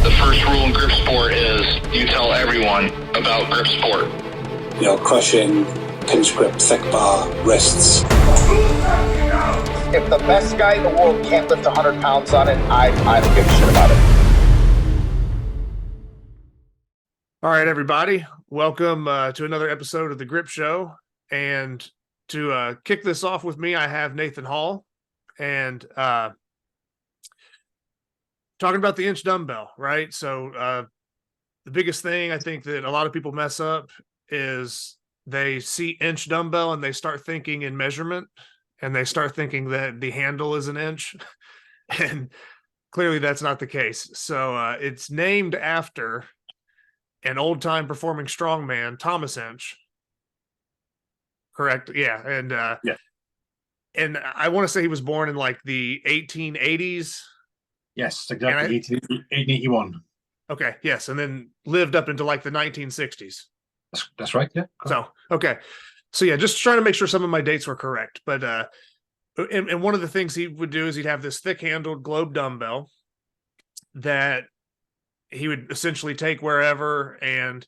The first rule in grip sport is you tell everyone about grip sport. You know, crushing, pinch grip, thick bar, wrists. If the best guy in the world can't lift 100 pounds on it, I don't give a shit about it. All right, everybody. Welcome to another episode of The Grip Show. And to kick this off with me, I have Nathan Holle. And talking about the inch dumbbell, right? So the biggest thing I think that a lot of people mess up is they see inch dumbbell and they start thinking in measurement, and they start thinking that the handle is an inch. And clearly that's not the case. So it's named after an old-time performing strongman, Thomas Inch. Correct? Yeah. And yeah. And I want to say he was born in like the 1880s. Yes, exactly. 1881. Okay, yes, and then lived up into like the 1960s. That's right, yeah. So, okay. So, yeah, just trying to make sure some of my dates were correct. But, and one of the things he would do is he'd have this thick-handled globe dumbbell that he would essentially take wherever, and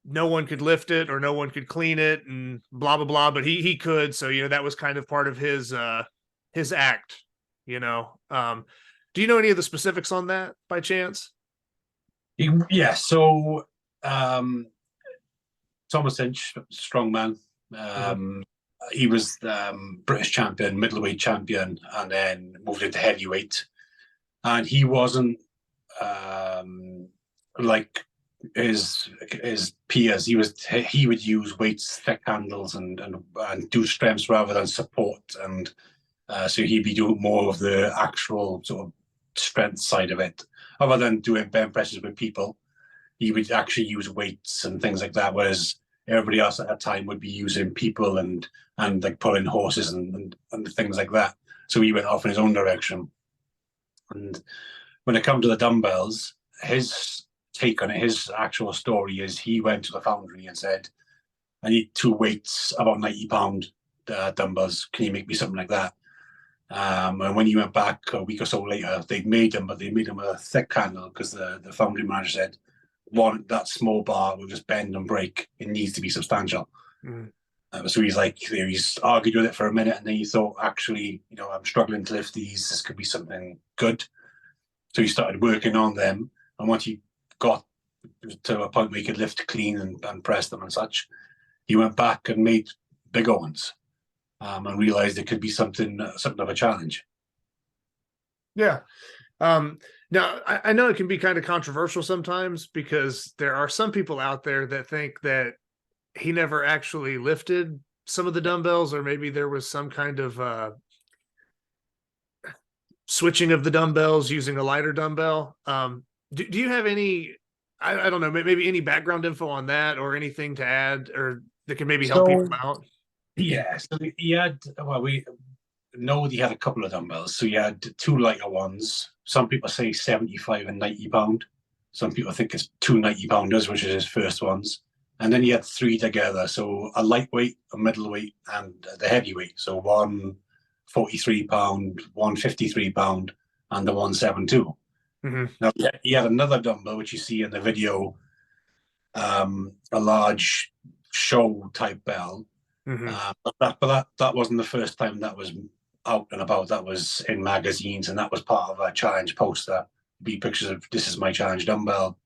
no one could lift it or no one could clean it and blah, blah, blah. But he could. So, you know, that was kind of part of his act, you know. Do you know any of the specifics on that by chance? Yeah, so Thomas Inch, strongman. He was British champion, middleweight champion, and then moved into heavyweight. And he wasn't like his peers. He would use weights, thick handles, and do strengths rather than support. And so he'd be doing more of the actual sort of strength side of it. Other than doing bench presses with people, he would actually use weights and things like that, whereas everybody else at that time would be using people and like pulling horses and things like that. So he went off in his own direction. And when it comes to the dumbbells, his take on it, his actual story is he went to the foundry and said, I need two weights, about 90-pound dumbbells. Can you make me something like that? And when he went back a week or so later, they'd made them, but they made them with a thick handle because the foundry manager said, that small bar will just bend and break. It needs to be substantial. So he's argued with it for a minute, and then he thought, actually, you know, I'm struggling to lift these. This could be something good. So he started working on them. And once he got to a point where he could lift clean and press them and such, he went back and made bigger ones. And realized it could be something of a challenge. Yeah. Now, I know it can be kind of controversial sometimes because there are some people out there that think that he never actually lifted some of the dumbbells, or maybe there was some kind of switching of the dumbbells using a lighter dumbbell. Do you have any, I don't know, maybe any background info on that or anything to add or that can maybe help people out? Yeah, so he had, we know he had a couple of dumbbells. So he had two lighter ones. Some people say 75 and 90 pound. Some people think it's two 90-pounders, which is his first ones. And then he had three together. So a lightweight, a middleweight, and the heavyweight. So one 43-pound, one 53-pound, and the 172. Now, he had another dumbbell, which you see in the video, a large show-type bell. But that wasn't the first time that was out and about. That was in magazines, and that was part of a challenge poster. Be pictures of this is my challenge dumbbell.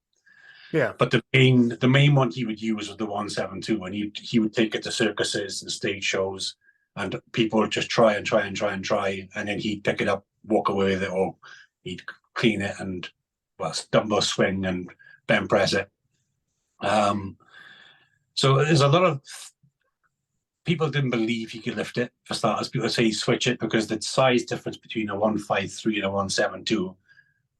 Yeah. But the main one he would use was the 172, and he would take it to circuses and stage shows, and people would just try, and then he'd pick it up, walk away with it, or he'd clean it and dumbbell swing and bench press it. So there's a lot of people didn't believe he could lift it, for starters. People say switch it because the size difference between a 153 and a 172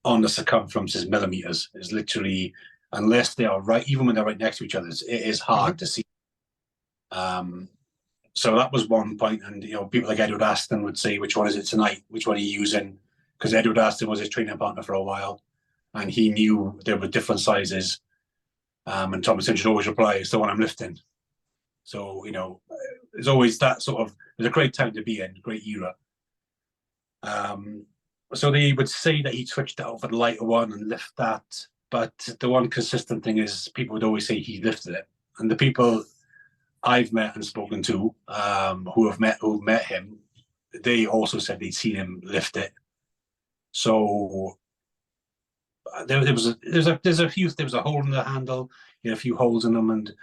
on the circumference is millimeters. Is literally, unless they are right, even when they're right next to each other, it is hard to see. So that was one point. And, you know, people like Edward Aston would say, which one is it tonight? Which one are you using? Because Edward Aston was his training partner for a while, and he knew there were different sizes. And Thomas Inch would always reply, it's the one I'm lifting. So, you know, there's always that sort of, it was a great time to be in, great era. So they would say that he switched out for the lighter one and lift that, but the one consistent thing is people would always say he lifted it. And the people I've met and spoken to who've met him, they also said they'd seen him lift it. So there was a hole in the handle, a few holes in them, and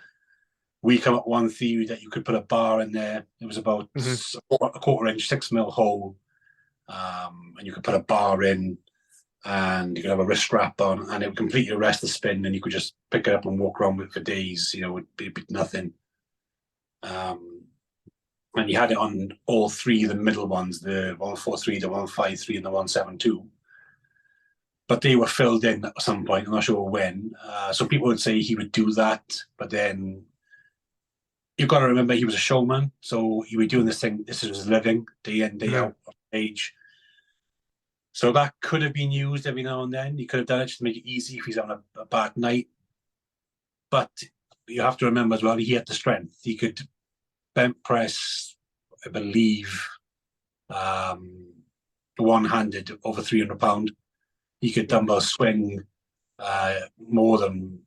we come up with one theory that you could put a bar in there. It was about a quarter inch, 6 mil hole, and you could put a bar in, and you could have a wrist strap on, and it would completely arrest the spin, and you could just pick it up and walk around with it for days. It would be nothing. And you had it on all three of the middle ones, the 143, the 153, and the 172. But they were filled in at some point. I'm not sure when. So people would say he would do that, but then you've got to remember he was a showman, so he was doing this thing. This is his living, day in, day out on stage. So that could have been used every now and then. He could have done it just to make it easy if he's having a bad night. But you have to remember as well, he had the strength. He could bench press, I believe, one-handed over 300 £. He could dumbbell swing more than,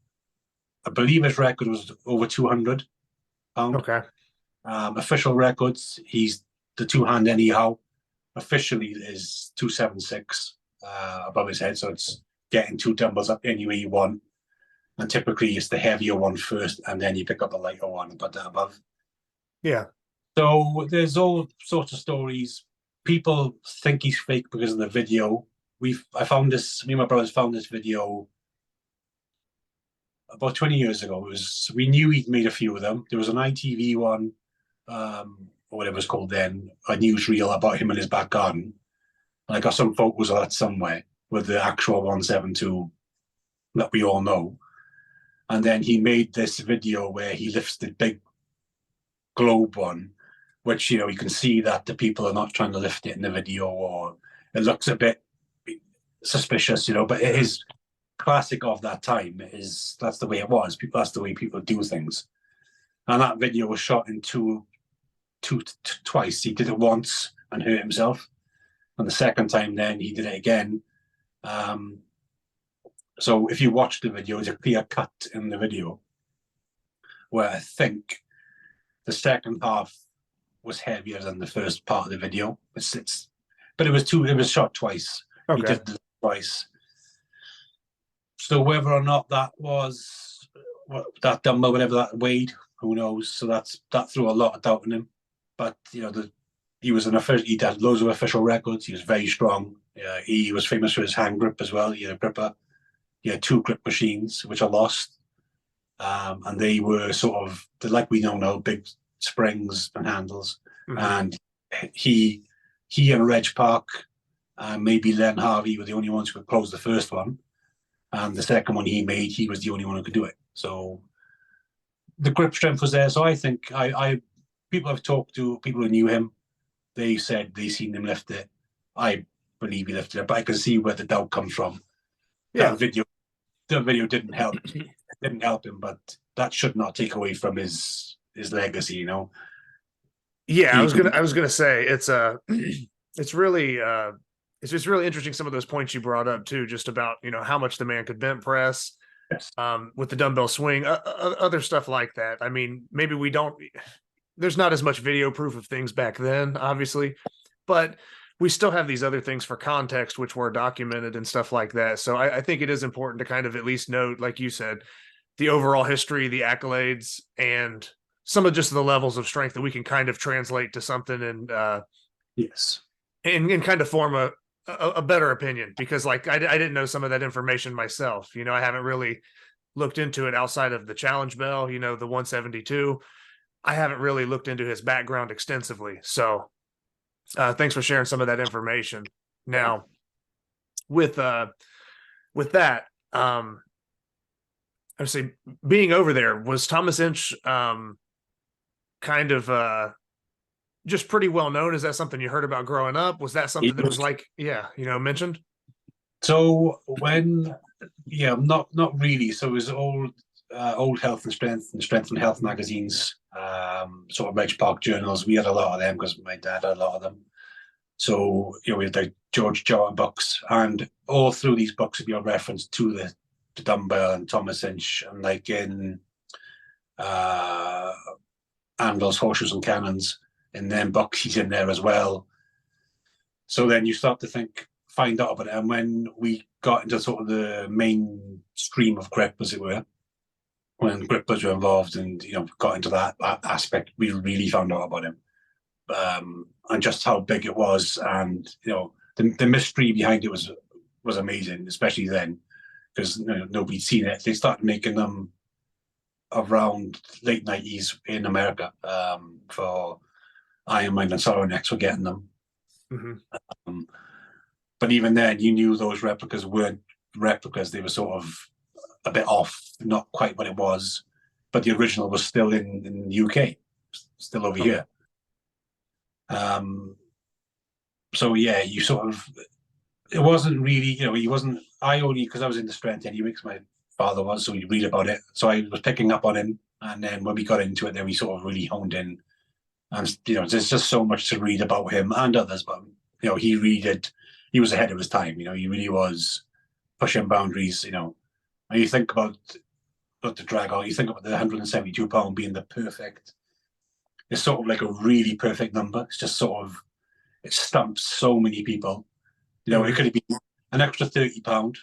I believe his record was over 200 £. Okay. Official records, he's the two-hand anyhow. Officially is 276 above his head, so it's getting two dumbbells up any way you want. And typically it's the heavier one first, and then you pick up a lighter one and put that above. Yeah. So there's all sorts of stories. People think he's fake because of the video. Me and my brothers found this video about 20 years ago. We knew he'd made a few of them. There was an ITV one, or whatever it was called then, a newsreel about him in his back garden. And I got some photos of that somewhere with the actual 172 that we all know. And then he made this video where he lifts the big globe one, which, you can see that the people are not trying to lift it in the video, or it looks a bit suspicious, but it is classic of that time. That's the way it was. That's the way people do things. And that video was shot in twice. He did it once and hurt himself, and the second time then he did it again. So if you watch the video, there's a clear cut in the video where I think the second half was heavier than the first part of the video. But it was shot twice. Okay. He did it twice. So whether or not that was that dumbbell, whatever that weighed, who knows? So that threw a lot of doubt in him. But he had loads of official records. He was very strong. He was famous for his hand grip as well. He had a gripper. He had 2 grip machines, which are lost. And they were like we know now, big springs and handles. Mm-hmm. And he and Reg Park, maybe Len Harvey were the only ones who could close the first one. And the second one he made, he was the only one who could do it. So the grip strength was there. So I think people I've talked to, people who knew him, they said they seen him lift it. I believe he lifted it, but I can see where the doubt comes from. Yeah. The video didn't help. It didn't help him, but that should not take away from his legacy, Yeah, I was gonna say it's really it's just really interesting, some of those points you brought up too, just about how much the man could bench press, yes, with the dumbbell swing, other stuff like that. I mean, maybe there's not as much video proof of things back then, obviously, but we still have these other things for context, which were documented and stuff like that. So I think it is important to kind of at least note, like you said, the overall history, the accolades, and some of just the levels of strength that we can kind of translate to something and yes, and kind of form a better opinion, because I didn't know some of that information myself. I haven't really looked into it outside of the challenge bell, the 172. I haven't really looked into his background extensively. So thanks for sharing some of that information. Now, with that, I would say being over there, was Thomas Inch kind of just pretty well known? Is that something you heard about growing up? Was that something that was mentioned? So not really. So it was old Health and Strength and Health magazines, sort of Reg Park journals. We had a lot of them because my dad had a lot of them. So, we had like George Jordan books, and all through these books would be a reference to the dumbbell and Thomas Inch, and like in Anvil's Horseshoes and Cannons, in them books he's in there as well. So then you start to find out about it, and when we got into sort of the mainstream of grip, as it were, when grippers were involved and got into that aspect, we really found out about him, and just how big it was, and the mystery behind it was amazing, especially then, because nobody'd seen it. They started making them around late 90s in America, for Iron Man and Soronex were getting them. Mm-hmm. But even then, you knew those replicas weren't replicas. They were sort of a bit off, not quite what it was. But the original was still in the UK, still over here. So yeah, you sort of, it wasn't really, he wasn't, I only, because I was into strength anyway, because my father was, so you read about it. So I was picking up on him. And then when we got into it, then we sort of really honed in. And, there's just so much to read about him and others, but, he was ahead of his time. He really was pushing boundaries, and you think about the drag out, you think about the 172 pound being the perfect, it's sort of like a really perfect number. It's just sort of, it stumps so many people. It could have been an extra 30 pound,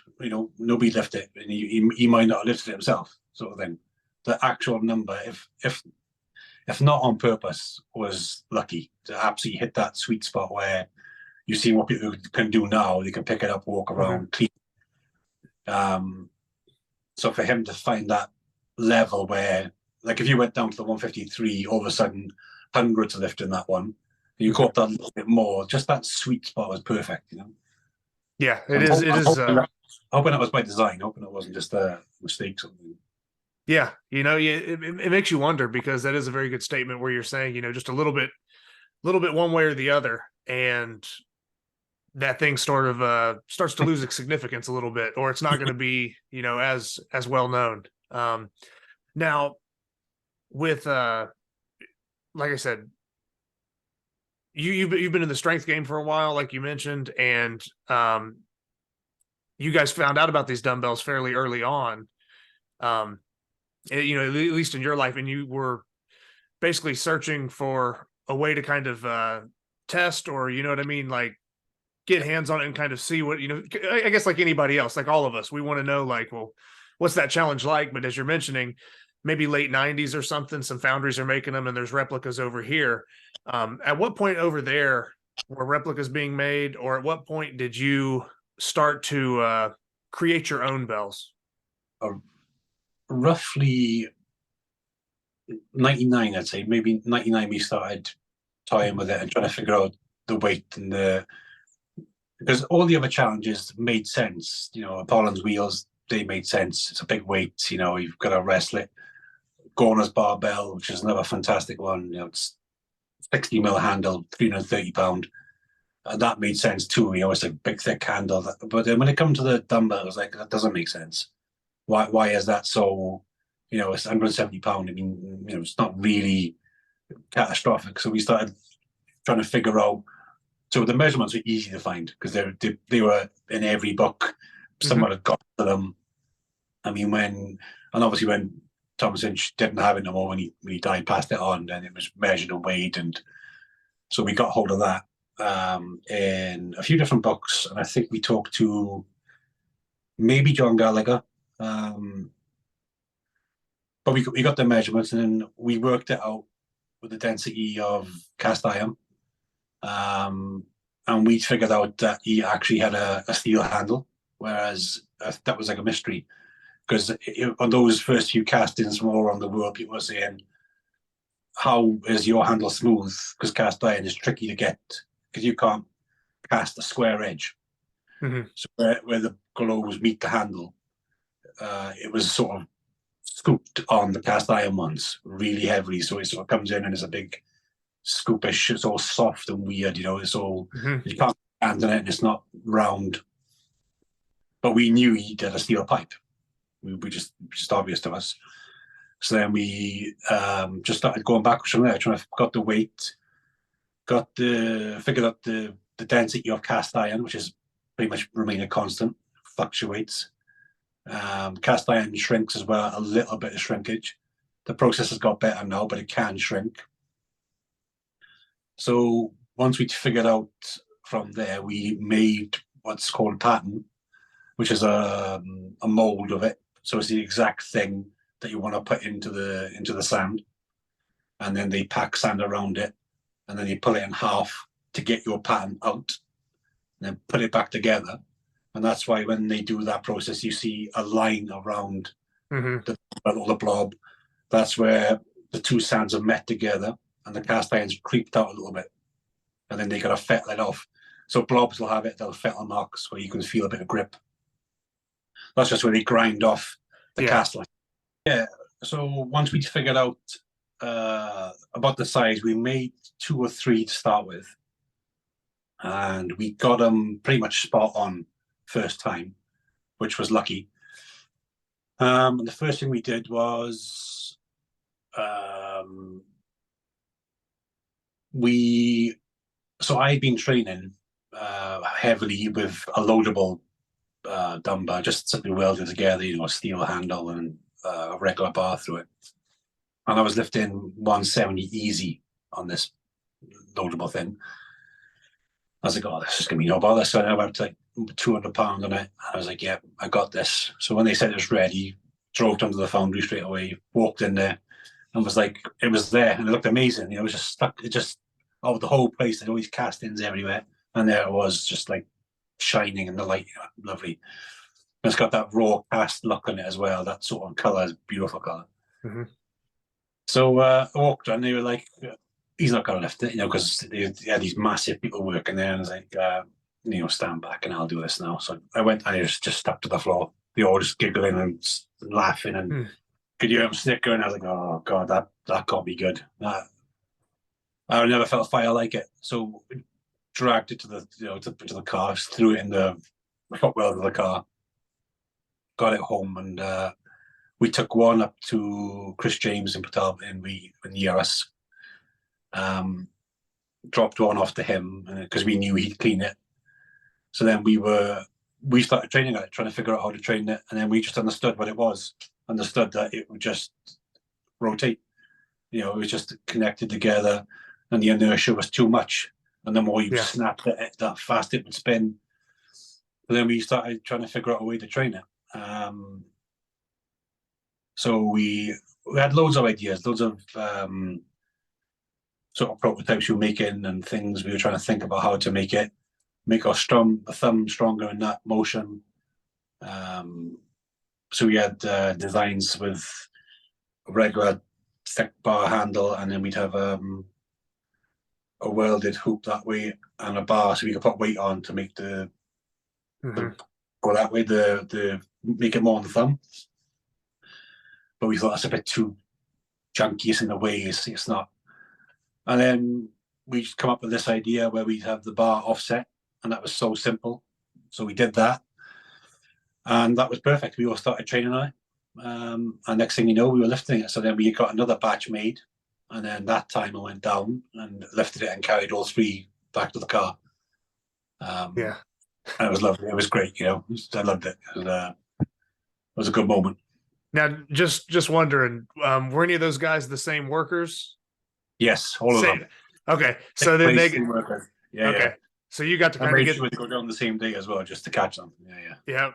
nobody lifted it, and he might not have lifted it himself, sort of thing. The actual number, if not on purpose, was lucky to absolutely hit that sweet spot where you see what people can do now. They can pick it up, walk around, clean. So for him to find that level where, like, if you went down to the 153, all of a sudden hundreds are lifting that one, you caught that a little bit more. Just that sweet spot was perfect, Yeah, it is. Hoping that was by design. Hoping it wasn't just a mistake. Something. Yeah, it makes you wonder, because that is a very good statement where you're saying, just a little bit one way or the other, and that thing sort of starts to lose its significance a little bit, or it's not going to be, as well known. Now, with like I said, you've been in the strength game for a while, like you mentioned, and you guys found out about these dumbbells fairly early on. At least in your life, and you were basically searching for a way to kind of test, or like get hands on it and kind of see what, I guess like anybody else, like all of us, we want to know, like, well, what's that challenge like? But as you're mentioning, maybe late 90s or something, some foundries are making them and there's replicas over here. At what point over there were replicas being made, or at what point did you start to create your own bells? Roughly 99, I'd say. Maybe 99 we started toying with it and trying to figure out the weight and because all the other challenges made sense. Apollon's wheels, they made sense. It's a big weight, you've got to wrestle it. Gorner's barbell, which is another fantastic one, it's 60 mil handle, 330 pound. That made sense too, it's a big thick handle. But then when it comes to the dumbbell, I was like, that doesn't make sense. Why is that so, it's 170 pound. I mean, it's not really catastrophic. So we started trying to figure out. So the measurements were easy to find because they were in every book. Someone had got to them. I mean, when Thomas Inch didn't have it no more, when he died, passed it on, and it was measured and weighed, and so we got hold of that in a few different books. And I think we talked to maybe John Gallagher, but we got the measurements, and then we worked it out with the density of cast iron. And we figured out that he actually had a steel handle, whereas that was like a mystery, because on those first few castings from all around the world, people were saying, how is your handle smooth? Because cast iron is tricky to get, because you can't cast a square edge. So where the glows meet the handle, it was sort of scooped on the cast iron ones really heavily, so it sort of comes in and it's a big scoopish, it's all soft and weird, it's all, you can't stand in it and it's not round. But we knew he did a steel pipe. We just obvious to us. So then we just started going backwards from there, got the weight, figured out the the density of cast iron, which is pretty much remaining constant, fluctuates. Cast iron shrinks as well, a little bit of shrinkage. The process has got better now, but it can shrink. So once we figured out from there, we made what's called a pattern, which is a mold of it. So it's the exact thing that you want to put into the sand, and then they pack sand around it, and then you pull it in half to get your pattern out, and then put it back together. And that's why when they do that process, you see a line around the blob. That's where the two sands are met together, and the cast iron's creeped out a little bit, and then they got to fettle it off. So blobs will have it, they'll fettle marks where you can feel a bit of grip. That's just where they grind off the cast line. Yeah, so once we figured out about the size, we made 2 or 3 to start with, and we got them pretty much spot on first time, which was lucky. And the first thing we did was I'd been training heavily with a loadable dumbbell, just simply welded together, a steel handle and a regular bar through it. And I was lifting 170 easy on this loadable thing. I was like, oh, this is going to be no bother. So I went to like 200 pounds on it. I was like, yeah, I got this. So when they said it was ready, drove down to the foundry straight away, walked in there, and was like, it was there, and it looked amazing. It was just stuck. It just, the whole place, there's always castings everywhere. And there it was, just like shining in the light, lovely. And it's got that raw cast look on it as well. That sort of colour is beautiful colour. So I walked on, they were like, he's not going to lift it, because they had these massive people working there, and I was like, stand back and I'll do this now. So I went and I just stuck to the floor. They all just giggling and laughing, and could you hear them snickering? I was like, oh God, that can't be good. I never felt a fire like it. So dragged it to the car, threw it in the front wheel of the car, got it home, and we took one up to Chris James in near us. Dropped one off to him because we knew he'd clean it. So then we started training it, trying to figure out how to train it, and then we just understood what it was. Understood that it would just rotate. It was just connected together, and the inertia was too much. And the more you snapped it, that fast it would spin. But then we started trying to figure out a way to train it. So we had loads of ideas, loads of sort of prototypes we were making and things we were trying to think about how to make our thumb stronger in that motion. So we had designs with a regular thick bar handle, and then we'd have a welded hoop that way and a bar, so we could put weight on to make the go that way, the make it more on the thumb. But we thought that's a bit too chunky, it's in the way, it's not. And then we just come up with this idea where we'd have the bar offset, and that was so simple. So we did that, and that was perfect. We all started training on it, and next thing you know, we were lifting it. So then we got another batch made, and then that time I went down and lifted it and carried all 3 back to the car. And it was lovely. It was great. I loved it. It was a good moment. Now, just wondering, were any of those guys the same workers? Yes, all of them. Okay, so then they workers. Yeah. Okay, yeah. so you got to kind of get sure to go down the same day as well, just to catch them. Yeah.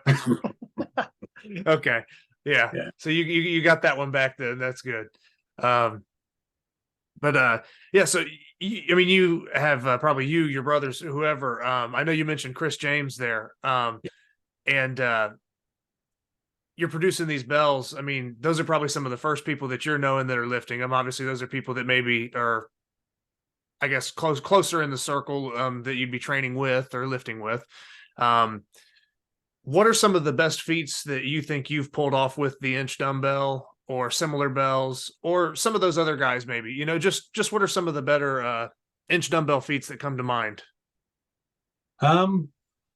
Okay. Yeah. So you got that one back then. That's good. So you have probably your brothers, whoever. I know you mentioned Chris James there, and you're producing these bells. I mean, those are probably some of the first people that you're knowing that are lifting them. Obviously, those are people that maybe are, I guess, closer in the circle that you'd be training with or lifting with. What are some of the best feats that you think you've pulled off with the Inch dumbbell or similar bells, or some of those other guys maybe? Just what are some of the better Inch dumbbell feats that come to mind?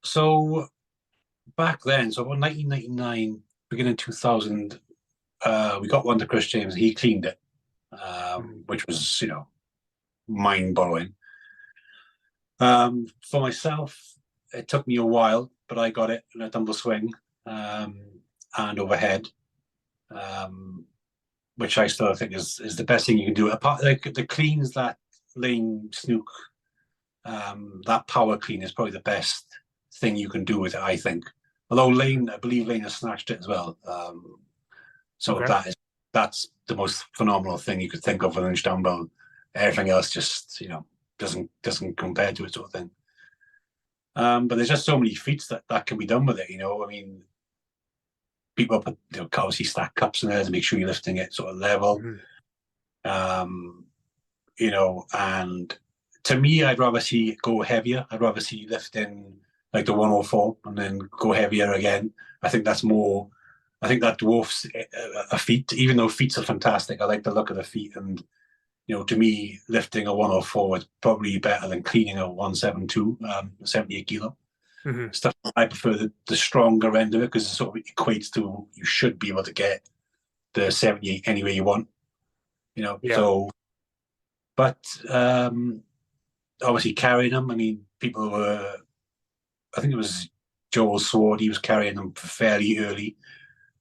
So back then, so about 1999, beginning 2000, we got one to Chris James. He cleaned it, which was, mind-blowing. For myself, it took me a while, but I got it in a dumbbell swing and overhead, which I still think is the best thing you can do. Apart like the cleans that Lane snook, that power clean is probably the best thing you can do with it, I think. Although Lane, I believe Lane has snatched it as well. So Okay. that's the most phenomenal thing you could think of with an inch dumbbell. Everything else just doesn't compare to it, sort of thing. But there's just so many feats that can be done with it. I mean, people put obviously stack cups in there to make sure you're lifting it sort of level. And to me, I'd rather see it go heavier. I'd rather see lifting like the 104 and then go heavier again. I think that's more. I think that dwarfs a feat, even though feats are fantastic. I like the look of the feet, and to me, lifting a 104 is probably better than cleaning a 172, 78 kilo. Stuff. I prefer the stronger end of it because it sort of equates to you should be able to get the 78 any way you want. Yeah. So, but obviously carrying them. I mean, people were. I think it was Joel Sword. He was carrying them fairly early.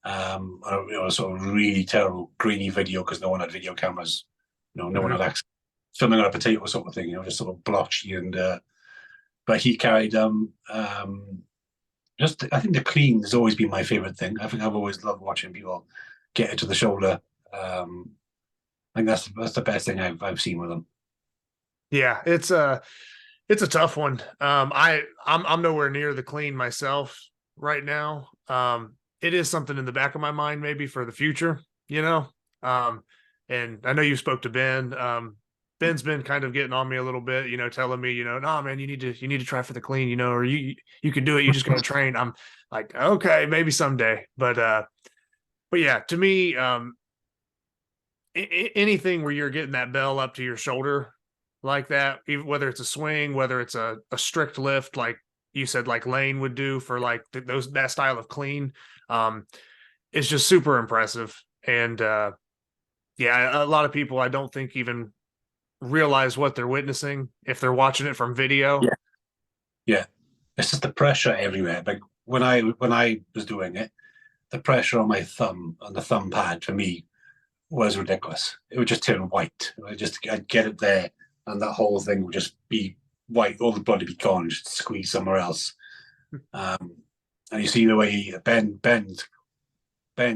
Sort of really terrible grainy video because no one had video cameras. No one had access. Filming on a potato sort of thing. Just sort of blotchy and. But he carried them. I think the clean has always been my favorite thing. I think I've always loved watching people get it to the shoulder. I think that's the best thing I've seen with them. Yeah, it's a tough one. I'm nowhere near the clean myself right now. It is something in the back of my mind maybe for the future, and I know you spoke to Ben. Ben's been kind of getting on me a little bit, telling me, no, man, you need to try for the clean, or you can do it. You just got to train. I'm like, okay, maybe someday. But yeah, to me, anything where you're getting that bell up to your shoulder like that, even whether it's a swing, whether it's a strict lift, like you said, like Lane would do for like that style of clean, it's just super impressive. And yeah, a lot of people I don't think even realize what they're witnessing if they're watching it from video. Yeah. It's just the pressure everywhere. Like when I was doing it, the pressure on my thumb, on the thumb pad for me was ridiculous. It would just turn white. I'd get it there and that whole thing would just be white, all the blood would be gone, just squeeze somewhere else. And you see the way Ben's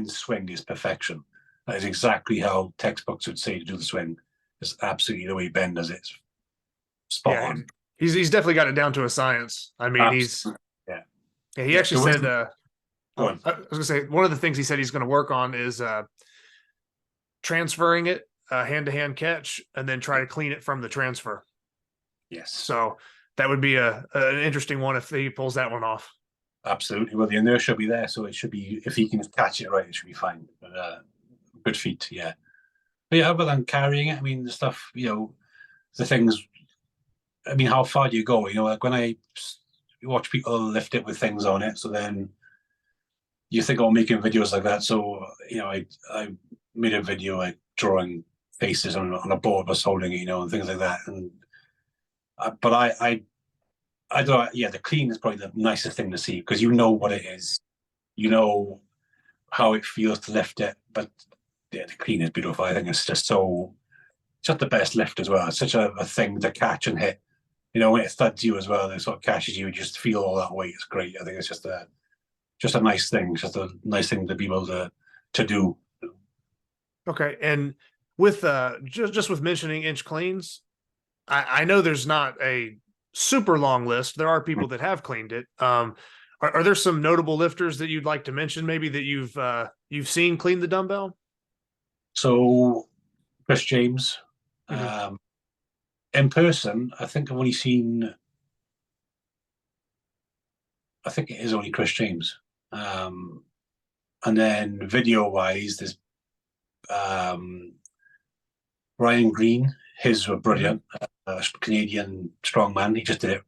swing is perfection. That is exactly how textbooks would say to do the swing. It's absolutely the way Ben does it. It's spot on. He's definitely got it down to a science. I mean, Absolutely. he actually said, Go on. I was gonna say one of the things he said he's going to work on is transferring it, hand-to-hand catch, and then try to clean it from the transfer. Yes. So that would be an interesting one if he pulls that one off. Absolutely. Well, the inertia will be there, so it should be, if he can catch it right, it should be fine. But good feet, yeah. But yeah, other than carrying it, I mean, the stuff, the things, I mean, how far do you go? Like when I watch people lift it with things on it, so then you think, oh, making videos like that. So, I made a video like drawing faces on a board, was holding it, and things like that. And but I don't. Yeah, the clean is probably the nicest thing to see because you know what it is, you know how it feels to lift it. But yeah, the clean is beautiful. I think it's just the best lift as well. It's such a thing to catch and hit. When it studs you as well, it sort of catches you. You just feel all that weight. It's great. I think it's just a nice thing. It's just a nice thing to be able to do. Okay, and with just with mentioning inch cleans, I know there's not a super long list. There are people that have cleaned it. Are there some notable lifters that you'd like to mention? Maybe that you've seen clean the dumbbell. So, Chris James, in person, I think I've only seen. I think it is only Chris James, and then video-wise, there's Ryan Green. His were brilliant. Canadian strongman. He just did it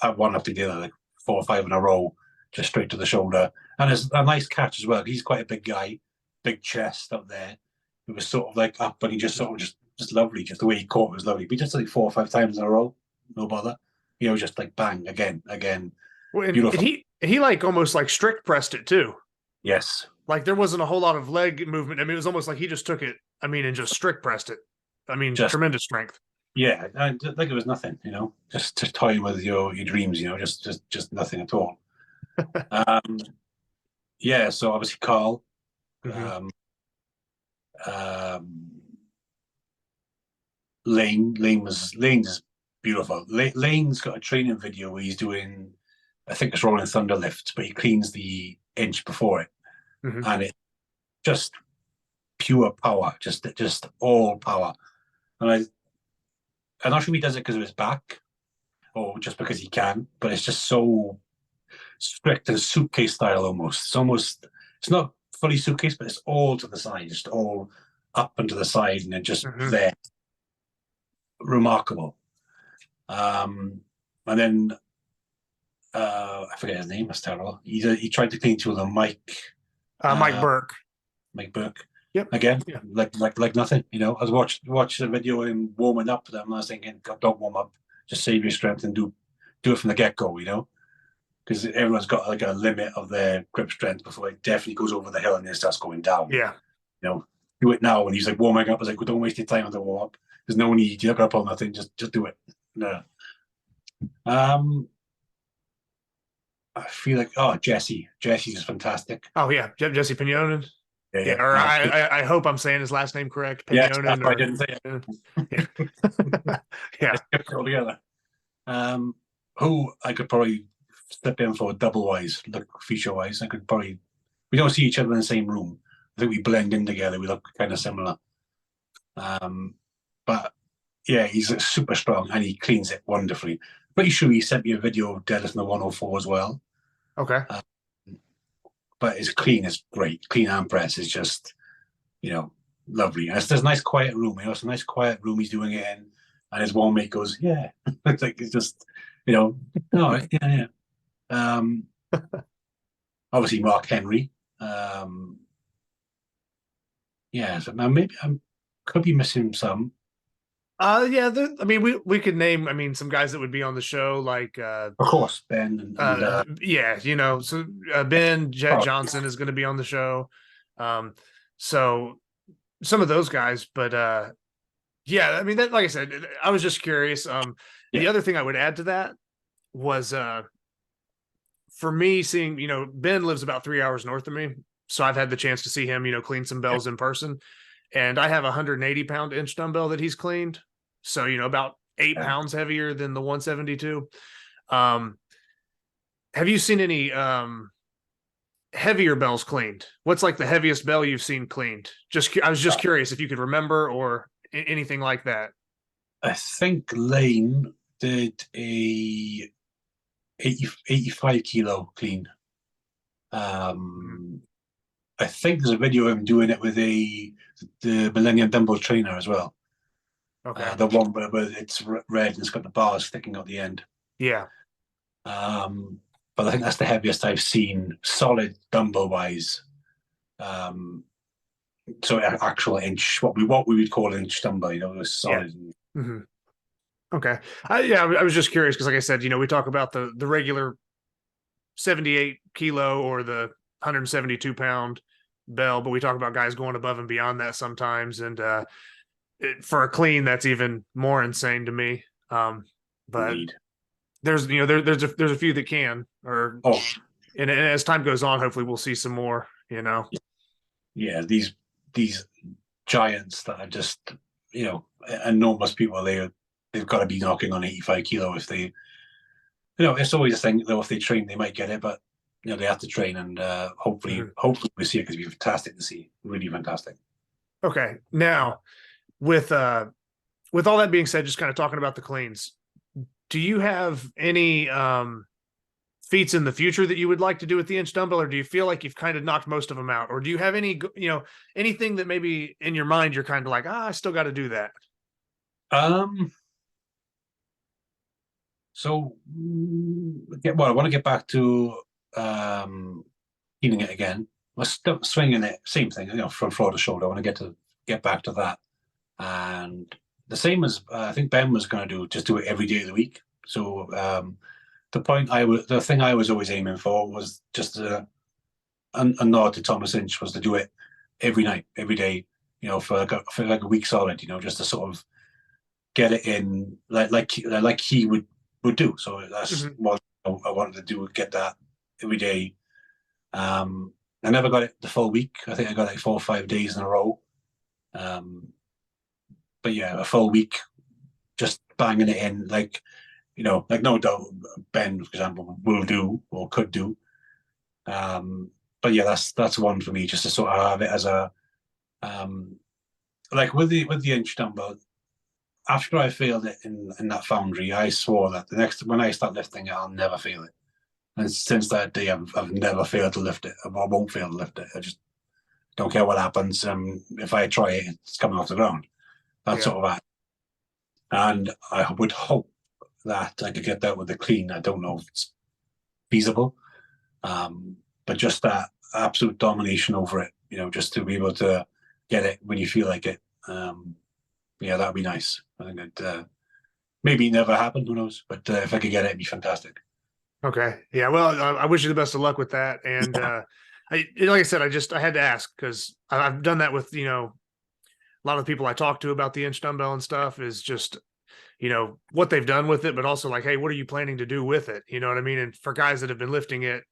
at one after the other, like 4 or 5 in a row, just straight to the shoulder. And it's a nice catch as well. He's quite a big guy, big chest up there. It was sort of like up, but he just sort of just lovely. Just the way he caught it was lovely. But just like 4 or 5 times in a row, no bother. You know, just like bang again. Well, and Beautiful. he like almost like strict pressed it too. Yes. Like there wasn't a whole lot of leg movement. I mean, it was almost like he just took it. I mean, and just strict pressed it. I mean, Just tremendous strength. yeah, like it was nothing. You know, just to toy with your dreams. You know, just nothing at all. Yeah. So obviously Carl. Mhm. Lane's beautiful. Lane's got a training video where he's doing, I think it's rolling thunder lifts, but he cleans the inch before it, Mhm. and it's just pure power, just all power. And I'm not sure if he does it because of his back or just because he can, but it's just so strict and suitcase style almost. It's not fully suitcase, but it's all to the side, just all up and to the side, and then just Mhm. there. Remarkable. And then I forget his name. That's terrible. He tried to clean two of them. Mike Burke. Burke. Yep. Again, Yeah. like nothing. You know, I was watched the video of him warming up to them. And I was thinking, God, don't warm up. Just save your strength and do it from the get go. You know, because everyone's got like a limit of their grip strength before it definitely goes over the hill and then starts going down. Yeah. You know, do it now. When he's like warming up, I was like, well, don't waste your time on the warm up. There's no need. You're not gonna pull nothing. Just do it. No. I feel like Jesse's just fantastic. Oh yeah, Jesse Pignonin. Yeah, or I hope I'm saying his last name correct. Yeah, Pignonin. that's why I didn't say it. Yeah. Kept it all together. Who I could probably step in for double wise, look feature wise. We don't see each other in the same room. I think we blend in together. We look kind of similar. But yeah, he's super strong and he cleans it wonderfully. Pretty sure he sent me a video of deadlifting the 104 as well. Okay. But his clean is great. Clean arm press is just, lovely. And it's a nice quiet room. It's a nice quiet room he's doing it in. And his one mate goes, yeah. It's like, it's just, oh, yeah. Obviously Mark Henry. Yeah, so now maybe I could be missing some. Yeah, I mean, we could name, some guys that would be on the show, like of course, Ben and yeah, so Ben Jedd Oh. Johnson is going to be on the show. So some of those guys, but yeah, I mean, that, like I said, I was just curious. The Yeah. other thing I would add to that was for me seeing, Ben lives about 3 hours north of me, so I've had the chance to see him, clean some bells in person. And I have a 180-pound inch dumbbell that he's cleaned. So, about 8 pounds heavier than the 172. Have you seen any heavier bells cleaned? What's like the heaviest bell you've seen cleaned? I was just curious if you could remember or anything like that. I think Lane did a 85 kilo clean. I think there's a video of him doing it with the Millennium Dumbbell trainer as well. Okay. The one where it's red and it's got the bars sticking out the end. Yeah. But I think that's the heaviest I've seen, solid dumbbell wise. So actual inch, what we would call an inch dumbbell, it was solid. Yeah. Mm-hmm. Okay. I was just curious because, like I said, we talk about the regular 78 kilo or the 172-pound bell, but we talk about guys going above and beyond that sometimes. And for a clean, that's even more insane to me. But Indeed. there's a few that can, and as time goes on, hopefully we'll see some more. Yeah, these giants that are just enormous people. They've got to be knocking on 85 kilo if they. It's always a thing though. If they train, they might get it, but they have to train, and hopefully we see it because it'd be fantastic to see. Really fantastic. Okay, now with all that being said, just kind of talking about the cleans, do you have any feats in the future that you would like to do with the inch dumbbell, or do you feel like you've kind of knocked most of them out, or do you have any anything that maybe in your mind you're kind of like, I still got to do that? So, I want to get back to healing it again. We're still swinging it, same thing, from floor to shoulder. I want to get back to that, and the same as I think Ben was going to do, just do it every day of the week. So the thing I was always aiming for was just a nod to Thomas Inch, was to do it every night, every day, for like a week solid, just to sort of get it in like he would do. So that's what I wanted to do, get that every day. I never got it the full week. I think I got like 4 or 5 days in a row. But yeah, a full week, just banging it in, like no doubt Ben, for example, will do or could do. But yeah, that's one for me, just to sort of have it as a like with the inch dumbbell. After I failed it in that foundry, I swore that when I start lifting it, I'll never fail it. And since that day, I've never failed to lift it. I won't fail to lift it. I just don't care what happens. If I try it, it's coming off the ground. That's sort of that. And I would hope that I could get that with the clean. I don't know if it's feasible, but just that absolute domination over it, just to be able to get it when you feel like it. That'd be nice. I think it'd maybe never happen. Who knows? But if I could get it, it'd be fantastic. Okay. Yeah. Well, I wish you the best of luck with that. And like I said, I had to ask, because I've done that with, a lot of the people I talk to about the inch dumbbell and stuff, is just, what they've done with it, but also like, hey, what are you planning to do with it? You know what I mean? And for guys that have been lifting it,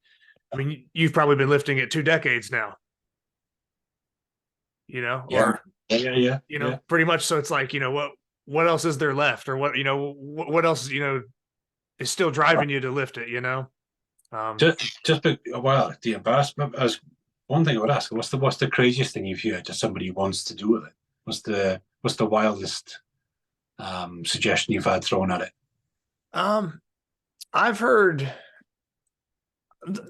I mean, you've probably been lifting it 2 decades now, or pretty much. So it's like, what else is there left, or what else, is still driving you to lift it, the embarrassment, as one thing I would ask, what's the craziest thing you've heard that somebody wants to do with it? What's the wildest suggestion you've had thrown at it? I've heard,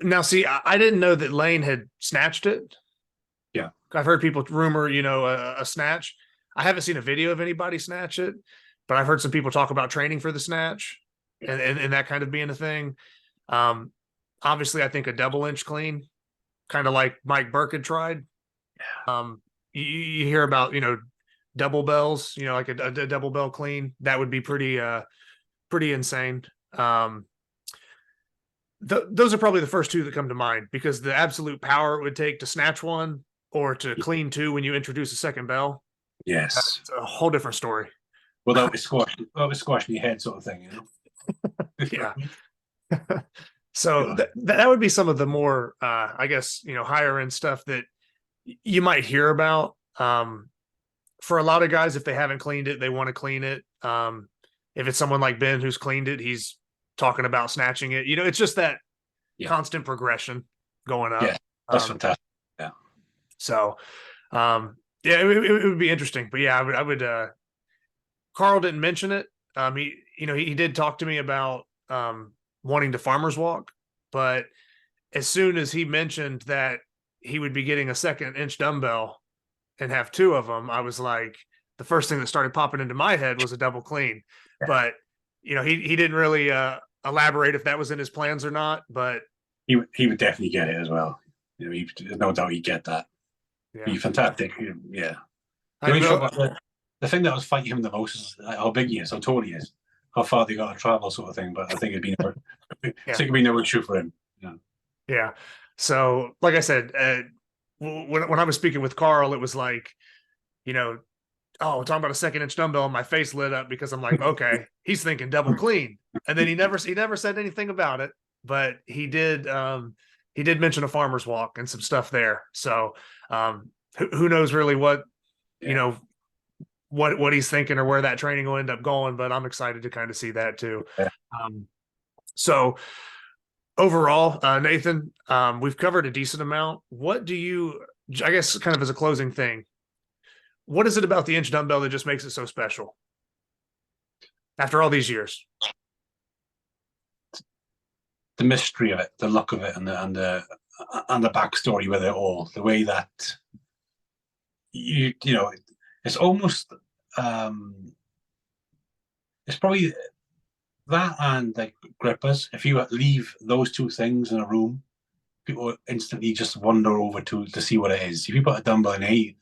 now see, I didn't know that Lane had snatched it. Yeah. I've heard people rumor, a snatch. I haven't seen a video of anybody snatch it, but I've heard some people talk about training for the snatch and that kind of being a thing. Obviously, I think a double inch clean, kind of like Mike Burke had tried. You hear about, double bells, like a double bell clean. That would be pretty insane. Those are probably the first 2 that come to mind, because the absolute power it would take to snatch one or to clean 2 when you introduce a second bell. Yes. It's a whole different story. Well, that was squashing your head sort of thing, Yeah. So that would be some of the more, I guess, higher end stuff that you might hear about. For a lot of guys, if they haven't cleaned it, they want to clean it. If it's someone like Ben who's cleaned it, he's talking about snatching it. It's just that constant progression going up. Yeah, that's fantastic. Yeah. So, it would be interesting. But yeah, I would. Carl didn't mention it. He did talk to me about wanting to farmer's walk, but as soon as he mentioned that he would be getting a 2nd inch dumbbell and have 2 of them, I was like, the first thing that started popping into my head was a double clean. Yeah. But he didn't really elaborate if that was in his plans or not. But he would definitely get it as well. There's no doubt he'd get that. Yeah. Be fantastic. Yeah. The thing that was fighting him the most is how big he is, how tall he is, how far they got to travel, sort of thing. But I think it'd be no issue for him. Yeah. So, like I said, when I was speaking with Carl, it was like, talking about a 2nd inch dumbbell, and my face lit up, because I'm like, okay, he's thinking double clean, and then he never said anything about it, but he did mention a farmer's walk and some stuff there. So, who knows really what what he's thinking or where that training will end up going, but I'm excited to kind of see that too. Yeah. So overall, Nathan, we've covered a decent amount. What do you, I guess, kind of as a closing thing, what is it about the inch dumbbell that just makes it so special after all these years? The mystery of it, the look of it, and the backstory with it all, the way that it's almost it's probably that, and like grippers. If you leave those 2 things in a room, people instantly just wander over to see what it is. If you put a dumbbell in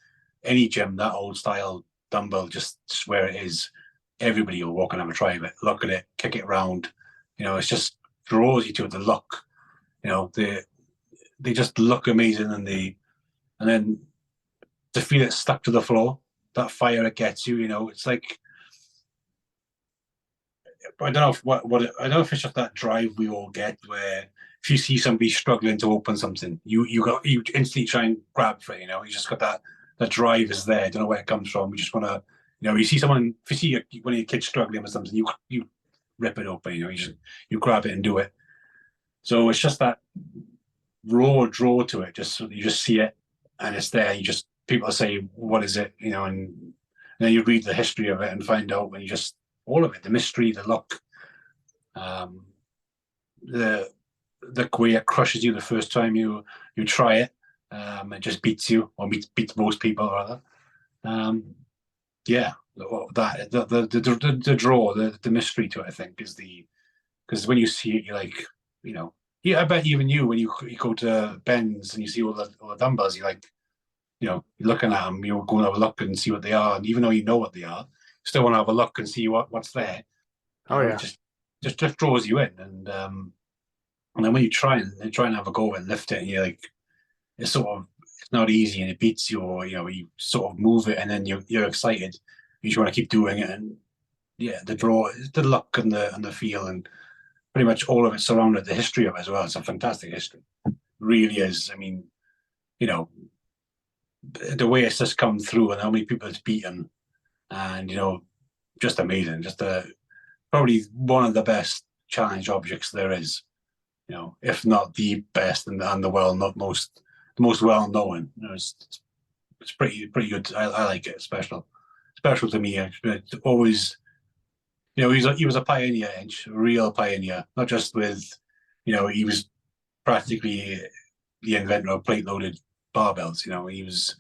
any gym, that old style dumbbell, just where it is, everybody will walk and have a try of it, look at it, kick it around. You know, it's just draws you to it. The look, you know, they just look amazing, and then to feel it stuck to the floor, that fire it gets you. You know, it's like, I don't know if I don't know if it's just that drive we all get, where if you see somebody struggling to open something, you instantly try and grab for it. You know, you just got that drive is there. I don't know where it comes from. You just want to, you know, you see someone, if you see one of your kids struggling with something, you rip it open. You know, you grab it and do it. So it's just that raw draw to it. Just you just see it and it's there. People say, what is it? You know, and then you read the history of it and find out when you just all of it, the mystery, the look, the way it crushes you the first time you try it. It just beats you, or beats most people rather. Yeah, that the draw, the mystery to it, I think, is because when you see it, you're like, you know, yeah, I bet even you, when you go to Ben's and you see all the dumbbells, you're like, you know, you're looking at them, you're going to have a look and see what they are, and even though you know what they are, you still want to have a look and see what's there. Oh yeah, it just draws you in, and then when you try and have a go and lift it, and you're like, it's not easy and it beats you, or you know, you sort of move it and then you're excited, you just want to keep doing it, and yeah, the draw, the look and the feel, and pretty much all of it surrounded the history of it as well. It's a fantastic history, it really is. I mean, you know, the way it's just come through and how many people it's beaten, and you know, just amazing. Just probably one of the best challenge objects there is, you know, if not the best, and the most well known. You know, it's pretty good. I like it. Special to me. It's always, you know, he was a pioneer, Inch, a real pioneer. Not just with, you know, he was practically the inventor of plate loaded barbells. You know, he was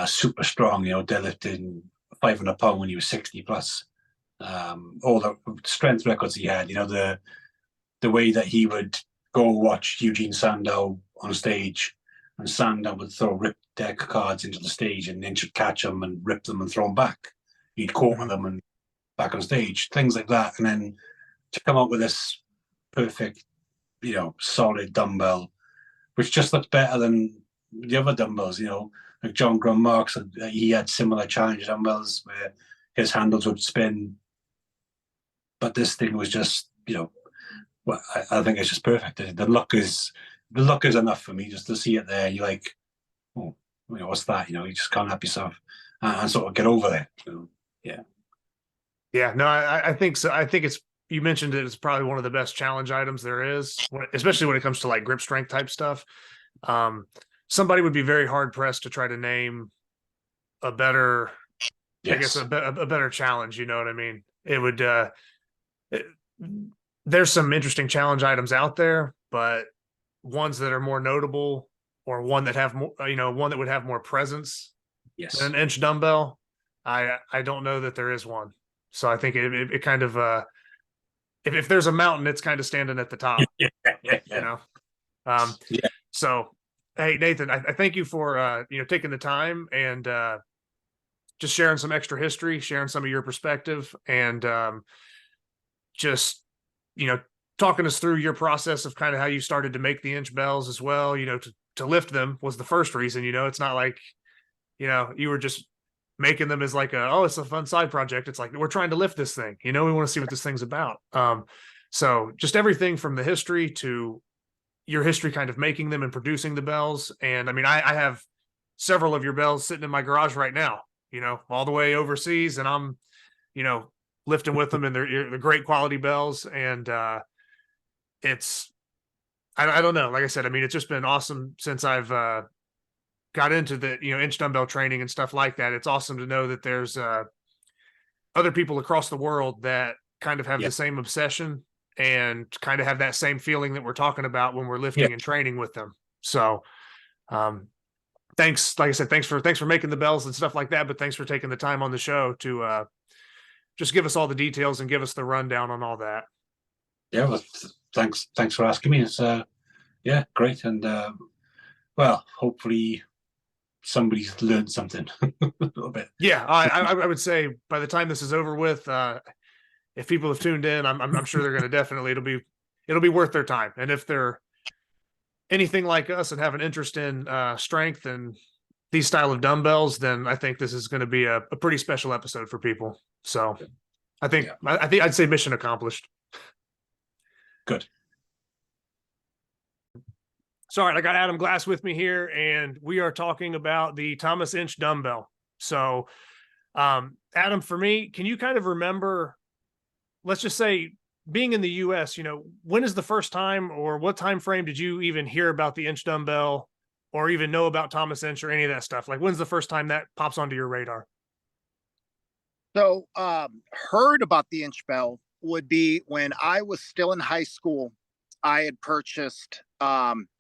super strong. You know, deadlifting 500 pound when he was 60 plus. All the strength records he had. You know, the way that he would go watch Eugene Sandow on stage, and Sandow would throw ripped deck cards into the stage, and Inch would catch them and rip them and throw them back. He'd corner them and back on stage, things like that. And then to come up with this perfect, you know, solid dumbbell, which just looks better than the other dumbbells, you know, like John Grummarks, he had similar challenge dumbbells where his handles would spin. But this thing was just, you know, well, I think it's just perfect. The look is enough for me, just to see it there. You're like, oh, you know, what's that? You know, you just can't help yourself and sort of get over there. So, yeah. Yeah, no, I think so. I think you mentioned it's probably one of the best challenge items there is, especially when it comes to like grip strength type stuff. Somebody would be very hard pressed to try to name a better, Yes. I guess, a better challenge. You know what I mean? It would. There's some interesting challenge items out there, but ones that are more notable, or one that have more, you know, one that would have more presence Yes. than an inch dumbbell, I don't know that there is one. So I think it kind of if there's a mountain, it's kind of standing at the top. Yeah. You know. Yeah. So hey, Nathan, I thank you for you know, taking the time and just sharing some extra history, sharing some of your perspective, and just, you know, talking us through your process of kind of how you started to make the inch bells as well. You know, to lift them was the first reason. You know, it's not like, you know, you were just making them as like it's a fun side project. It's like, we're trying to lift this thing, you know, we want to see what this thing's about. So just everything from the history to your history kind of making them and producing the bells. And I mean, I have several of your bells sitting in my garage right now, you know, all the way overseas, and I'm, you know, lifting with them, and they're great quality bells. And it's, I don't know, like I said, I mean, it's just been awesome since I've got into the, you know, inch dumbbell training and stuff like that. It's awesome to know that there's other people across the world that kind of have the same obsession and kind of have that same feeling that we're talking about when we're lifting and training with them. So thanks, like I said, thanks for making the bells and stuff like that, but thanks for taking the time on the show to just give us all the details and give us the rundown on all that. Yeah, well, thanks for asking me. It's yeah, great. And well, hopefully somebody's learned something a little bit. Yeah, I would say by the time this is over with, if people have tuned in, I'm sure they're going to definitely it'll be worth their time. And if they're anything like us and have an interest in strength and these style of dumbbells, then I think this is going to be a pretty special episode for people. So I think I'd say mission accomplished. Good. So, all right, I got Adam Glass with me here, and we are talking about the Thomas Inch Dumbbell. So, Adam, for me, can you kind of remember, let's just say, being in the U.S., when is the first time or what time frame did you even hear about the Inch Dumbbell or even know about Thomas Inch or any of that stuff? Like, when's the first time that pops onto your radar? So, heard about the Inch Bell would be when I was still in high school. I had purchased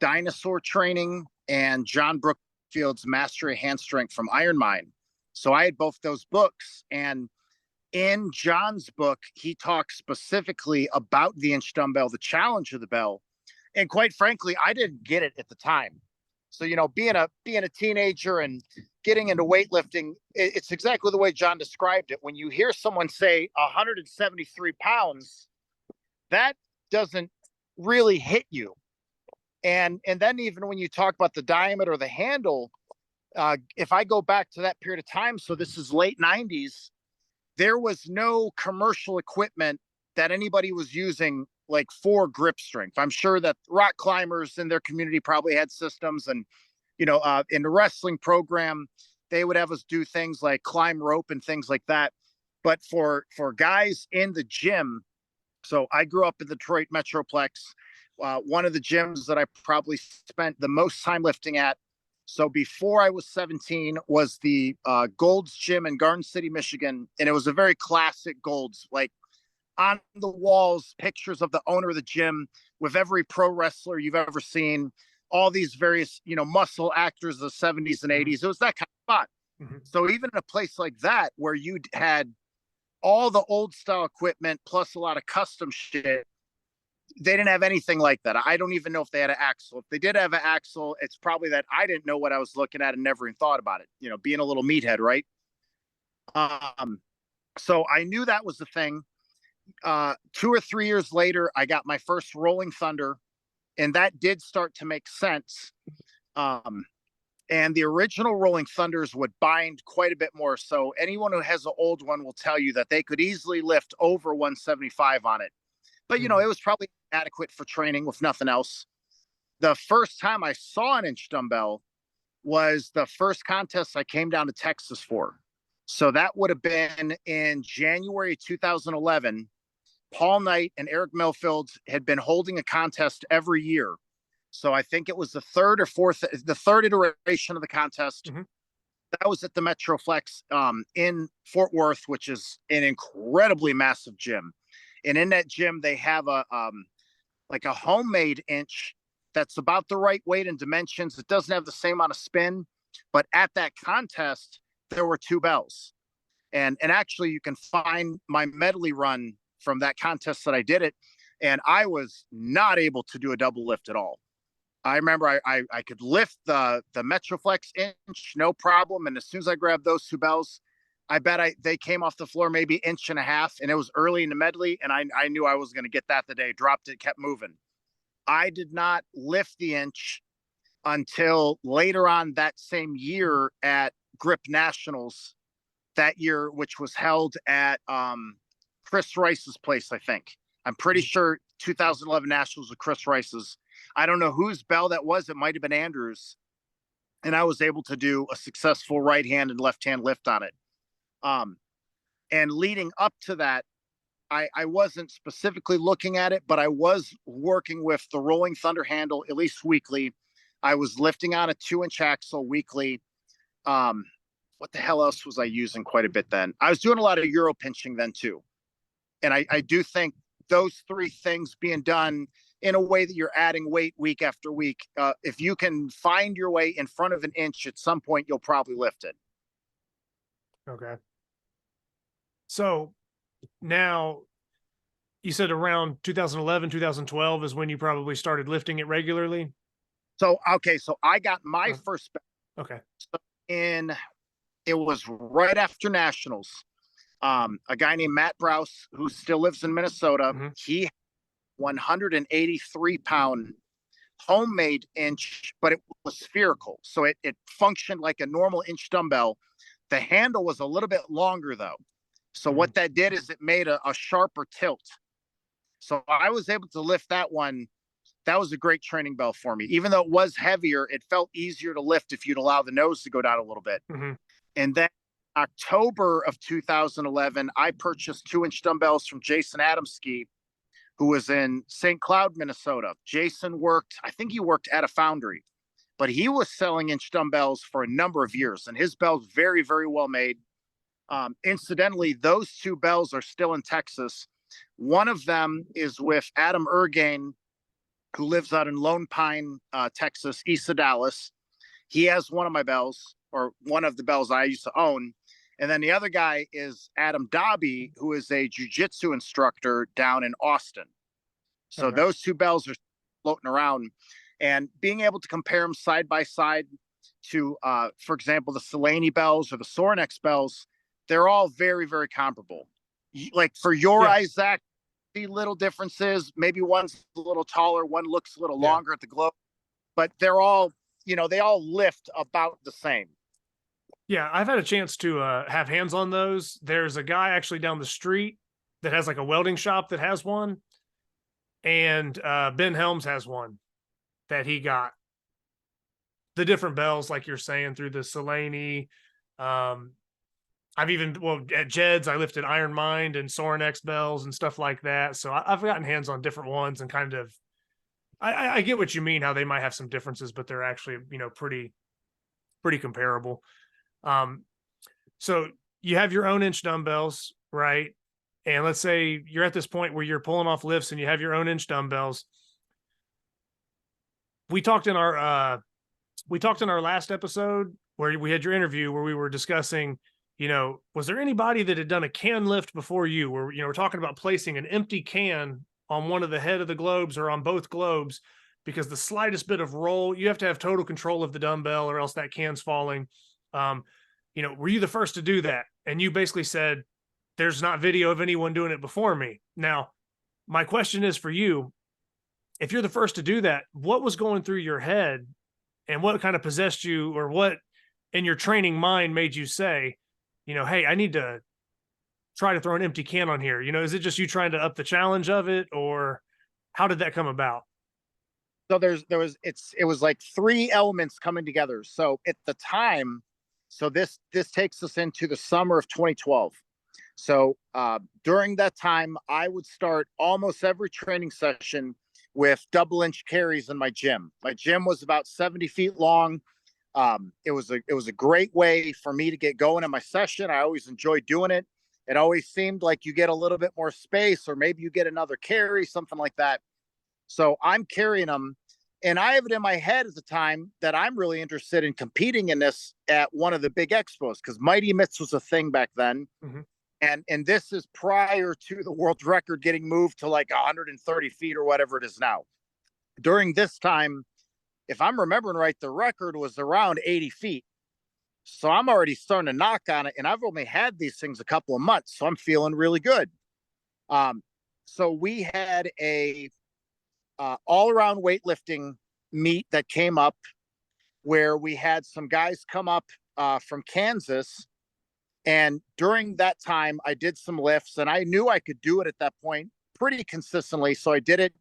Dinosaur Training and John Brookfield's Mastery of Hand Strength from Iron Mine. So I had both those books. And in John's book, he talks specifically about the Inch Dumbbell, the challenge of the bell. And quite frankly, I didn't get it at the time. So, being a teenager and getting into weightlifting, it's exactly the way John described it. When you hear someone say 173 pounds, that doesn't really hit you. And then even when you talk about the diameter of the handle, if I go back to that period of time, so this is late 90s, there was no commercial equipment that anybody was using like for grip strength. I'm sure that rock climbers in their community probably had systems, and in the wrestling program, they would have us do things like climb rope and things like that. But for guys in the gym, so I grew up in the Detroit Metroplex, one of the gyms that I probably spent the most time lifting at. So before I was 17 was the Gold's Gym in Garden City, Michigan. And it was a very classic Gold's, like on the walls, pictures of the owner of the gym with every pro wrestler you've ever seen, all these various, muscle actors of the 70s and 80s. It was that kind of spot. Mm-hmm. So even in a place like that, where you had all the old style equipment plus a lot of custom shit, they didn't have anything like that. I don't even know if they had an axle. If they did have an axle, it's probably that I didn't know what I was looking at and never even thought about it, being a little meathead, right? So I knew that was the thing. 2 or 3 years later, I got my first Rolling Thunder, and that did start to make sense. And the original Rolling Thunders would bind quite a bit more. So anyone who has an old one will tell you that they could easily lift over 175 on it. But, it was probably adequate for training with nothing else. The first time I saw an Inch Dumbbell was the first contest I came down to Texas for. So that would have been in January 2011. Paul Knight and Eric Millfield had been holding a contest every year. So I think it was the third iteration of the contest. Mm-hmm. That was at the Metroflex in Fort Worth, which is an incredibly massive gym. And in that gym, they have a homemade inch that's about the right weight and dimensions. It doesn't have the same amount of spin, but at that contest, there were 2 bells. And actually, you can find my medley run from that contest that I did it, and I was not able to do a double lift at all. I remember I could lift the Metroflex inch, no problem. And as soon as I grabbed those 2 bells, I bet they came off the floor maybe 1.5 inches, and it was early in the medley. And I knew I was going to get that the day. Dropped it, kept moving. I did not lift the inch until later on that same year at Grip Nationals that year, which was held at Chris Rice's place, I think. I'm pretty sure 2011 Nationals with Chris Rice's. I don't know whose bell that was. It might have been Andrew's. And I was able to do a successful right hand and left hand lift on it. And leading up to that, I wasn't specifically looking at it, but I was working with the Rolling Thunder handle at least weekly. I was lifting on a 2-inch axle weekly. What the hell else was I using quite a bit then? I was doing a lot of Euro pinching then too. And I do think those 3 things being done in a way that you're adding weight week after week, if you can find your way in front of an inch at some point, you'll probably lift it. Okay. So now you said around 2011, 2012 is when you probably started lifting it regularly. So I got my first bell. Okay. So it was right after nationals. A guy named Matt Browse, who still lives in Minnesota, he 183-pound homemade inch, but it was spherical. So it functioned like a normal inch dumbbell. The handle was a little bit longer though. So what that did is it made a sharper tilt. So I was able to lift that one. That was a great training bell for me. Even though it was heavier, it felt easier to lift if you'd allow the nose to go down a little bit. And then October of 2011, I purchased 2-inch dumbbells from Jason Adamski, who was in St. Cloud, Minnesota. Jason worked, I think he worked at a foundry, but he was selling inch dumbbells for a number of years, and his bells very, very well made. Incidentally, those 2 bells are still in Texas. One of them is with Adam Ergain, who lives out in Lone Pine, Texas, east of Dallas. He has one of my bells, or one of the bells I used to own. And then the other guy is Adam Dobby, who is a jiu-jitsu instructor down in Austin. So those 2 bells are floating around, and being able to compare them side by side to, for example, the Selene bells or the Sorinex bells, they're all very, very comparable. Like for your eyes, Zach, see little differences. Maybe one's a little taller, one looks a little longer at the globe, but they're all, they all lift about the same. Yeah, I've had a chance to have hands on those. There's a guy actually down the street that has like a welding shop that has one. And Ben Helms has one that he got. The different bells, like you're saying, through the Selene. I've even, at Jedd's, I lifted Iron Mind and Sorinex bells and stuff like that. So I've gotten hands on different ones, and kind of, I get what you mean, how they might have some differences, but they're actually, pretty comparable. So you have your own inch dumbbells, right? And let's say you're at this point where you're pulling off lifts and you have your own inch dumbbells. We talked in our last episode where we had your interview where we were discussing, was there anybody that had done a can lift before you, where, we're talking about placing an empty can on one of the head of the globes or on both globes, because the slightest bit of roll, you have to have total control of the dumbbell or else that can's falling. Were you the first to do that? And you basically said, there's not video of anyone doing it before me. Now, my question is for you, if you're the first to do that, what was going through your head and what kind of possessed you, or what in your training mind made you say, hey, I need to try to throw an empty can on here? Is it just you trying to up the challenge of it, or how did that come about? So it was like 3 elements coming together. So at the time, so this takes us into the summer of 2012. So during that time, I would start almost every training session with double inch carries in my gym. My gym was about 70 feet long. It was a great way for me to get going in my session. I always enjoyed doing it. It always seemed like you get a little bit more space, or maybe you get another carry, something like that. So I'm carrying them, and I have it in my head at the time that I'm really interested in competing in this at one of the big expos, because Mighty Mitts was a thing back then. And this is prior to the world record getting moved to like 130 feet or whatever it is now. During this time, if I'm remembering right, the record was around 80 feet. So I'm already starting to knock on it, and I've only had these things a couple of months, so I'm feeling really good. So we had a all-around weightlifting meet that came up, where we had some guys come up from Kansas. And during that time, I did some lifts, and I knew I could do it at that point pretty consistently. So I did it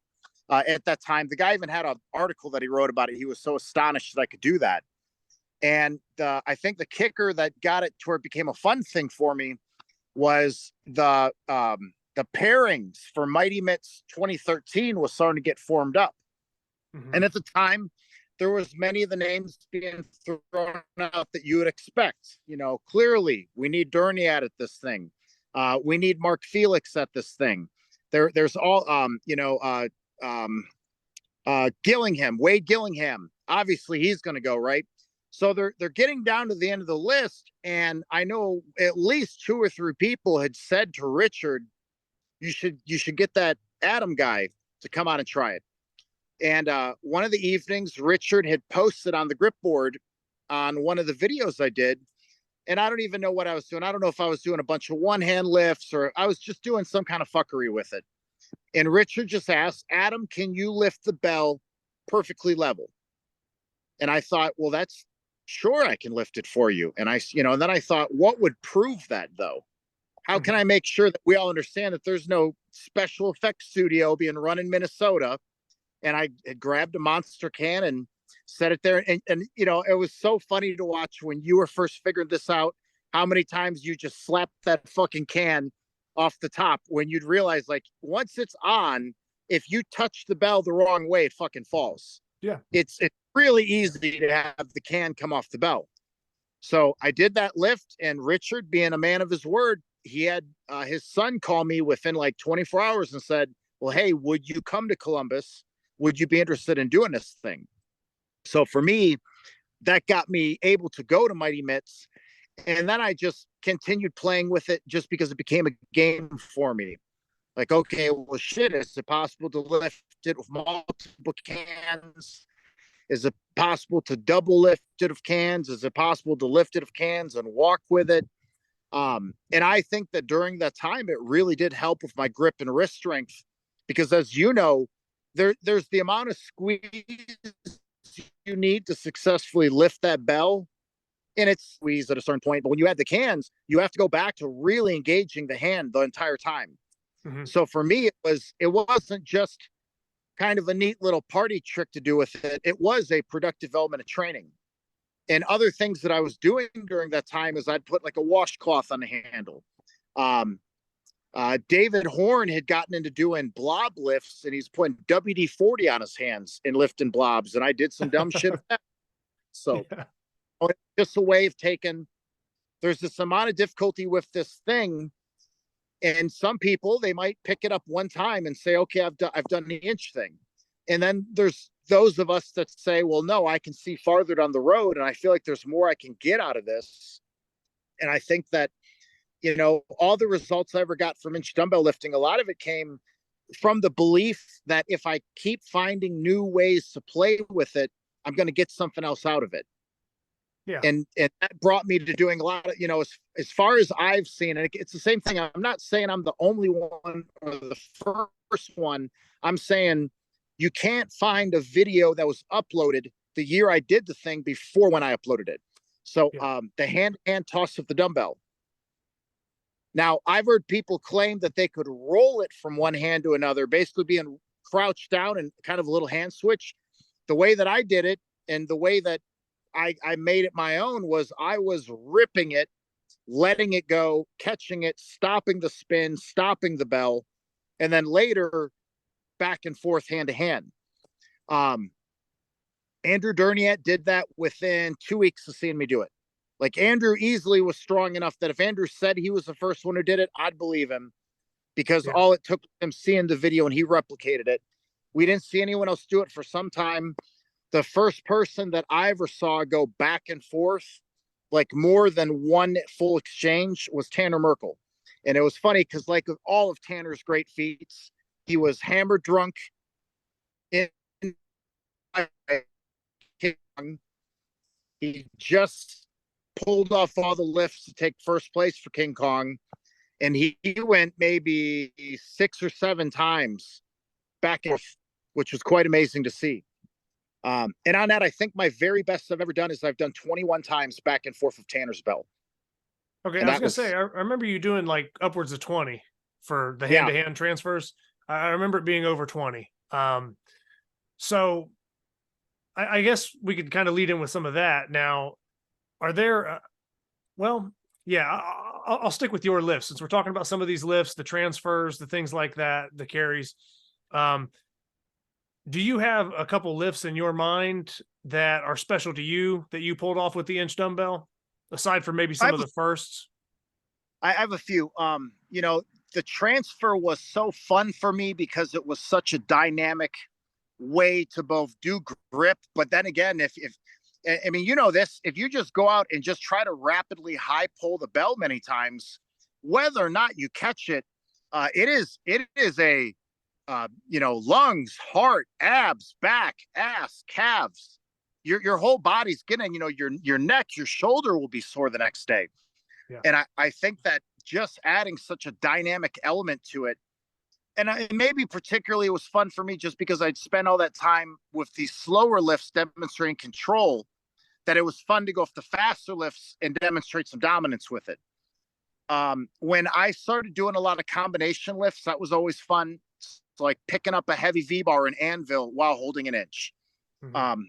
at that time. The guy even had an article that he wrote about it. He was so astonished that I could do that. And I think the kicker that got it to where it became a fun thing for me was the pairings for Mighty Mitts 2013 was starting to get formed up. And at the time, there was many of the names being thrown out that you would expect. Clearly, we need Derniat at this thing. We need Mark Felix at this thing. There's all, Gillingham, Wade Gillingham. Obviously, he's going to go, right? So they're getting down to the end of the list, and I know at least 2 or 3 people had said to Richard, "You should get that Adam guy to come on and try it." And one of the evenings, Richard had posted on the grip board on one of the videos I did, and I don't even know what I was doing. I don't know if I was doing a bunch of one-hand lifts or I was just doing some kind of fuckery with it. And Richard just asked, Adam, can you lift the bell perfectly level? And I thought, well, that's sure, I can lift it for you. And and then I thought, what would prove that though? How can I make sure that we all understand that there's no special effects studio being run in Minnesota? And I had grabbed a monster can and set it there. And it was so funny to watch when you were first figuring this out, how many times you just slapped that fucking can off the top when you'd realize, like, once it's on, if you touch the bell the wrong way, it fucking falls. Yeah. It's really easy to have the can come off the bell. So I did that lift, and Richard, being a man of his word, he had his son call me within like 24 hours and said, well, hey, would you come to Columbus? Would you be interested in doing this thing? So for me, that got me able to go to Mighty Mitts. And then I just continued playing with it just because it became a game for me. Like, okay, well, shit, is it possible to lift it with multiple cans? Is it possible to double lift it of cans? Is it possible to lift it of cans and walk with it? And I think that during that time, it really did help with my grip and wrist strength, because as you know, there's the amount of squeeze you need to successfully lift that bell, and it's squeezed at a certain point. But when you add the cans, you have to go back to really engaging the hand the entire time. Mm-hmm. So for me, it wasn't just kind of a neat little party trick to do with it. It was a productive element of training. And other things that I was doing during that time is I'd put like a washcloth on the handle. David Horn had gotten into doing blob lifts, and he's putting WD-40 on his hands and lifting blobs. And I did some dumb shit. So just a way of there's this amount of difficulty with this thing. And some people, they might pick it up one time and say, okay, I've done the inch thing. And then there's those of us that say, well, no, I can see farther down the road, and I feel like there's more I can get out of this. And I think that, all the results I ever got from inch dumbbell lifting, a lot of it came from the belief that if I keep finding new ways to play with it, I'm going to get something else out of it. Yeah. And that brought me to doing a lot of, as far as I've seen it, it's the same thing. I'm not saying I'm the only one or the first one. I'm saying you can't find a video that was uploaded the year I did the thing before when I uploaded it. So the hand toss of the dumbbell. Now, I've heard people claim that they could roll it from one hand to another, basically being crouched down and kind of a little hand switch. The way that I did it, and the way that I made it my own, was I was ripping it, letting it go, catching it, stopping the spin, stopping the bell, and then later back and forth hand to hand. Andrew Derniette did that within 2 weeks of seeing me do it. Like, Andrew easily was strong enough that if Andrew said he was the first one who did it, I'd believe him, because all it took him seeing the video and he replicated it. We didn't see anyone else do it for some time. The first person that I ever saw go back and forth, like more than one full exchange, was Tanner Merkel. And it was funny because, like with all of Tanner's great feats, he was hammered drunk. He just pulled off all the lifts to take first place for King Kong. And he went maybe 6 or 7 times back and forth, which was quite amazing to see. And on that, I think my very best I've ever done is I've done 21 times back and forth of Tanner's bell. Okay, and I was going to say, I remember you doing like upwards of 20 for the hand-to-hand transfers. I remember it being over 20. So I guess we could kind of lead in with some of that. Now, are there, I'll stick with your lifts since we're talking about some of these lifts, the transfers, the things like that, the carries. Do you have a couple lifts in your mind that are special to you that you pulled off with the inch dumbbell, aside from maybe some of the firsts? I have a few. The transfer was so fun for me because it was such a dynamic way to both do grip, but then again, if you just go out and just try to rapidly high pull the bell many times, whether or not you catch it, it is a lungs, heart, abs, back, ass, calves. your whole body's getting, your neck, your shoulder will be sore the next day. Yeah. And I think that just adding such a dynamic element to it, and maybe particularly it was fun for me just because I'd spent all that time with these slower lifts demonstrating control, that it was fun to go with the faster lifts and demonstrate some dominance with it. When I started doing a lot of combination lifts, that was always fun. So like picking up a heavy V-bar and anvil while holding an inch. Mm-hmm.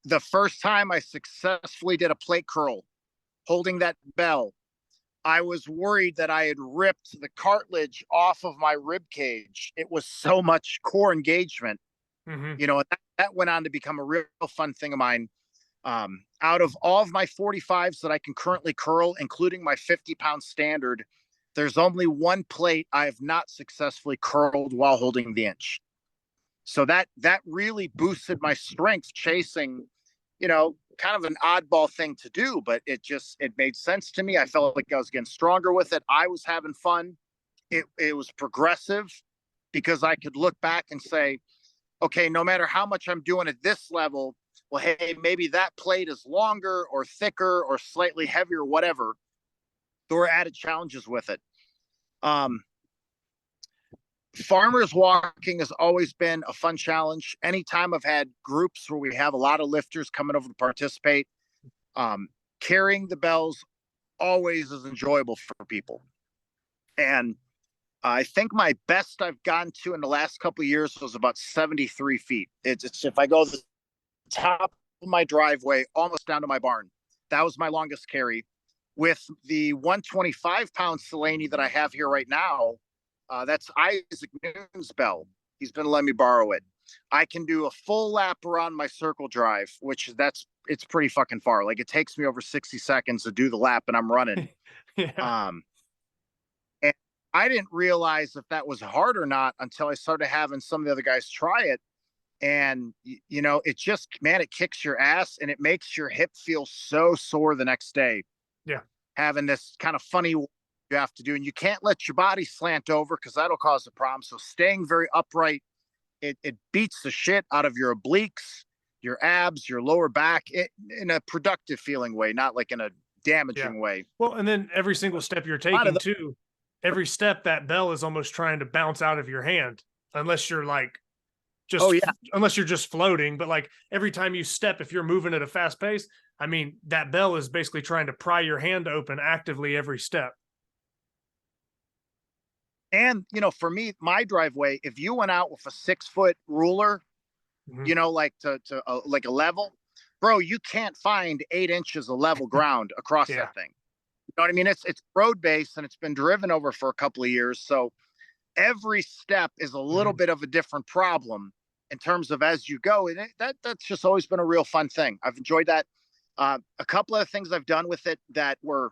The first time I successfully did a plate curl holding that bell, I was worried that I had ripped the cartilage off of my rib cage. It was so much core engagement, Mm-hmm. and that went on to become a real fun thing of mine. Out of all of my 45s that I can currently curl, including my 50-pound standard, there's only one plate I have not successfully curled while holding the inch. So that really boosted my strength chasing, kind of an oddball thing to do, but it made sense to me. I felt like I was getting stronger with it. I was having fun. It was progressive because I could look back and say, okay, no matter how much I'm doing at this level, well, hey, maybe that plate is longer or thicker or slightly heavier, whatever. There were added challenges with it. Farmers walking has always been a fun challenge. Anytime I've had groups where we have a lot of lifters coming over to participate, carrying the bells always is enjoyable for people. And I think my best I've gotten to in the last couple of years was about 73 feet. It's if I go to the top of my driveway, almost down to my barn, that was my longest carry. With the 125-pound Selene that I have here right now, that's Isaac Noon's bell. He's been letting me borrow it. I can do a full lap around my circle drive, which it's pretty fucking far. Like it takes me over 60 seconds to do the lap and I'm running. Yeah. And I didn't realize if that was hard or not until I started having some of the other guys try it. And, it just, man, it kicks your ass and it makes your hip feel so sore the next day. Yeah. Having this kind of funny you have to do, and you can't let your body slant over because that'll cause a problem. So staying very upright, it beats the shit out of your obliques, your abs, your lower back in a productive feeling way, not like in a damaging way. Well, and then every single step you're taking too, every step that bell is almost trying to bounce out of your hand, unless you're like unless you're just floating. But like every time you step, if you're moving at a fast pace, I mean, that bell is basically trying to pry your hand open actively every step. And, for me, my driveway, if you went out with a 6-foot ruler, Mm-hmm. like like a level, bro, you can't find 8 inches of level ground across that thing. You know what I mean? It's road based and it's been driven over for a couple of years. So every step is a little bit of a different problem in terms of as you go. And that's just always been a real fun thing. I've enjoyed that. A couple of things I've done with it that were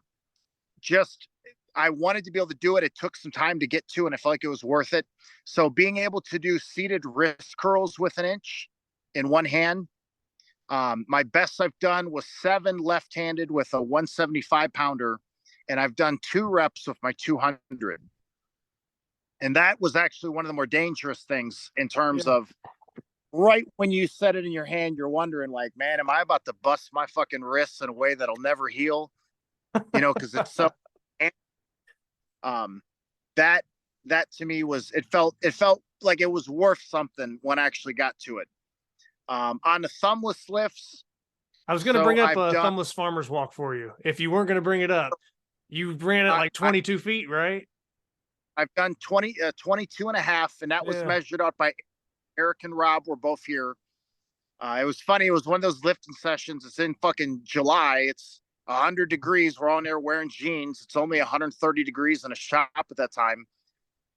just, I wanted to be able to do it. It took some time to get to, and I felt like it was worth it. So being able to do seated wrist curls with an inch in one hand. My best I've done was 7 left-handed with a 175-pounder, and I've done 2 reps with my 200. And that was actually one of the more dangerous things in terms of right when you set it in your hand, you're wondering like, man, am I about to bust my fucking wrists in a way that'll never heal? Because it's so that to me was, it felt like it was worth something when I actually got to it. On the thumbless lifts, I was going to bring up a thumbless farmer's walk for you. If you weren't going to bring it up, you ran it like 22 feet, right? I've done 22 and a half, and that was measured out by Eric and Rob. Were both here. It was funny. It was one of those lifting sessions. It's in fucking July. It's 100 degrees. We're on there wearing jeans. It's only 130 degrees in a shop at that time.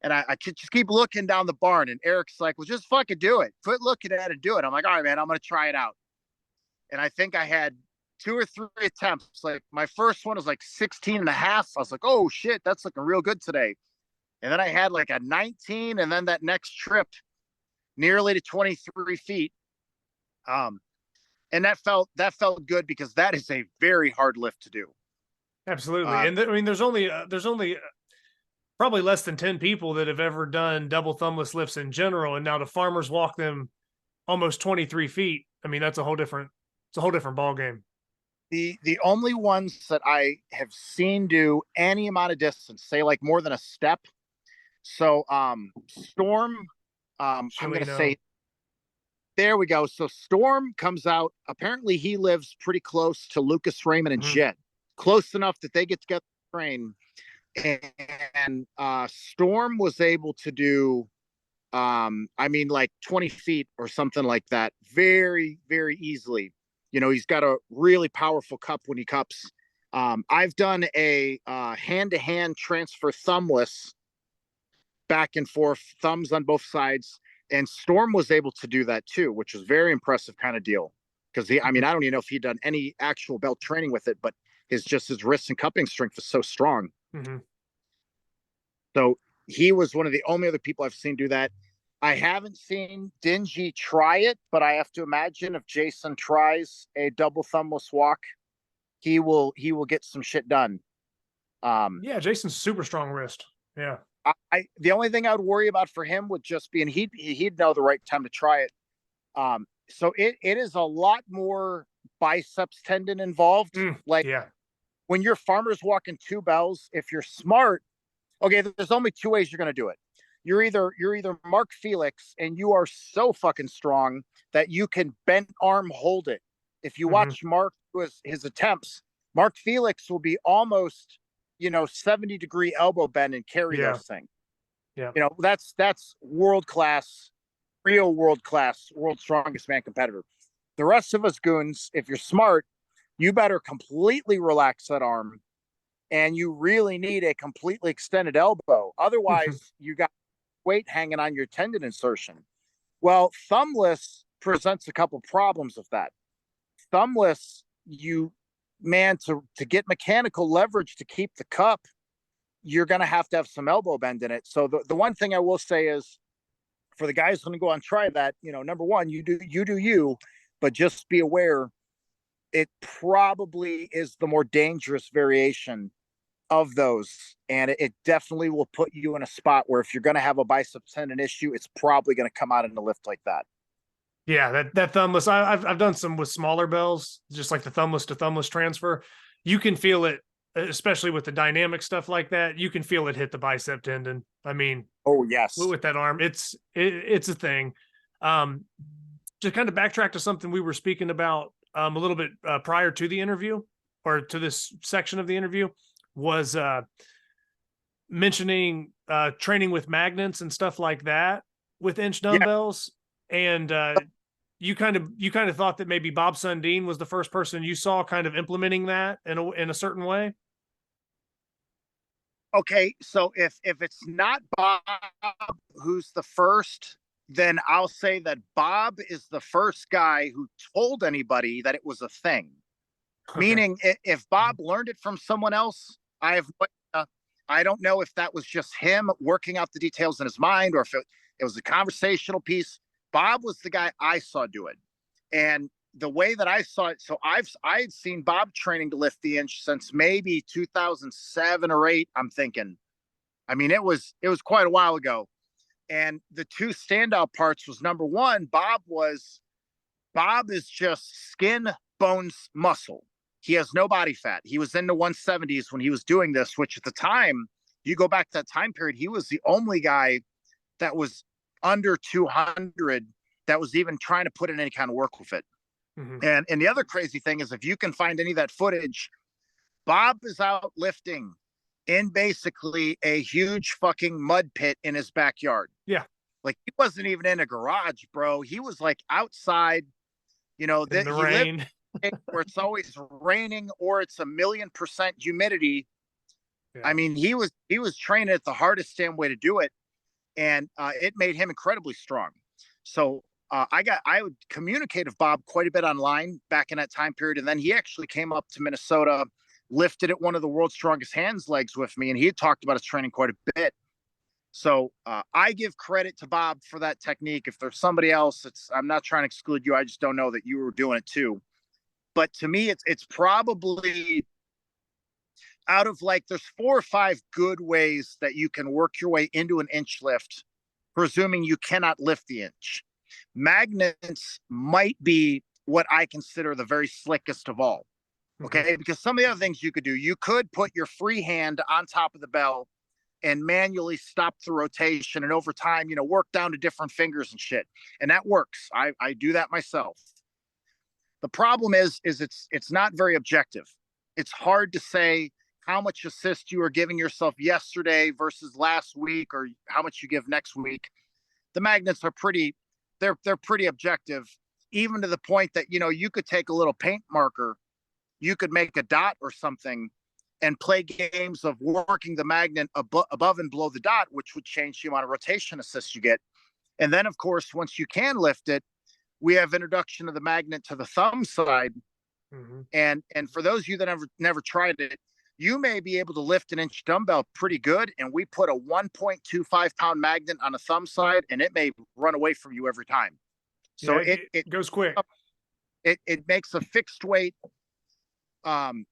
And I just keep looking down the barn, and Eric's like, well, just fucking do it. Quit looking at it and do it. I'm like, all right, man, I'm going to try it out. And I think I had 2 or 3 attempts. Like my first one was like 16 and a half. I was like, oh shit, that's looking real good today. And then I had like a 19, and then that next trip nearly to 23 feet. And that felt good because that is a very hard lift to do. Absolutely. And I mean, there's only probably less than 10 people that have ever done double thumbless lifts in general. And now to farmers walk them almost 23 feet. I mean, it's a whole different ball game. The only ones that I have seen do any amount of distance, say like more than a step. So Storm, I'm gonna say, there we go. So Storm comes out. Apparently he lives pretty close to Lucas Raymond and Jedd, close enough that they get together to train. And Storm was able to do I mean like 20 feet or something like that very, very easily. You know, he's got a really powerful cup when he cups. I've done a hand-to-hand transfer thumbless, back and forth, thumbs on both sides. And Storm was able to do that too, which was very impressive kind of deal. Because I mean, I don't even know if he'd done any actual belt training with it, but his wrist and cupping strength was so strong. So he was one of the only other people I've seen do that. I haven't seen Dingy try it, but I have to imagine if Jason tries a double thumbless walk, he will get some shit done. Yeah, Jason's super strong wrist. Yeah. The only thing I would worry about for him would just be, and he'd know the right time to try it. So it is a lot more biceps tendon involved. When you're farmers walking 2 bells, if you're smart, okay, there's only 2 ways you're going to do it. You're either Mark Felix and you are so fucking strong that you can bent arm hold it. If you watch Mark his attempts, Mark Felix will be almost, 70-degree elbow bend and carry those things. Yeah. That's world-class, real world-class, world's strongest man competitor. The rest of us goons, if you're smart, you better completely relax that arm, and you really need a completely extended elbow. Otherwise, you got weight hanging on your tendon insertion. Well, thumbless presents a couple problems of that. Thumbless, to get mechanical leverage to keep the cup, you're going to have some elbow bend in it. So the one thing I will say is, for the guys going to go on try that, number one, you do you, but just be aware, it probably is the more dangerous variation of those. And it definitely will put you in a spot where if you're going to have a bicep tendon issue, it's probably going to come out in a lift like that. Yeah, that thumbless, I've done some with smaller bells, just like the thumbless to thumbless transfer. You can feel it, especially with the dynamic stuff like that. You can feel it hit the bicep tendon. I mean, oh yes, with that arm, it's a thing. To kind of backtrack to something we were speaking about a little bit prior to the interview, or to this section of the interview, was mentioning training with magnets and stuff like that with inch dumbbells. And you kind of thought that maybe Bob Sundin was the first person you saw kind of implementing that in a certain way. Okay, so if it's not Bob who's the first, then I'll say that Bob is the first guy who told anybody that it was a thing. Okay. Meaning, if Bob learned it from someone else, I don't know if that was just him working out the details in his mind, or if it was a conversational piece. Bob was the guy I saw do it. And the way that I saw it, so I had seen Bob training to lift the inch since maybe 2007 or 8, I'm thinking. I mean, it was quite a while ago. And the 2 standout parts was, number one, Bob is just skin, bones, muscle. He has no body fat. He was in the 170s when he was doing this, which at the time, you go back to that time period, he was the only guy that was under 200 that was even trying to put in any kind of work with it. And the other crazy thing is, if you can find any of that footage, Bob is out lifting in basically a huge fucking mud pit in his backyard. Yeah. Like, he wasn't even in a garage, bro. He was like outside, in the rain, where it's always raining or it's 1,000,000% humidity. Yeah. I mean, he was training at the hardest damn way to do it. And it made him incredibly strong. So I would communicate with Bob quite a bit online back in that time period. And then he actually came up to Minnesota, lifted at one of the world's strongest hands legs with me. And he had talked about his training quite a bit. So I give credit to Bob for that technique. If there's somebody else, I'm not trying to exclude you. I just don't know that you were doing it too. But to me, it's probably out of there's 4 or 5 good ways that you can work your way into an inch lift, presuming you cannot lift the inch. Magnets might be what I consider the very slickest of all. Okay. Because some of the other things you could do, you could put your free hand on top of the bell and manually stop the rotation. And over time, work down to different fingers and shit. And that works. I do that myself. The problem is it's not very objective. It's hard to say how much assist you are giving yourself yesterday versus last week, or how much you give next week. The magnets are they're pretty objective, even to the point that, you could take a little paint marker, you could make a dot or something and play games of working the magnet above and below the dot, which would change the amount of rotation assist you get. And then, of course, once you can lift it, we have introduction of the magnet to the thumb side. And for those of you that never tried it, you may be able to lift an inch dumbbell pretty good. And we put a 1.25 pound magnet on the thumb side, and it may run away from you every time. So it goes quick. It makes a fixed weight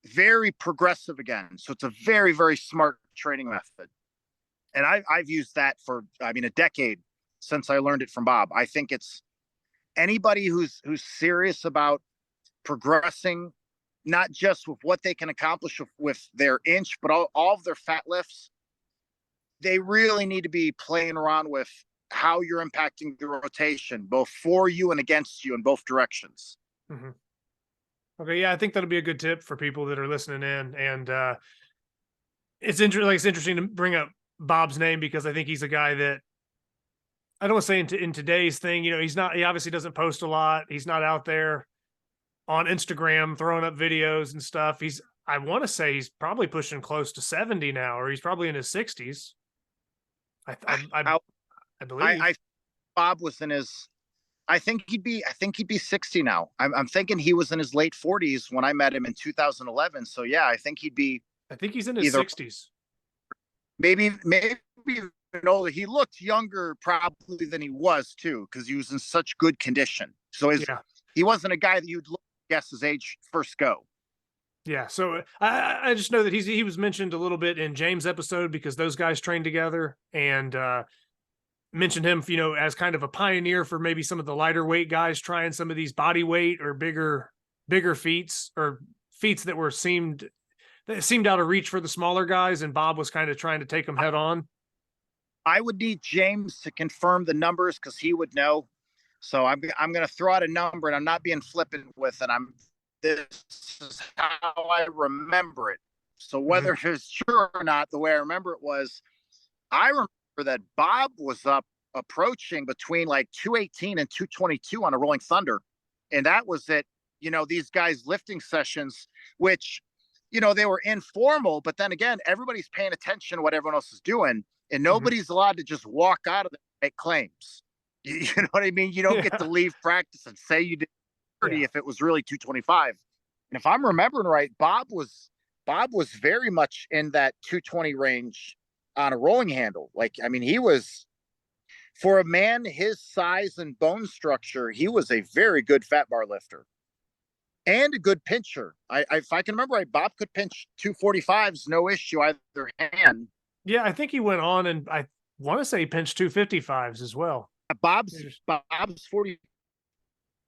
very progressive again. So it's a very, very smart training method. And I've used that for, a decade since I learned it from Bob. I think it's anybody who's serious about progressing, not just with what they can accomplish with their inch, but all of their fat lifts, they really need to be playing around with how you're impacting the rotation, both for you and against you in both directions. Okay. Yeah. I think that'll be a good tip for people that are listening in. And it's interesting to bring up Bob's name, because I think he's a guy that, I don't want to say in today's thing, he obviously doesn't post a lot. He's not out there on Instagram throwing up videos and stuff. I want to say he's probably pushing close to 70 now, or he's probably in his 60s. I believe Bob was in his, I think he'd be 60 now. I'm thinking he was in his late 40s when I met him in 2011. So yeah, I think he's in his 60s. Maybe even older. He looked younger probably than he was too, because he was in such good condition. So he wasn't a guy that you'd guess his age first go. Yeah. So I just know that he was mentioned a little bit in James' episode, because those guys trained together, and mentioned him, as kind of a pioneer for maybe some of the lighter weight guys trying some of these body weight or bigger feats, or feats that seemed out of reach for the smaller guys. And Bob was kind of trying to take them head on. I would need James to confirm the numbers, because he would know. So I'm going to throw out a number, and I'm not being flippant with it. This is how I remember it. So whether it's true or not, the way I remember it was, I remember that Bob was approaching between like 218 and 222 on a Rolling Thunder. And that was it. These guys lifting sessions, which, they were informal, but then again, everybody's paying attention to what everyone else is doing. And nobody's allowed to just walk out of it and make claims. You know what I mean? You don't get to leave practice and say you did 30 if it was really 225. And if I'm remembering right, Bob was very much in that 220 range on a rolling handle. He was, for a man his size and bone structure, he was a very good fat bar lifter and a good pincher. If I can remember right, Bob could pinch 245s, no issue, either hand. Yeah, I think he went on, and I want to say he pinched 255s as well. Bob's 40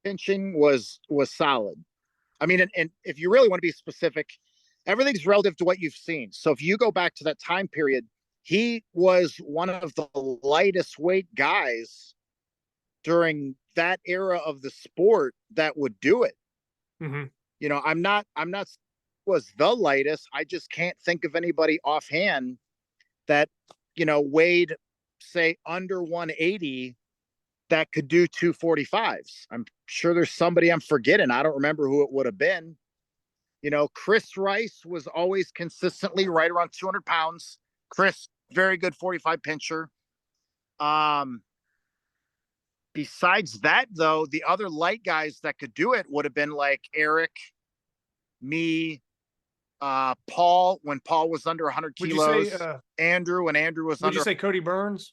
pinching was solid. And if you really want to be specific, everything's relative to what you've seen. So if you go back to that time period, he was one of the lightest weight guys during that era of the sport that would do it. I'm not was the lightest. I just can't think of anybody offhand that, weighed, say, under 180 that could do 245s. I'm sure there's somebody I'm forgetting. I don't remember who it would have been. Chris Rice was always consistently right around 200 pounds. Chris, very good 45 pincher. Besides that, though, the other light guys that could do it would have been like Eric, me, Paul, when Paul was under 100 kilos. Would you say, Andrew, when Andrew was under. Would you say Cody Burns?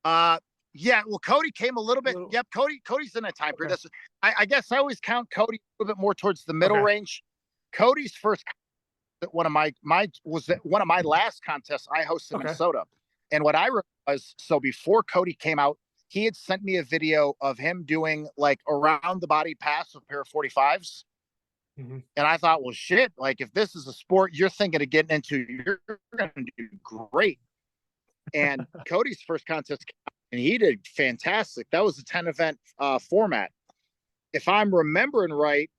Yeah, well, Cody came a little bit. Yep, Cody's in that time period. Okay. I guess I always count Cody a little bit more towards the middle range. Cody's first, one of my last contests I hosted in Minnesota. And what I remember was, so before Cody came out, he had sent me a video of him doing like around the body pass with a pair of 45s. Mm-hmm. And I thought, well, shit, like if this is a sport you're thinking of getting into, you're going to do great. And Cody's first contest, and he did fantastic. That was a 10 event format. If I'm remembering right,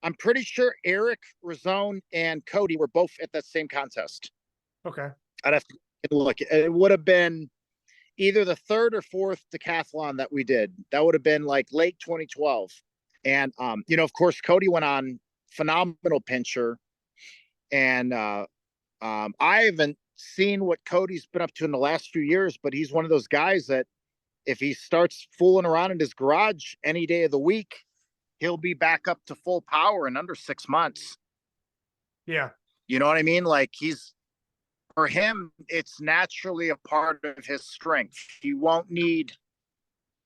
I'm pretty sure Eric, Razone, and Cody were both at that same contest. Okay. I'd have to look. It would have been either the third or fourth decathlon that we did. That would have been like late 2012. And, of course, Cody went on phenomenal pincher. And I haven't seen what Cody's been up to in the last few years, but he's one of those guys that if he starts fooling around in his garage any day of the week, he'll be back up to full power in under 6 months. Yeah. You know what I mean? Like for him, it's naturally a part of his strength. He won't need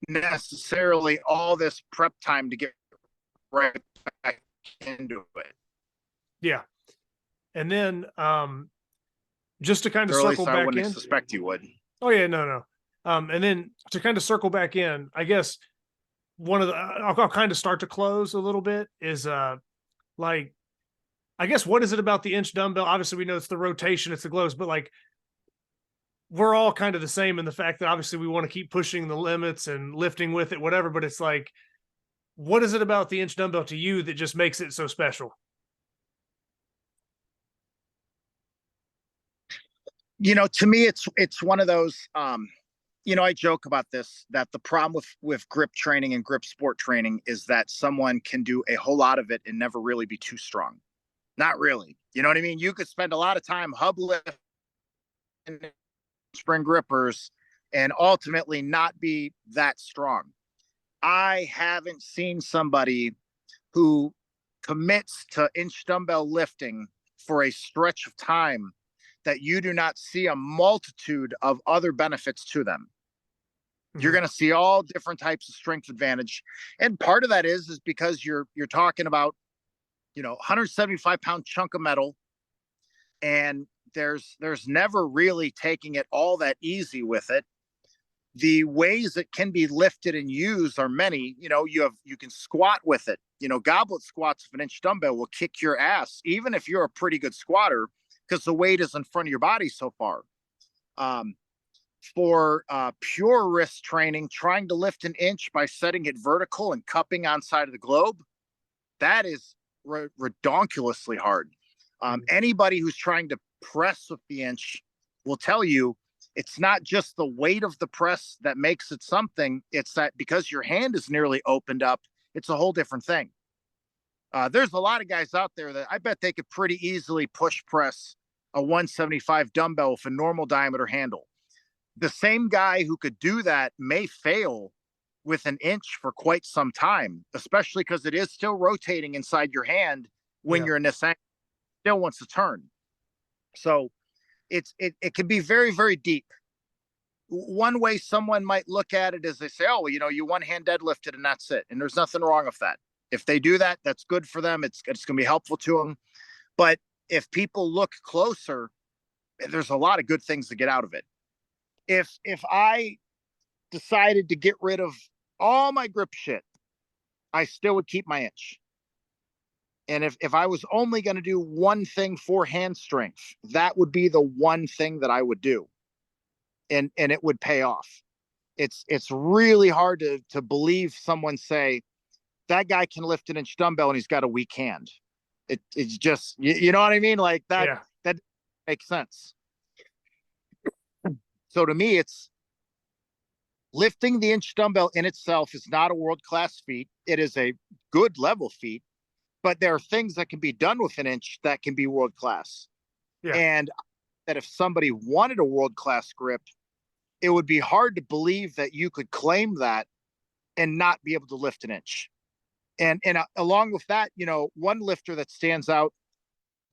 necessarily all this prep time to get right back into it. Yeah. And then just to kind of Or at least circle I back wouldn't in. suspect you would. Oh yeah, no. And then to kind of circle back in, I guess one of the I'll kind of start to close a little bit is like, I guess, what is it about the inch dumbbell? Obviously we know it's the rotation, it's the glows, but like we're all kind of the same in the fact that obviously we want to keep pushing the limits and lifting with it, whatever, but it's like, what is it about the inch dumbbell to you that just makes it so special? To me, it's one of those, I joke about this, that the problem with grip training and grip sport training is that someone can do a whole lot of it and never really be too strong. Not really. You know what I mean? You could spend a lot of time hub lift and spring grippers and ultimately not be that strong. I haven't seen somebody who commits to inch dumbbell lifting for a stretch of time that you do not see a multitude of other benefits to them. Mm-hmm. You're going to see all different types of strength advantage. And part of that is because you're talking about, 175-pound chunk of metal, and there's never really taking it all that easy with it. The ways it can be lifted and used are many. You can squat with it. Goblet squats of an inch dumbbell will kick your ass, even if you're a pretty good squatter, because the weight is in front of your body so far. For pure wrist training, trying to lift an inch by setting it vertical and cupping on side of the globe, that is redonkulously hard. Anybody who's trying to press with the inch will tell you it's not just the weight of the press that makes it something. It's that because your hand is nearly opened up, it's a whole different thing. There's a lot of guys out there that I bet they could pretty easily push press a 175 dumbbell with a normal diameter handle. The same guy who could do that may fail with an inch for quite some time, especially because it is still rotating inside your hand when you're in this angle. Still wants to turn. So it can be very, very deep. One way someone might look at it is they say, oh, you one hand deadlifted and that's it. And there's nothing wrong with that. If they do that, that's good for them. It's going to be helpful to them. But if people look closer, there's a lot of good things to get out of it. If I decided to get rid of all my grip shit, I still would keep my inch. And if I was only going to do one thing for hand strength, that would be the one thing that I would do. And it would pay off. It's really hard to believe someone say, that guy can lift an inch dumbbell and he's got a weak hand. It's just, you know what I mean? Like that, that makes sense. So to me, it's lifting the inch dumbbell in itself is not a world-class feat. It is a good level feat, but there are things that can be done with an inch that can be world-class. Yeah. And that if somebody wanted a world-class grip, it would be hard to believe that you could claim that and not be able to lift an inch. And along with that, one lifter that stands out.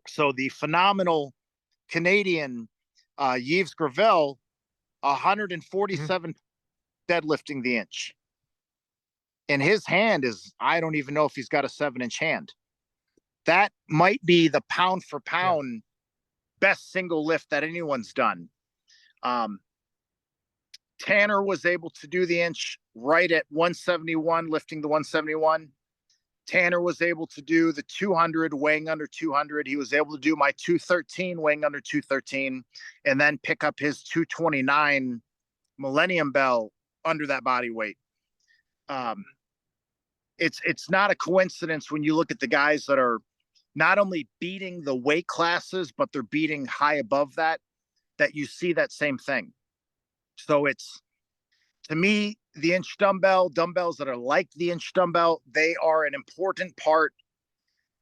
So the phenomenal Canadian Yves Gravel, 147 deadlifting the inch. And his hand is, I don't even know if he's got a 7-inch hand. That might be the pound for pound best single lift that anyone's done. Tanner was able to do the inch right at 171, lifting the 171. Tanner was able to do the 200, weighing under 200. He was able to do my 213, weighing under 213, and then pick up his 229 Millennium Bell under that body weight. It's not a coincidence when you look at the guys that are not only beating the weight classes, but they're beating high above that you see that same thing. So it's, to me, the inch dumbbells that are like the inch dumbbell, they are an important part,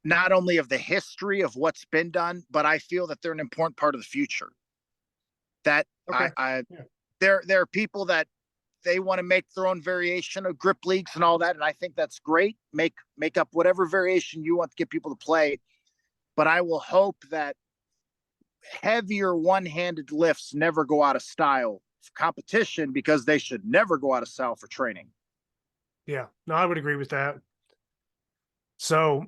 not only of the history of what's been done, but I feel that they're an important part of the future. That Okay. there are people that they want to make their own variation of grip leagues and all that, and I think that's great. Make up whatever variation you want to get people to play, but I will hope that heavier one-handed lifts never go out of style for competition, because they should never go out of style for training. Yeah, no, I would agree with that. So,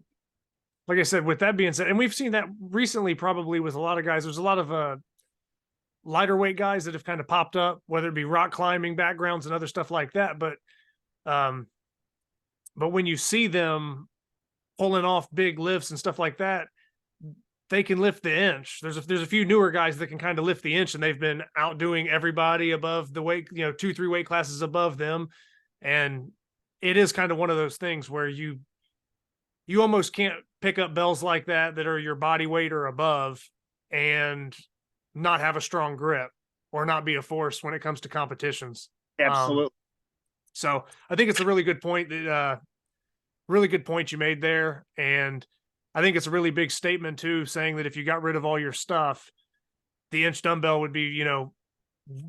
like I said, with that being said, and we've seen that recently probably with a lot of guys, there's a lot of lighter weight guys that have kind of popped up, whether it be rock climbing backgrounds and other stuff like that. But when you see them pulling off big lifts and stuff like that, they can lift the inch. There's a few newer guys that can kind of lift the inch, and they've been outdoing everybody above the weight, 2-3 weight classes above them. And it is kind of one of those things where you almost can't pick up bells like that are your body weight or above and not have a strong grip or not be a force when it comes to competitions. Absolutely. So I think it's a really good point really good point you made there. And I think it's a really big statement too, saying that if you got rid of all your stuff, the inch dumbbell would be,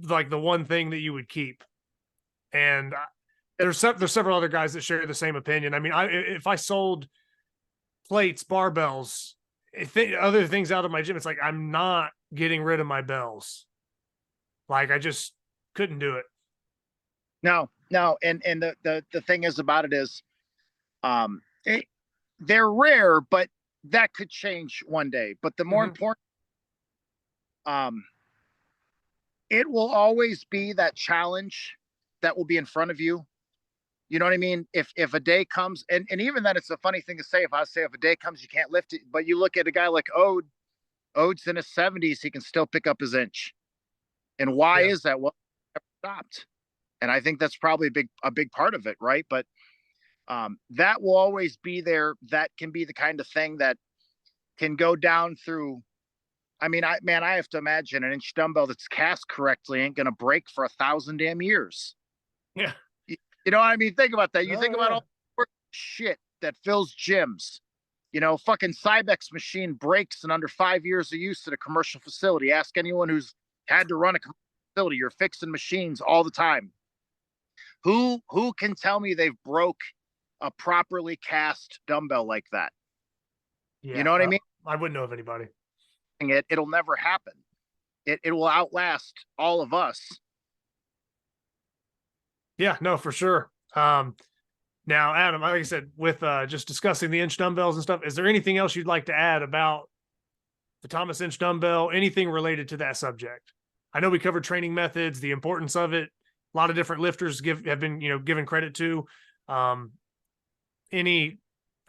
like the one thing that you would keep. And there's several other guys that share the same opinion. I mean, if I sold plates, barbells, other things out of my gym, it's like, I'm not getting rid of my bells. Like, I just couldn't do it. No. And the thing is about it is, they're rare, but that could change one day. But the more important, it will always be that challenge that will be in front of you. You know what I mean? If a day comes, and even then, it's a funny thing to say. If a day comes, you can't lift it, but you look at a guy like Ode's in his 70s, he can still pick up his inch. And why is that? Well, never stopped. And I think that's probably a big part of it, right? But that will always be there. That can be the kind of thing that can go down through. I mean, I have to imagine an inch dumbbell that's cast correctly ain't going to break for 1,000 damn years. Yeah. You know what I mean? Think about that. You think about all the shit that fills gyms. Fucking Cybex machine breaks in under 5 years of use at a commercial facility. Ask anyone who's had to run a commercial facility. You're fixing machines all the time. Who can tell me they've broke a properly cast dumbbell like that? Yeah, you know what I mean? I wouldn't know of anybody. It'll never happen. It will outlast all of us. Yeah, no, for sure. Now, Adam, like I said, with just discussing the inch dumbbells and stuff, is there anything else you'd like to add about the Thomas Inch Dumbbell, anything related to that subject? I know we covered training methods, the importance of it. A lot of different lifters have been, given credit to. I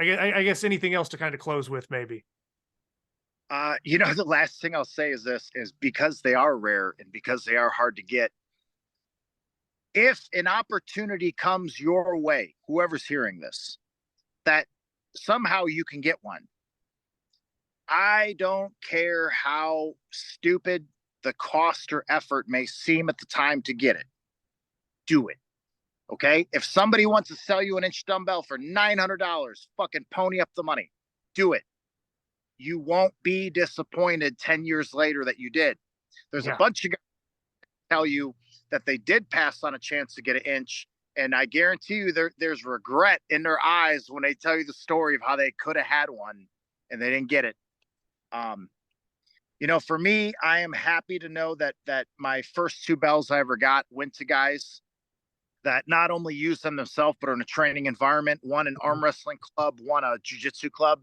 guess anything else to kind of close with, maybe? The last thing I'll say is this, is because they are rare and because they are hard to get, if an opportunity comes your way, whoever's hearing this, that somehow you can get one, I don't care how stupid the cost or effort may seem at the time to get it. Do it. Okay? If somebody wants to sell you an inch dumbbell for $900, fucking pony up the money. Do it. You won't be disappointed 10 years later that you did. There's a bunch of guys tell you that they did pass on a chance to get an inch, and I guarantee you there's regret in their eyes when they tell you the story of how they could have had one and they didn't get it. For me, I am happy to know that my first 2 bells I ever got went to guys that not only use them themselves, but are in a training environment, one an arm wrestling club, one a jiu-jitsu club.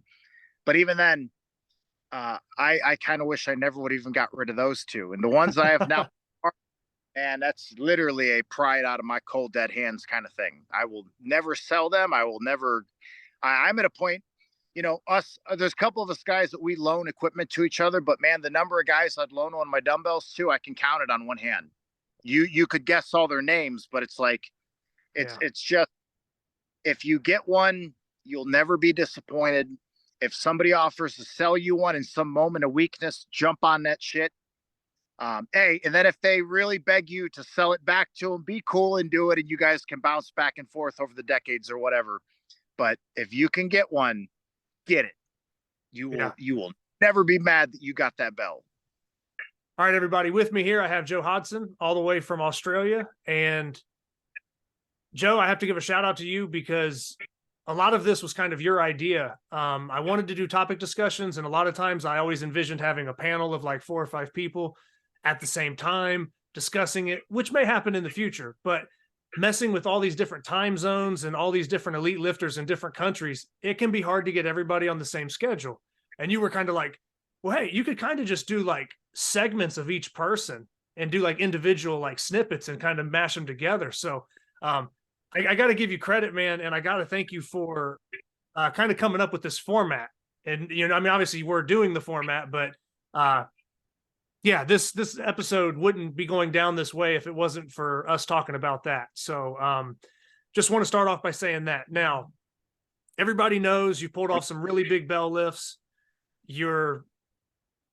But even then, I kind of wish I never would even got rid of those 2. And the ones I have now, And that's literally a pride out of my cold dead hands kind of thing. I will never sell them. I will never. I'm at a point, there's a couple of us guys that we loan equipment to each other, but man, the number of guys I'd loan one of my dumbbells to, I can count it on one hand. You could guess all their names, but it's like, it's just, if you get one, you'll never be disappointed. If somebody offers to sell you one in some moment of weakness, jump on that shit. And then if they really beg you to sell it back to them, be cool and do it. And you guys can bounce back and forth over the decades or whatever. But if you can get one, get it. You will never be mad that you got that bell. All right, everybody, with me here, I have Joe Hodgson all the way from Australia. And Joe, I have to give a shout out to you because a lot of this was kind of your idea. I wanted to do topic discussions, and a lot of times I always envisioned having a panel of like 4 or 5 people at the same time discussing it, which may happen in the future, but messing with all these different time zones and all these different elite lifters in different countries, it can be hard to get everybody on the same schedule. And you were kind of like, well, hey, you could kind of just do like segments of each person and do like individual like snippets and kind of mash them together. So I got to give you credit, man. And I got to thank you for kind of coming up with this format. And, obviously we're doing the format, but this episode wouldn't be going down this way if it wasn't for us talking about that. So just want to start off by saying that. Now, everybody knows you pulled off some really big bell lifts. You're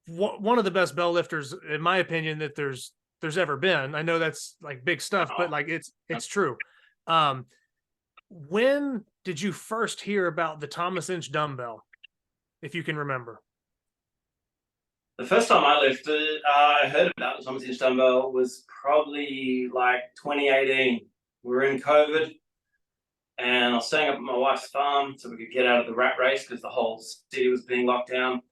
one of the best bell lifters, in my opinion, that there's ever been. I know that's like big stuff, but like it's true. When did you first hear about the Thomas Inch Dumbbell, if you can remember? The first time I lifted, I heard about the Thomas Inch Dumbbell was probably like 2018. We were in COVID, and I was staying up at my wife's farm so we could get out of the rat race because the whole city was being locked down.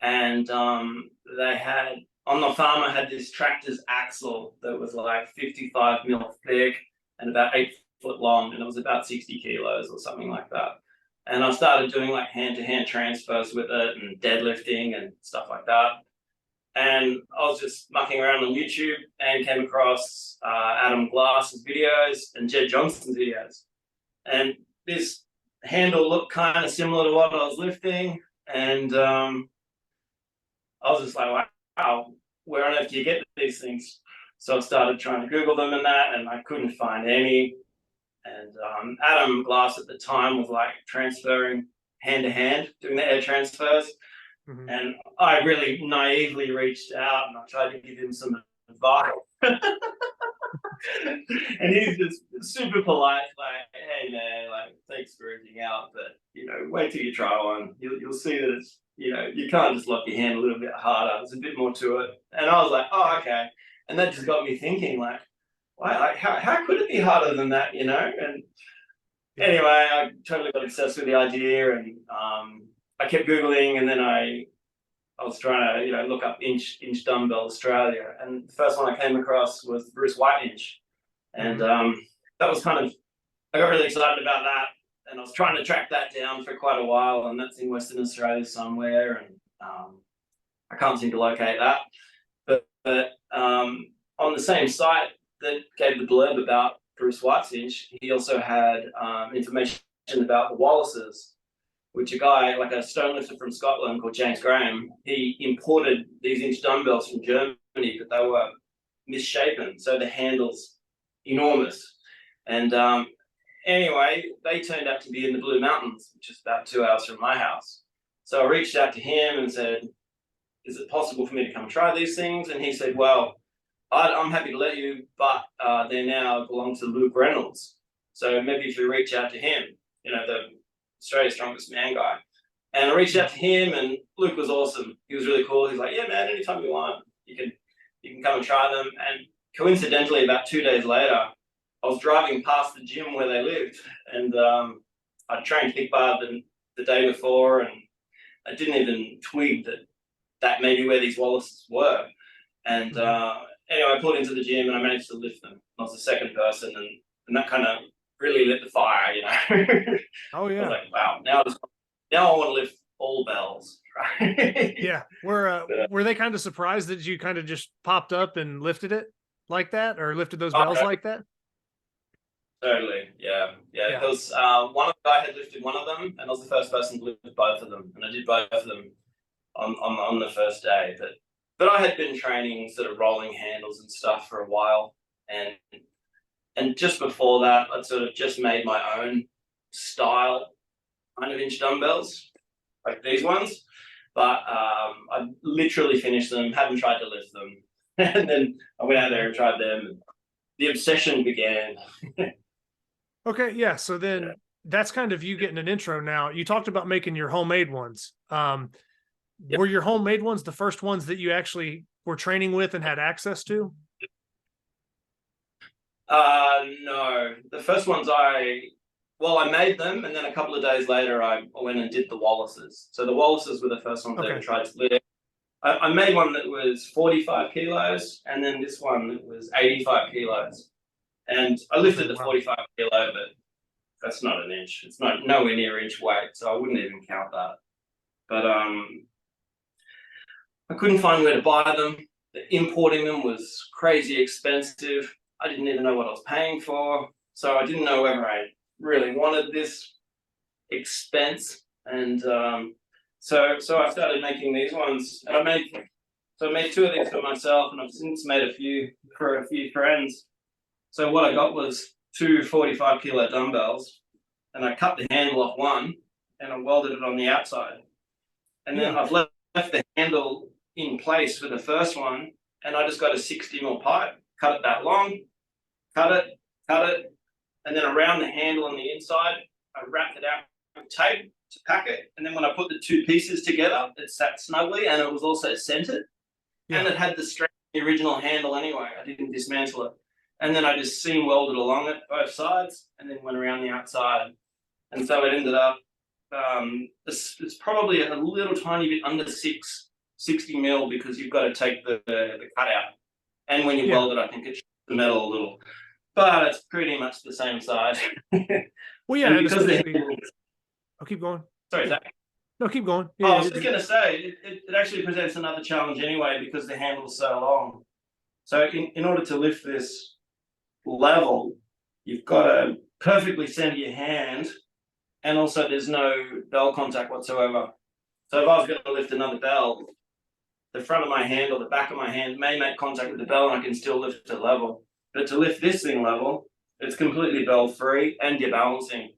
And they had, on the farm, I had this tractor's axle that was like 55 mil thick and about 8 foot long, and it was about 60 kilos or something like that. And I started doing like hand-to-hand transfers with it and deadlifting and stuff like that. And I was just mucking around on YouTube and came across Adam Glass's videos and Jedd Johnson's videos. And this handle looked kind of similar to what I was lifting. And I was just like, wow, where on earth do you get these things? So I started trying to Google them and that, and I couldn't find any. And Adam Glass at the time was like transferring hand to hand, doing the air transfers. Mm-hmm. And I really naively reached out and I tried to give him some advice. And he's just super polite, like, hey man, like, thanks for reaching out, but wait till you try one. You'll see that it's, you can't just lock your hand a little bit harder. There's a bit more to it. And I was like, oh, okay. And that just got me thinking, like, wow, how could it be harder than that, And anyway, I totally got obsessed with the idea, and I kept Googling, and then I was trying to, look up Inch Dumbbell Australia, and the first one I came across was Bruce White Inch, and that was kind of, I got really excited about that, and I was trying to track that down for quite a while, and that's in Western Australia somewhere, and I can't seem to locate that, but on the same site that gave the blurb about Bruce White's Inch, he also had information about the Wallaces, which a guy, like a stone lifter from Scotland called James Graham, he imported these inch dumbbells from Germany, but they were misshapen, so the handle's enormous. And anyway, they turned out to be in the Blue Mountains, which is about 2 hours from my house. So I reached out to him and said, is it possible for me to come try these things? And he said, well, I'm happy to let you, but they now belong to Luke Reynolds. So maybe if you reach out to him, the Australia's Strongest Man guy. And I reached out to him, and Luke was awesome. He was really cool. He's like, yeah, man, anytime you want, you can come and try them. And coincidentally, about 2 days later, I was driving past the gym where they lived, and I trained kick bar the day before, and I didn't even twig that may be where these Wallaces were. And anyway, I pulled into the gym and I managed to lift them. I was the second person, and that kind of really lit the fire, Oh yeah. I was like, wow, now I want to lift all bells, right? Yeah. Were they kind of surprised that you kind of just popped up and lifted it? like that, or lifted those Oh, bells no. like that? Totally, yeah. Yeah. Because one guy had lifted one of them, and I was the first person to lift both of them, and I did both of them on the first day. But I had been training sort of rolling handles and stuff for a while, and just before that, I'd sort of just made my own style kind of inch dumbbells, like these ones. But I literally finished them, hadn't tried to lift them, and then I went out there and tried them. And the obsession began. Okay, yeah. So then that's kind of you getting an intro now. You talked about making your homemade ones. Were your homemade ones the first ones that you actually were training with and had access to? No. The first ones I made them, and then a couple of days later I went and did the Wallaces. So the Wallaces were the first ones that I tried to lift. I made one that was 45 kilos, and then this one that was 85 kilos. And I lifted the 45 kilo, but that's not an inch. It's not nowhere near inch weight, so I wouldn't even count that. But I couldn't find where to buy them. Importing them was crazy expensive. I didn't even know what I was paying for, so I didn't know whether I really wanted this expense. And so I started making these ones, and I made two of these for myself, and I've since made a few for a few friends. So what I got was two 45 kilo dumbbells, and I cut the handle off one, and I welded it on the outside. And then I've left the handle in place for the first one, and I just got a 60 mil pipe, cut it that long, cut it, and then around the handle on the inside, I wrapped it out with tape to pack it. And then when I put the two pieces together, it sat snugly, and it was also centered, and it had the strength of the original handle anyway. I didn't dismantle it. And then I just seam welded along it, both sides, and then went around the outside. And so it ended up, it's probably a little tiny bit under 60 mil, because you've got to take the cutout. And when you weld it, I think it shrinks the metal a little. But it's pretty much the same size. Well, yeah, because I'll keep going. Sorry, Zach. No, keep going. I was just going to say, it actually presents another challenge anyway, because the handle's so long. So in order to lift this level, you've got to perfectly center your hand, and also there's no bell contact whatsoever. So if I was going to lift another bell, the front of my hand or the back of my hand may make contact with the bell, and I can still lift it level. But to lift this thing level, it's completely bell free, and you're balancing.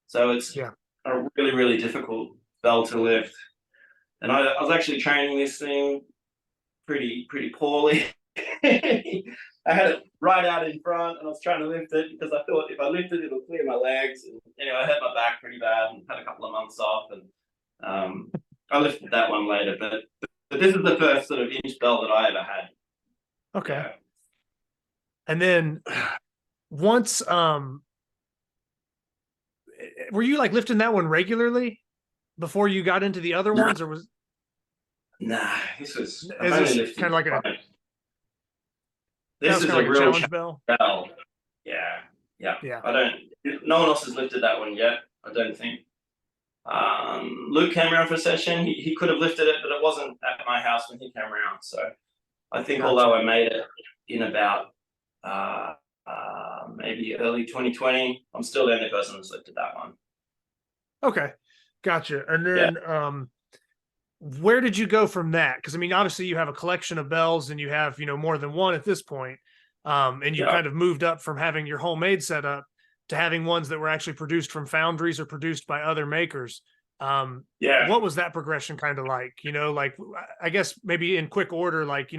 So it's a really, really difficult bell to lift. And I was actually training this thing pretty poorly. I had it right out in front, and I was trying to lift it because I thought if I lift it, it'll clear my legs. And anyway, I hurt my back pretty bad and had a couple of months off, and I lifted that one later. But this is the first sort of inch bell that I ever had. Okay. Yeah. And then once, were you like lifting that one regularly before you got into the other ones, or was? Nah, this was. Is this kind of like a? This is a like real challenge bell. Yeah. No one else has lifted that one yet, I don't think. Luke came around for a session. He could have lifted it, but it wasn't at my house when he came around. So I think although I made it in about maybe early 2020, I'm still the only person who's lifted that one. Okay, gotcha. And then where did you go from that? Because I mean, obviously you have a collection of bells, and you have more than one at this point. And you kind of moved up from having your homemade setup to having ones that were actually produced from foundries or produced by other makers. What was that progression kind of like? Like I guess maybe in quick order, like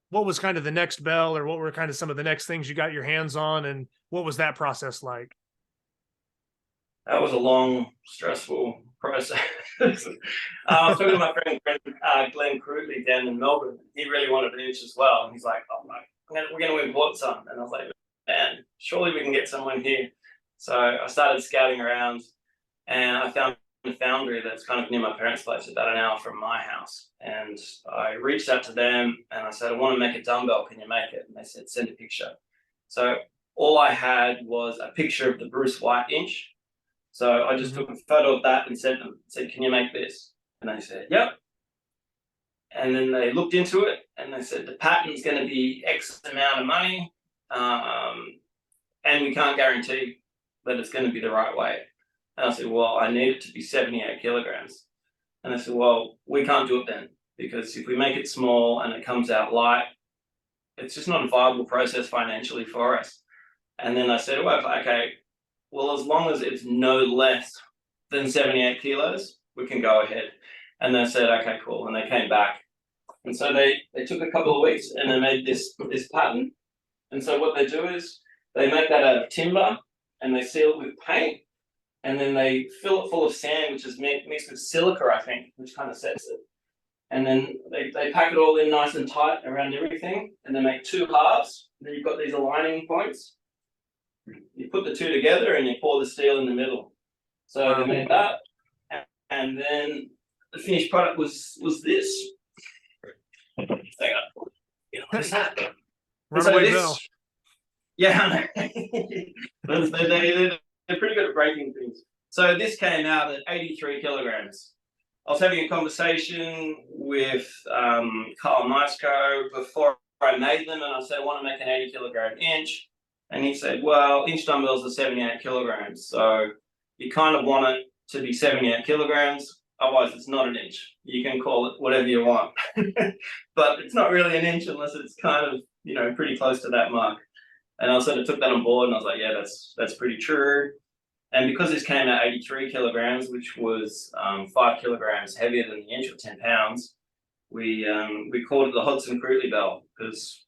what was kind of the next bell, or what were kind of some of the next things you got your hands on, and what was that process like? That was a long, stressful process. I was talking to my friend Glenn Crudley down in Melbourne. He really wanted an inch as well. And he's like, oh, we're going to import some. And I was like, man, surely we can get someone here. So I started scouting around, and I found a foundry that's kind of near my parents' place, about an hour from my house. And I reached out to them, and I said, I want to make a dumbbell. Can you make it? And they said, send a picture. So all I had was a picture of the Bruce White inch. So I just took a photo of that and sent them. Said, can you make this? And they said, yep. And then they looked into it and they said the patent's going to be X amount of money, and we can't guarantee that it's going to be the right weight. And I said, well, I need it to be 78 kilograms. And they said, well, we can't do it then, because if we make it small and it comes out light, it's just not a viable process financially for us. And then I said, well, okay, well, as long as it's no less than 78 kilos, we can go ahead. And they said, okay, cool. And they came back. And so they took a couple of weeks and they made this pattern. And so what they do is they make that out of timber and they seal it with paint. And then they fill it full of sand, which is mixed with silica, I think, which kind of sets it. And then they pack it all in nice and tight around everything. And they make two halves. And then you've got these aligning points. You put the two together and you pour the steel in the middle. So they made that. And then the finished product was this. Hang on. You know, what's that? Runaway Bell. Yeah, they're pretty good at breaking things. So this came out at 83 kilograms. I was having a conversation with Carl Myerscough before I made them, and I said, I want to make an 80 kilogram inch. And he said, well, inch dumbbells are 78 kilograms. So you kind of want it to be 78 kilograms. Otherwise, it's not an inch. You can call it whatever you want. But it's not really an inch unless it's kind of, you know, pretty close to that mark. And I sort of took that on board and I was like, yeah, that's pretty true. And because this came out 83 kilograms, which was 5 kilograms heavier than the inch, or 10 pounds, we called it the Hodgson Bell, because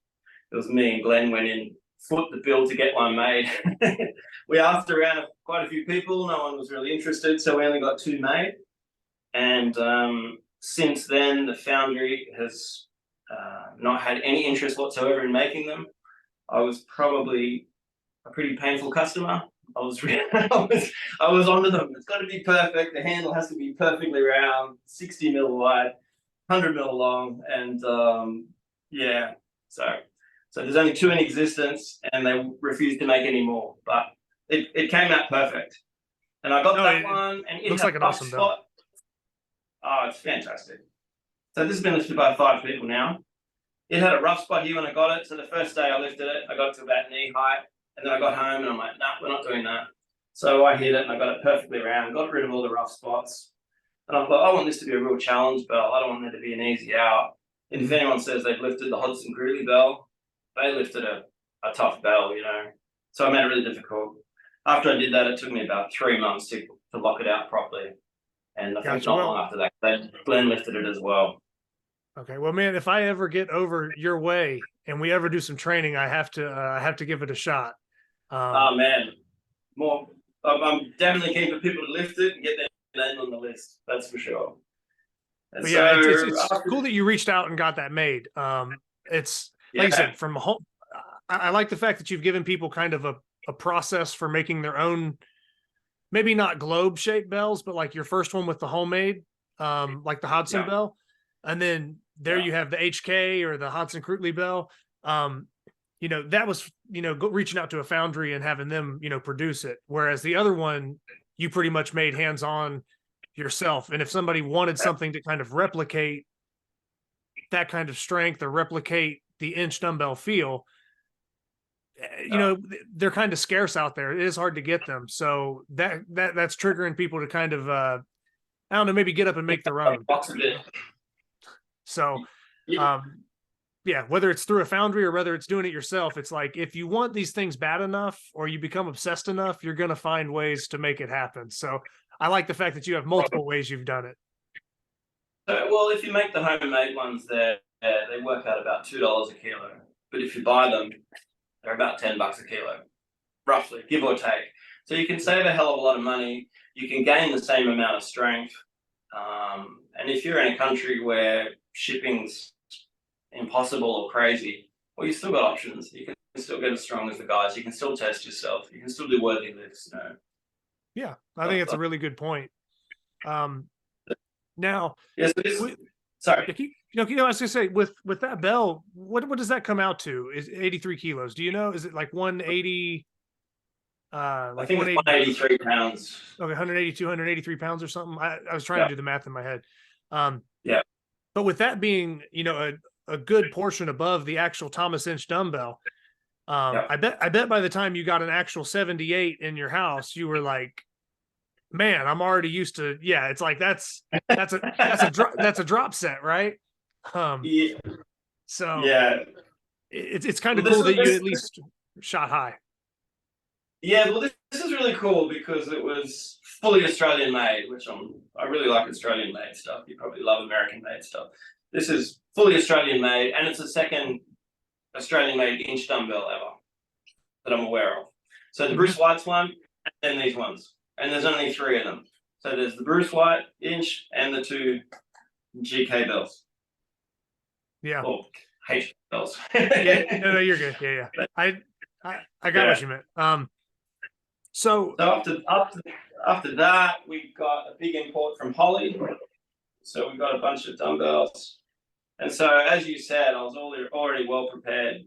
it was me and Glenn went in, foot the bill to get one made. We asked around quite a few people. No one was really interested, so we only got 2 made. And since then, the foundry has not had any interest whatsoever in making them. I was probably a pretty painful customer. I was onto them. It's got to be perfect. The handle has to be perfectly round, 60 mil wide, 100 mil long, and yeah. So there's only 2 in existence, and they refused to make any more. But it came out perfect, and I got that one. And it looks like an awesome spot. Oh, it's fantastic. So this has been lifted by 5 people now. It had a rough spot here when I got it. So the first day I lifted it, I got it to about knee height. And then I got home and I'm like, nah, we're not doing that. So I hit it and I got it perfectly round, got rid of all the rough spots. And I thought, I want this to be a real challenge bell. I don't want there to be an easy out. And if anyone says they've lifted the Hodgson bell, they lifted a tough bell, you know. So I made it really difficult. After I did that, it took me about 3 months to lock it out properly. And I think not long after that, Glenn lifted it as well. Okay, well, man, if I ever get over your way and we ever do some training, I have to give it a shot. Oh man, I'm definitely keen for people to lift it and get their name on the list. That's for sure. And yeah, it's cool that you reached out and got that made. It's like you said, from a whole. I like the fact that you've given people kind of a process for making their own, maybe not globe shaped bells, but like your first one with the homemade, like the Hodgson bell, and then there you have the HK or the Hodgson bell. You know, that was, you know, reaching out to a foundry and having them, you know, produce it. Whereas the other one, you pretty much made hands-on yourself. And if somebody wanted something to kind of replicate that kind of strength or replicate the inch dumbbell feel, you know, they're kind of scarce out there. It is hard to get them. So that's triggering people to kind of, I don't know, maybe get up and make their own. So, yeah, whether it's through a foundry or whether it's doing it yourself, it's like, if you want these things bad enough or you become obsessed enough, you're going to find ways to make it happen. So I like the fact that you have multiple ways you've done it. Well, if you make the homemade ones, they work out about $2 a kilo. But if you buy them, they're about $10 a kilo, roughly, give or take. So you can save a hell of a lot of money. You can gain the same amount of strength. And if you're in a country where shipping's impossible or crazy, well, you still got options. You can still get as strong as the guys. You can still test yourself. You can still do worthy lifts. You know? Yeah, I think it's a really good point. Now, yes, sorry. You know, I was gonna say with that bell, what does that come out to? Is 83 kilos? Do you know? Is it like 180? I think it's 183 pounds. Okay, 182, 183 pounds or something. I was trying to do the math in my head. Yeah. But with that being, a good portion above the actual Thomas Inch dumbbell, I bet by the time you got an actual 78 in your house, you were like, man, I'm already used to, it's like, that's a drop set, right? Yeah. So Yeah. it's kind of cool that you at least shot high. Yeah, well, this is really cool because it was fully Australian made, which I really like Australian made stuff. You probably love American made stuff. This is fully Australian made, and it's the second Australian made inch dumbbell ever that I'm aware of. So the Bruce White's one, and then these ones, and there's only 3 of them. So there's the Bruce White inch and the 2 GK bells. Yeah. Or H bells. Yeah, no, you're good. Yeah. I got what you meant. So after that, we got a big import from Holle. So we got a bunch of dumbbells. And so, as you said, I was already well prepared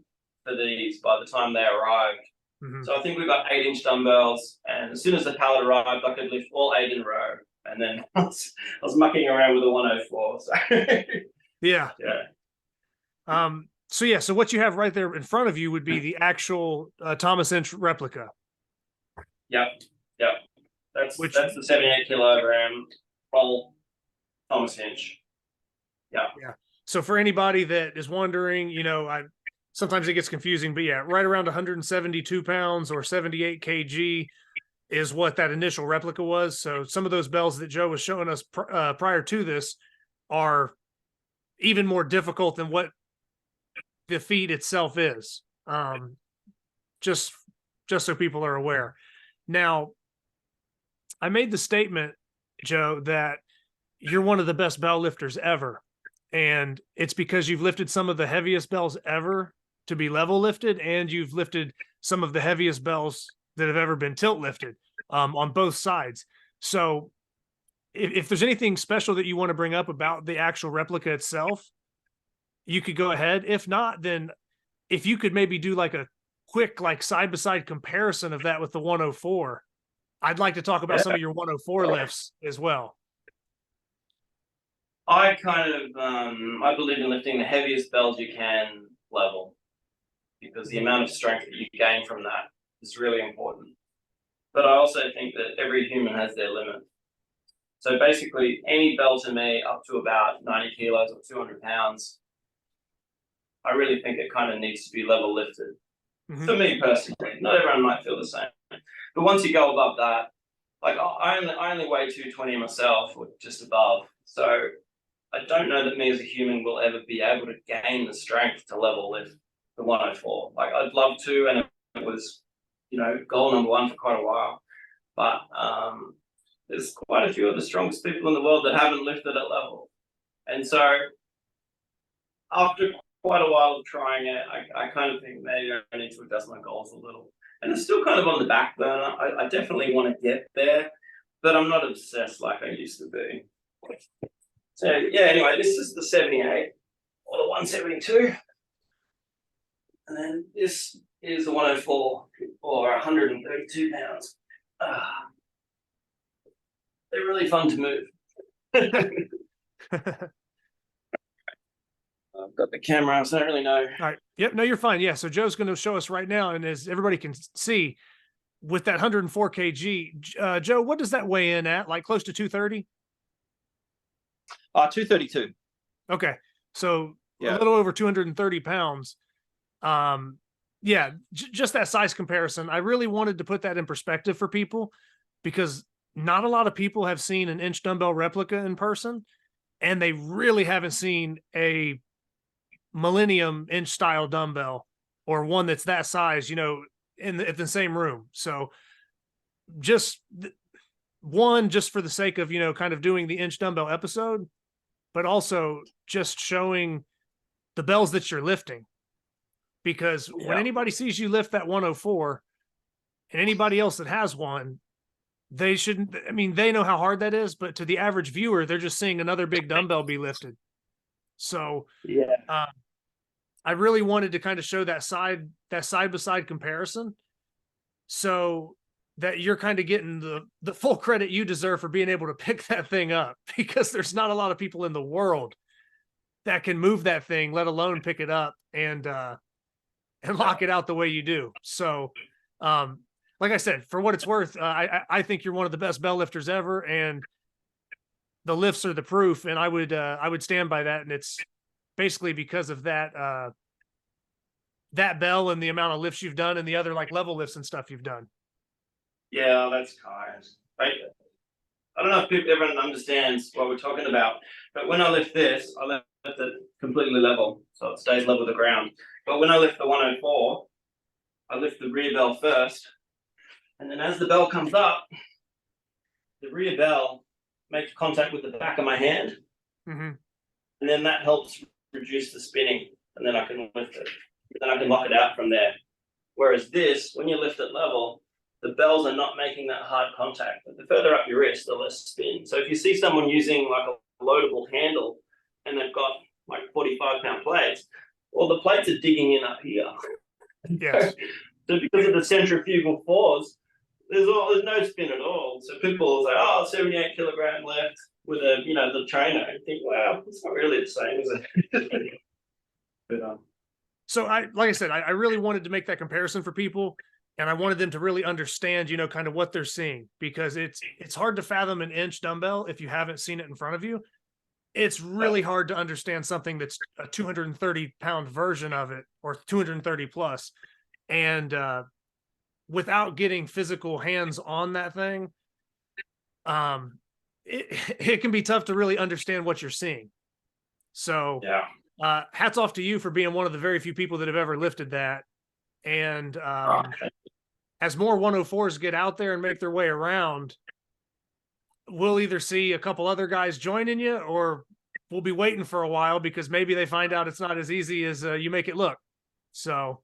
for these by the time they arrived. Mm-hmm. So I think we got 8-inch dumbbells, and as soon as the pallet arrived, I could lift all 8 in a row. And then I was mucking around with a 104. So yeah. Yeah. So what you have right there in front of you would be the actual Thomas Inch replica. Yep. That's the 78 kilogram Holle Thomas Inch. Yeah. So for anybody that is wondering, sometimes it gets confusing, but right around 172 pounds or 78 kg is what that initial replica was. So some of those bells that Joe was showing us prior to this are even more difficult than what the feat itself is. Just so people are aware. Now, I made the statement, Joe, that you're one of the best bell lifters ever. And it's because you've lifted some of the heaviest bells ever to be level lifted, and you've lifted some of the heaviest bells that have ever been tilt lifted on both sides. So if there's anything special that you want to bring up about the actual replica itself, you could go ahead. If not, then if you could maybe do like a quick side-by-side comparison of that with the 104, I'd like to talk about some of your 104 lifts as well. I I believe in lifting the heaviest bells you can level, because the amount of strength that you gain from that is really important. But I also think that every human has their limit. So basically, any bell to me up to about 90 kilos or 200 pounds, I really think it kind of needs to be level lifted. Mm-hmm. For me personally, not everyone might feel the same. But once you go above that, like I only weigh 220 myself, or just above. So I don't know that me as a human will ever be able to gain the strength to level lift the 104. Like I'd love to, and it was, goal number 1 for quite a while. But there's quite a few of the strongest people in the world that haven't lifted at level. And so after quite a while of trying it, I kind of think maybe I need to adjust my goals a little. And it's still kind of on the back burner. I definitely want to get there, but I'm not obsessed like I used to be. So yeah, anyway, this is the 78 or the 172. And then this is the 104 or 132 pounds. They're really fun to move. I've got the camera, so I don't really know. All right. Yep. No, you're fine. Yeah. So Joe's going to show us right now. And as everybody can see, with that 104 kg, Joe, what does that weigh in at? Like close to 230? 232. Okay. So a little over 230 pounds. Just that size comparison. I really wanted to put that in perspective for people, because not a lot of people have seen an inch dumbbell replica in person, and they really haven't seen a Millennium inch style dumbbell or one that's that size, in the same room. So just for the sake of, kind of doing the inch dumbbell episode, but also just showing the bells that you're lifting, because when anybody sees you lift that 104 and anybody else that has one, they know how hard that is, but to the average viewer, they're just seeing another big dumbbell be lifted. So I really wanted to kind of show that side by side comparison, so that you're kind of getting the full credit you deserve for being able to pick that thing up, because there's not a lot of people in the world that can move that thing, let alone pick it up and lock it out the way you do. So, like I said, for what it's worth, I think you're one of the best bell lifters ever, and the lifts are the proof. And I would stand by that. And it's basically because of that, that bell and the amount of lifts you've done and the other like level lifts and stuff you've done. Yeah, that's kind. I don't know if everyone understands what we're talking about, but when I lift this, I lift it completely level, so it stays level with the ground. But when I lift the 104, I lift the rear bell first, and then as the bell comes up, the rear bell makes contact with the back of my hand, and then that helps reduce the spinning, and then I can lift it. Then I can lock it out from there. Whereas this, when you lift it level, the bells are not making that hard contact. But the further up your wrist, the less spin. So if you see someone using like a loadable handle and they've got like 45-pound plates, well, the plates are digging in up here. Yes. So because of the centrifugal force, there's no spin at all. So people will say, oh, 78 kilogram left with a, the trainer. And think, wow, it's not really the same, is it? But, so like I said, I really wanted to make that comparison for people. And I wanted them to really understand, kind of what they're seeing, because it's hard to fathom an inch dumbbell if you haven't seen it in front of you. It's really hard to understand something that's a 230-pound version of it, or 230 plus. And without getting physical hands on that thing, it can be tough to really understand what you're seeing. So hats off to you for being one of the very few people that have ever lifted that. And as more 104s get out there and make their way around, we'll either see a couple other guys joining you, or we'll be waiting for a while because maybe they find out it's not as easy as you make it look. So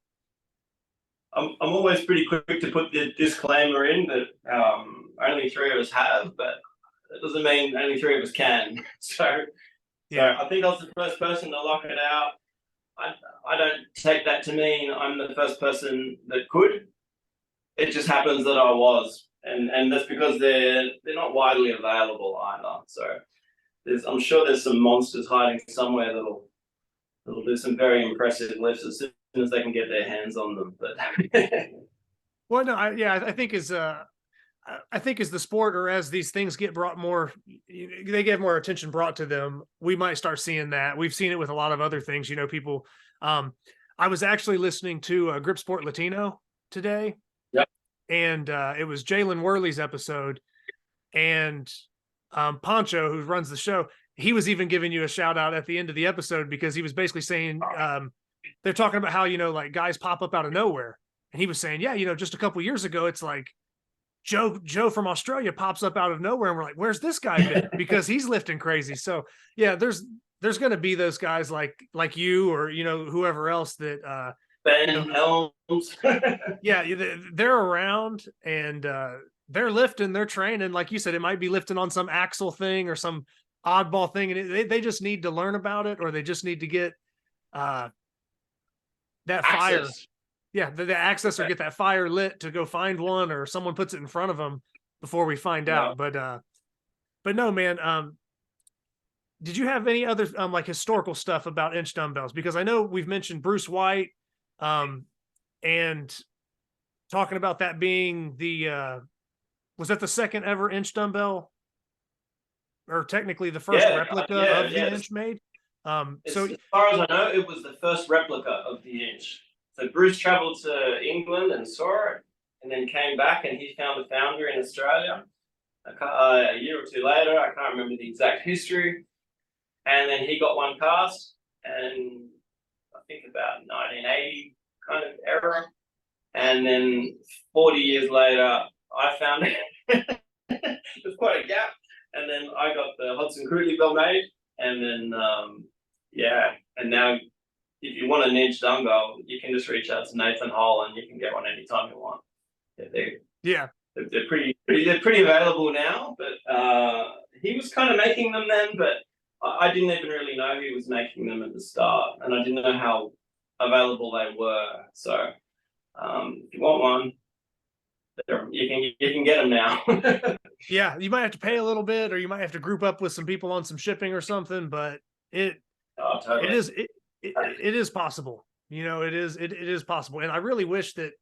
I'm always pretty quick to put the disclaimer in that only 3 of us have, but it doesn't mean only 3 of us can. So I think I was the first person to lock it out. I don't take that to mean I'm the first person that could. It just happens that I was, and that's because they're not widely available either. So I'm sure there's some monsters hiding somewhere that'll do some very impressive lifts as soon as they can get their hands on them. But well, no, I think as the sport, or as these things get brought more, they get more attention brought to them, we might start seeing that. We've seen it with a lot of other things, people. I was actually listening to Grip Sport Latino today. Yep. And it was Jalen Worley's episode, and Pancho, who runs the show, he was even giving you a shout out at the end of the episode, because he was basically saying they're talking about how, like guys pop up out of nowhere. And he was saying, just a couple years ago, it's like Joe from Australia pops up out of nowhere, and we're like, where's this guy been? Because he's lifting crazy. So yeah, there's going to be those guys like you, or whoever else that Ben Helms. Yeah, they're around, and they're lifting, they're training. Like you said, it might be lifting on some axle thing or some oddball thing, and they just need to learn about it, or they just need to get that fire. Yeah, the access, or get that fire lit to go find one, or someone puts it in front of them before we find out. But no, man. Did you have any other like historical stuff about inch dumbbells? Because I know we've mentioned Bruce White, and talking about that being the was that the second ever inch dumbbell, or technically the first replica of the inch made? So as far as I know, it was the first replica of the inch. So Bruce traveled to England and saw it, and then came back, and he found a founder in Australia. A year or two later, I can't remember the exact history, and then he got one cast, and I think about 1980 kind of era, and then 40 years later, I found it. There's quite a gap, and then I got the Hodgson bell made, and then and now, if you want an inch dumbbell, you can just reach out to Nathan Holle, and you can get one anytime you want. They're pretty available now, but he was kind of making them then, but I didn't even really know he was making them at the start, and I didn't know how available they were. So if you want one, you can get them now. Yeah, you might have to pay a little bit, or you might have to group up with some people on some shipping or something, but Oh, totally. It is possible. It is possible. And I really wish that,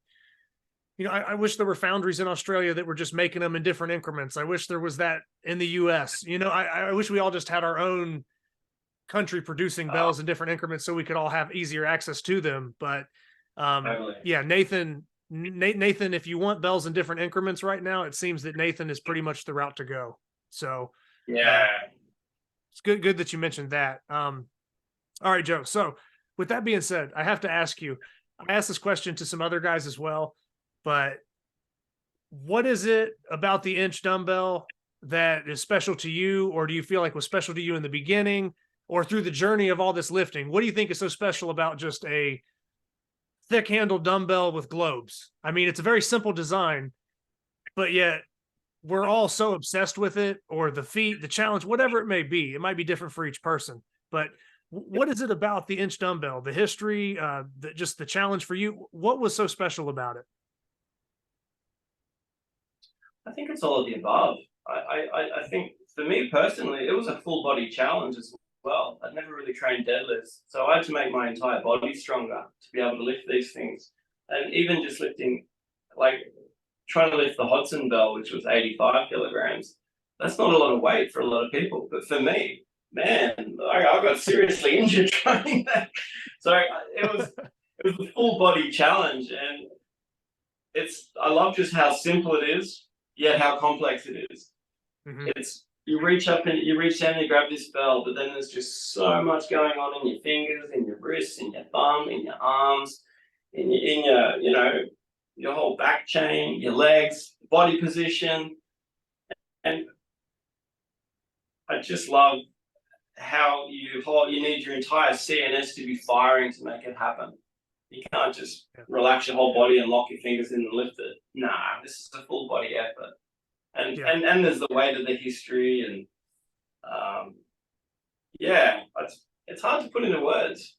I wish there were foundries in Australia that were just making them in different increments. I wish there was that in the US. I wish we all just had our own country producing bells in different increments so we could all have easier access to them. But Totally. yeah, Nathan, if you want bells in different increments right now, it seems that Nathan is pretty much the route to go. So Yeah. it's good that you mentioned that. All right, Joe. So with that being said, I have to ask you, I asked this question to some other guys as well, but what is it about the Inch dumbbell that is special to you, or do you feel like was special to you in the beginning or through the journey of all this lifting? What do you think is so special about just a thick handled dumbbell with globes? I mean, it's a very simple design, but yet we're all so obsessed with it, or the feet, the challenge, whatever it may be. It might be different for each person, but what is it about the Inch dumbbell, the history, just the challenge for you? What was so special about it? I think it's all of the above. I think for me personally, it was a full body challenge as well. I'd never really trained deadlifts, so I had to make my entire body stronger to be able to lift these things. And even just lifting, like trying to lift the Hodgson bell, which was 85 kilograms, that's not a lot of weight for a lot of people. But for me, man, I got seriously injured trying that. So it was a full body challenge, and I love just how simple it is, yet how complex it is. Mm-hmm. It's you reach down and you grab this bell, but then there's just so much going on in your fingers, in your wrists, in your thumb, in your arms, in your your whole back chain, your legs, body position. And I just love how you need your entire CNS to be firing to make it happen. You can't just relax your whole body and lock your fingers in and lift it. Nah, this is a full body effort. And there's the weight of the history, and it's hard to put into words.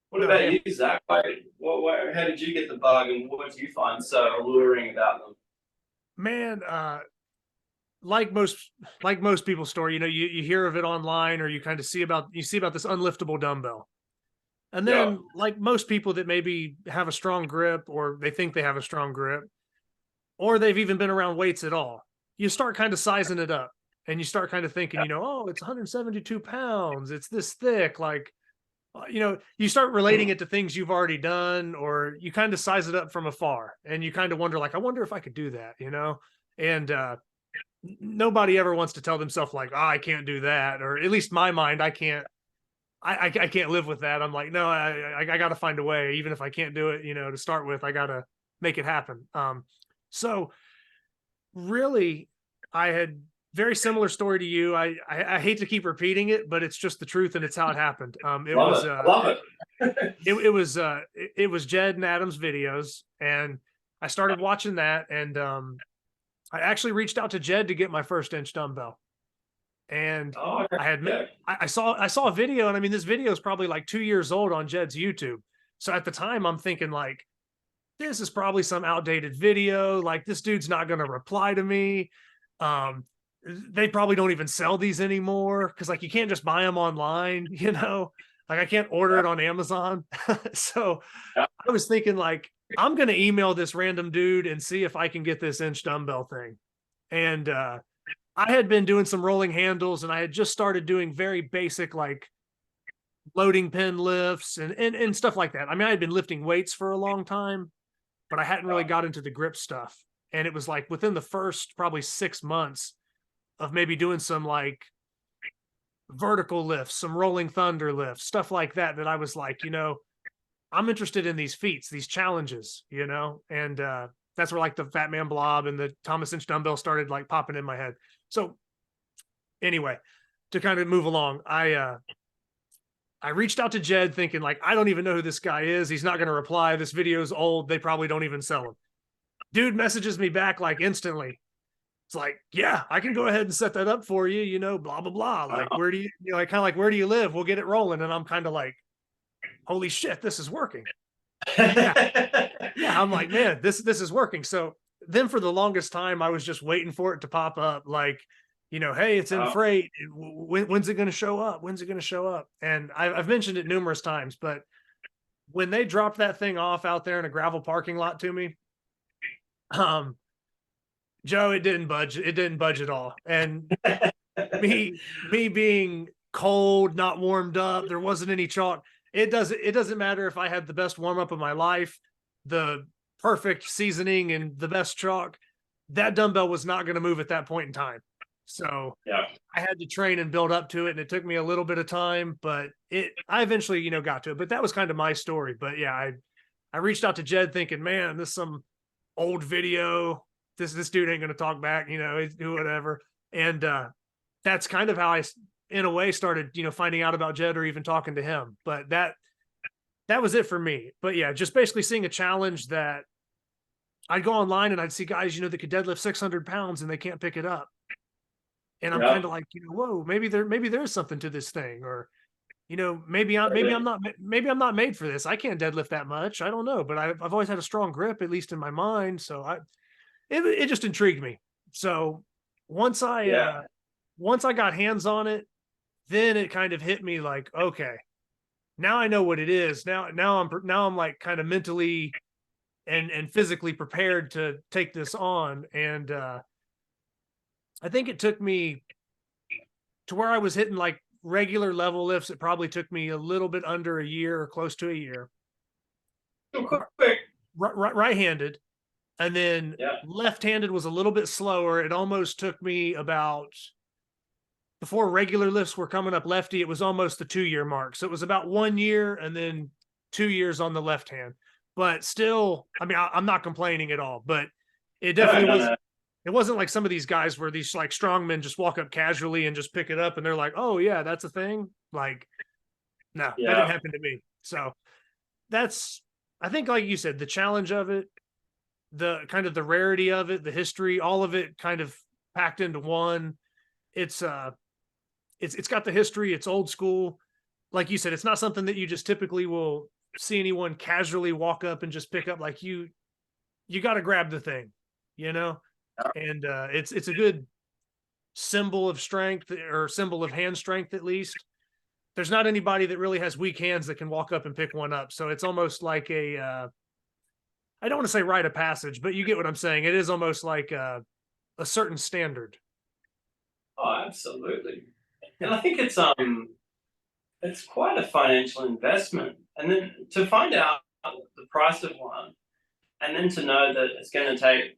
What about you, Zach? How did you get the bug, and what do you find so alluring about them? Man, like most people's story, you hear of it online, or you kind of see about this unliftable dumbbell. And then like most people that maybe have a strong grip, or they think they have a strong grip, or they've even been around weights at all, you start kind of sizing it up, and you start kind of thinking, oh, it's 172 pounds. It's this thick. Like, you start relating it to things you've already done, or you kind of size it up from afar, and you kind of wonder, like, I wonder if I could do that, and nobody ever wants to tell themselves like, I can't do that. Or at least my mind, I can't live with that. I'm like, no, I got to find a way. Even if I can't do it, to start with, I got to make it happen. So really, I had very similar story to you. I hate to keep repeating it, but it's just the truth, and it's how it happened. It was Jedd and Adam's videos, and I started watching that, and I actually reached out to Jedd to get my first Inch dumbbell. And I saw a video, and I mean, this video is probably like 2 years old on Jedd's YouTube. So at the time, I'm thinking like, this is probably some outdated video. Like, this dude's not going to reply to me. They probably don't even sell these anymore, because like you can't just buy them online, like I can't order it on Amazon. So I was thinking like, I'm going to email this random dude and see if I can get this Inch dumbbell thing. And I had been doing some rolling handles, and I had just started doing very basic, like loading pin lifts and stuff like that. I mean, I had been lifting weights for a long time, but I hadn't really got into the grip stuff. And it was like within the first probably 6 months of maybe doing some like vertical lifts, some rolling thunder lifts, stuff like that, that I was like, I'm interested in these feats, these challenges, and that's where like the Fat Man Blob and the Thomas Inch Dumbbell started like popping in my head. So anyway, to kind of move along, I reached out to Jedd thinking like, I don't even know who this guy is. He's not going to reply. This video's old. They probably don't even sell them. Dude messages me back like instantly. It's like, yeah, I can go ahead and set that up for you, blah, blah, blah. Like, where do you, kind of like, where do you live? We'll get it rolling. And I'm kind of like, holy shit, this is working. Yeah, I'm like, man, this is working. So then for the longest time, I was just waiting for it to pop up. Like, hey, it's in Oh. freight. When's it going to show up? When's it going to show up? And I've mentioned it numerous times, but when they dropped that thing off out there in a gravel parking lot to me, Joe, it didn't budge. It didn't budge at all. And me being cold, not warmed up, there wasn't any chalk. It doesn't matter if I had the best warm up of my life, the perfect seasoning and the best chalk. That dumbbell was not going to move at that point in time. So Yeah. I had to train and build up to it, and it took me a little bit of time, but I eventually, got to it. But that was kind of my story. But yeah, I reached out to Jedd thinking, man, this is some old video. This dude ain't going to talk back, whatever. And that's kind of how I, in a way, started, finding out about Jedd or even talking to him. But that was it for me. But yeah, just basically seeing a challenge that I'd go online and I'd see guys, that could deadlift 600 pounds and they can't pick it up. And I'm kind of like, whoa, maybe there's something to this thing, or, maybe I'm not made for this. I can't deadlift that much. I don't know, but I've always had a strong grip, at least in my mind. So it just intrigued me. So once I got hands on it, then it kind of hit me like, okay, now I know what it is. Now I'm like kind of mentally and physically prepared to take this on. And I think it took me to where I was hitting like regular level lifts. It probably took me a little bit under a year or close to a year. Quick. Right-handed. And then left-handed was a little bit slower. It almost took me about, before regular lifts were coming up lefty, it was almost the 2-year mark. So it was about 1 year and then 2 years on the left hand. But still, I mean, I'm not complaining at all, but it definitely was. It wasn't like some of these guys where these like strongmen just walk up casually and just pick it up and they're like, oh yeah, that's a thing. Like, no, that didn't happen to me. So that's, I think, like you said, the challenge of it, the kind of the rarity of it, the history, all of it kind of packed into one. It's got the history. It's old school. Like you said, it's not something that you just typically will see anyone casually walk up and just pick up. Like you got to grab the thing, and it's a good symbol of strength, or symbol of hand strength. At least there's not anybody that really has weak hands that can walk up and pick one up. So it's almost like I don't want to say rite of passage, but you get what I'm saying. It is almost like a certain standard. Oh, absolutely. And I think it's quite a financial investment. And then to find out the price of one, and then to know that it's going to take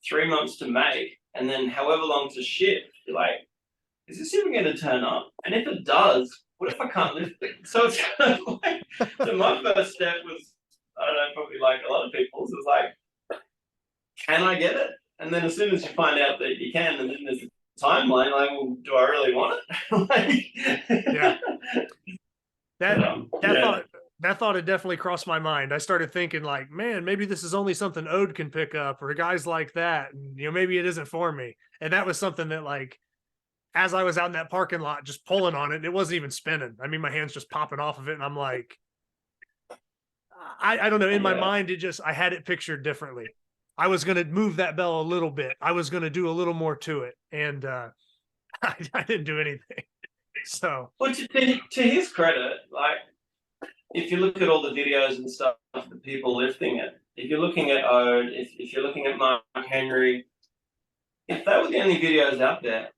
3 months to make, and then however long to ship, you're like, is this even going to turn up? And if it does, what if I can't lift it? So it's kind of like, so my first step was, I don't know, probably like a lot of people's, it was like, can I get it? And then as soon as you find out that you can, and then there's a timeline, like, well, do I really want it? That thought had definitely crossed my mind. I started thinking like, man, maybe this is only something Ode can pick up, or guys like that. And, maybe it isn't for me. And that was something that, like, as I was out in that parking lot, just pulling on it, it wasn't even spinning. I mean, my hand's just popping off of it. And I'm like, I don't know. In my mind, I had it pictured differently. I was going to move that bell a little bit. I was going to do a little more to it. And I didn't do anything. So, well, to his credit, like, if you look at all the videos and stuff, the people lifting it, if you're looking at Ode, if you're looking at Mark Henry, if they were the only videos out there,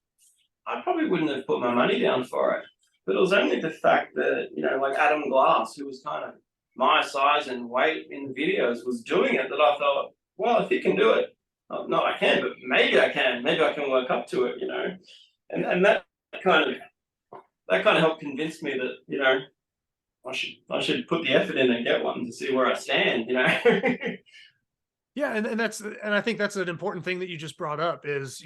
I probably wouldn't have put my money down for it. But it was only the fact that, like Adam Glass, who was kind of my size and weight in the videos, was doing it, that I thought, well, if he can do it, not I can, but maybe I can. Maybe I can work up to it, And that kind of helped convince me that, I should put the effort in and get one to see where I stand, Yeah, and I think that's an important thing that you just brought up is,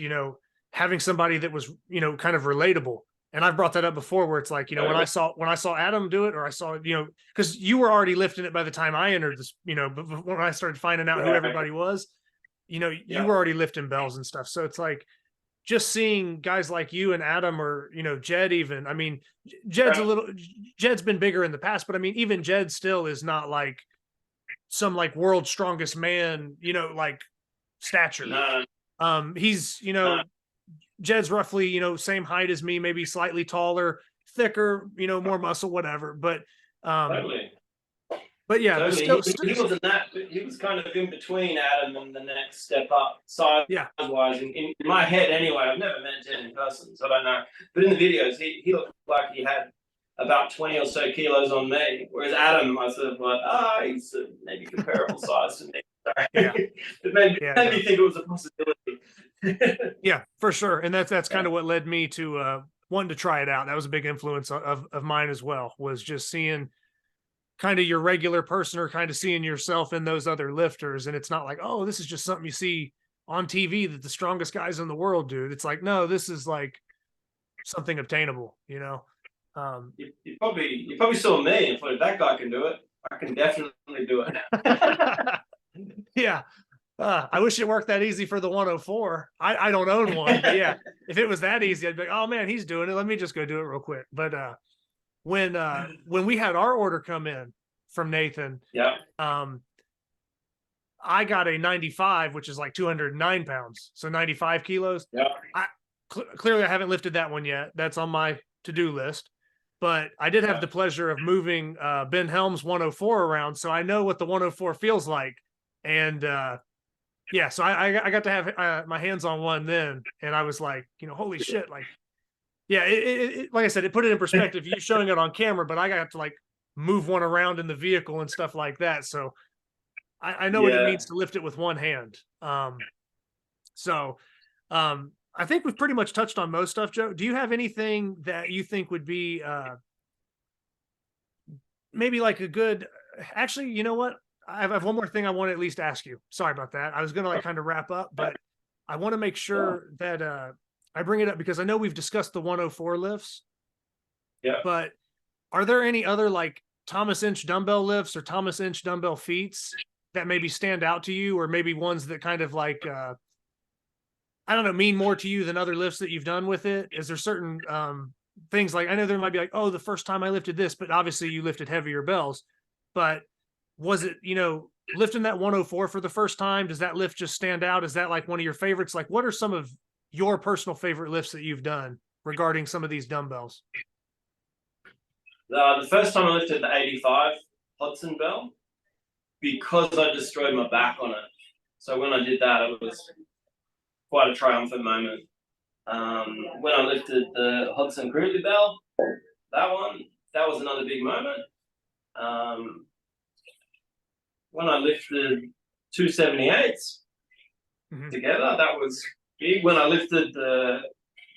having somebody that was, kind of relatable. And I've brought that up before, where it's like, when I saw Adam do it, or I saw, because you were already lifting it by the time I entered this, but when I started finding out who everybody was, you were already lifting bells and stuff. So it's like, just seeing guys like you and Adam, or, Jedd even, I mean, Jedd's been bigger in the past, but I mean, even Jedd still is not like some like world's strongest man, like stature. No. He's, Jedd's roughly, you know, same height as me, maybe slightly taller, thicker, you know, more muscle, whatever. Totally. But yeah, but Totally. still, He wasn't that. He was kind of in between Adam and the next step up, size yeah, wise. In my head, anyway. I've never met Jedd in person, so I don't know. But in the videos, he looked like he had about 20 or so kilos on me, whereas Adam, I sort of like, he's maybe comparable size to me. Yeah. It made me think it was a possibility. Yeah, for sure. And that's kind of what led me to wanting to try it out. That was a big influence of mine as well, was just seeing kind of your regular person, or kind of seeing yourself in those other lifters. And it's not like, oh, this is just something you see on TV that the strongest guys in the world do. It's like, no, this is like something obtainable, you know? You probably saw me and thought, if that guy can do it, I can definitely do it. Yeah. I wish it worked that easy for the 104. I don't own one, but yeah, if it was that easy, I'd be like, oh man, he's doing it. Let me just go do it real quick. But when we had our order come in from Nathan, yeah, I got a 95, which is like 209 pounds, so 95 kilos. Yeah. Clearly I haven't lifted that one yet. That's on my to-do list. But I did have the pleasure of moving Ben Helms 104 around, so I know what the 104 feels like. And yeah, so I got to have my hands on one then, and I was like, you know, holy shit, like, yeah, it like I said, it put it in perspective. You showing it on camera, but I got to like move one around in the vehicle and stuff like that. So I know what it means to lift it with one hand. I think we've pretty much touched on most stuff, Joe. Do you have anything that you think would be maybe like a good, actually, you know what? I have one more thing I want to at least ask you. Sorry about that. I was going to like kind of wrap up, but I want to make sure that I bring it up because I know we've discussed the 104 lifts. Yeah. But are there any other like Thomas Inch dumbbell lifts or Thomas Inch dumbbell feats that maybe stand out to you, or maybe ones that kind of like, I don't know, mean more to you than other lifts that you've done with it? Is there certain things like, I know there might be like, oh, the first time I lifted this, but obviously you lifted heavier bells, but was it, you know, lifting that 104 for the first time? Does that lift just stand out? Is that like one of your favorites? Like, what are some of your personal favorite lifts that you've done regarding some of these dumbbells? The first time I lifted the 85 Hodgson bell, because I destroyed my back on it. So when I did that, it was quite a triumphant moment. When I lifted the Hodgson bell, that was another big moment. When I lifted 278s together, that was big. When I lifted the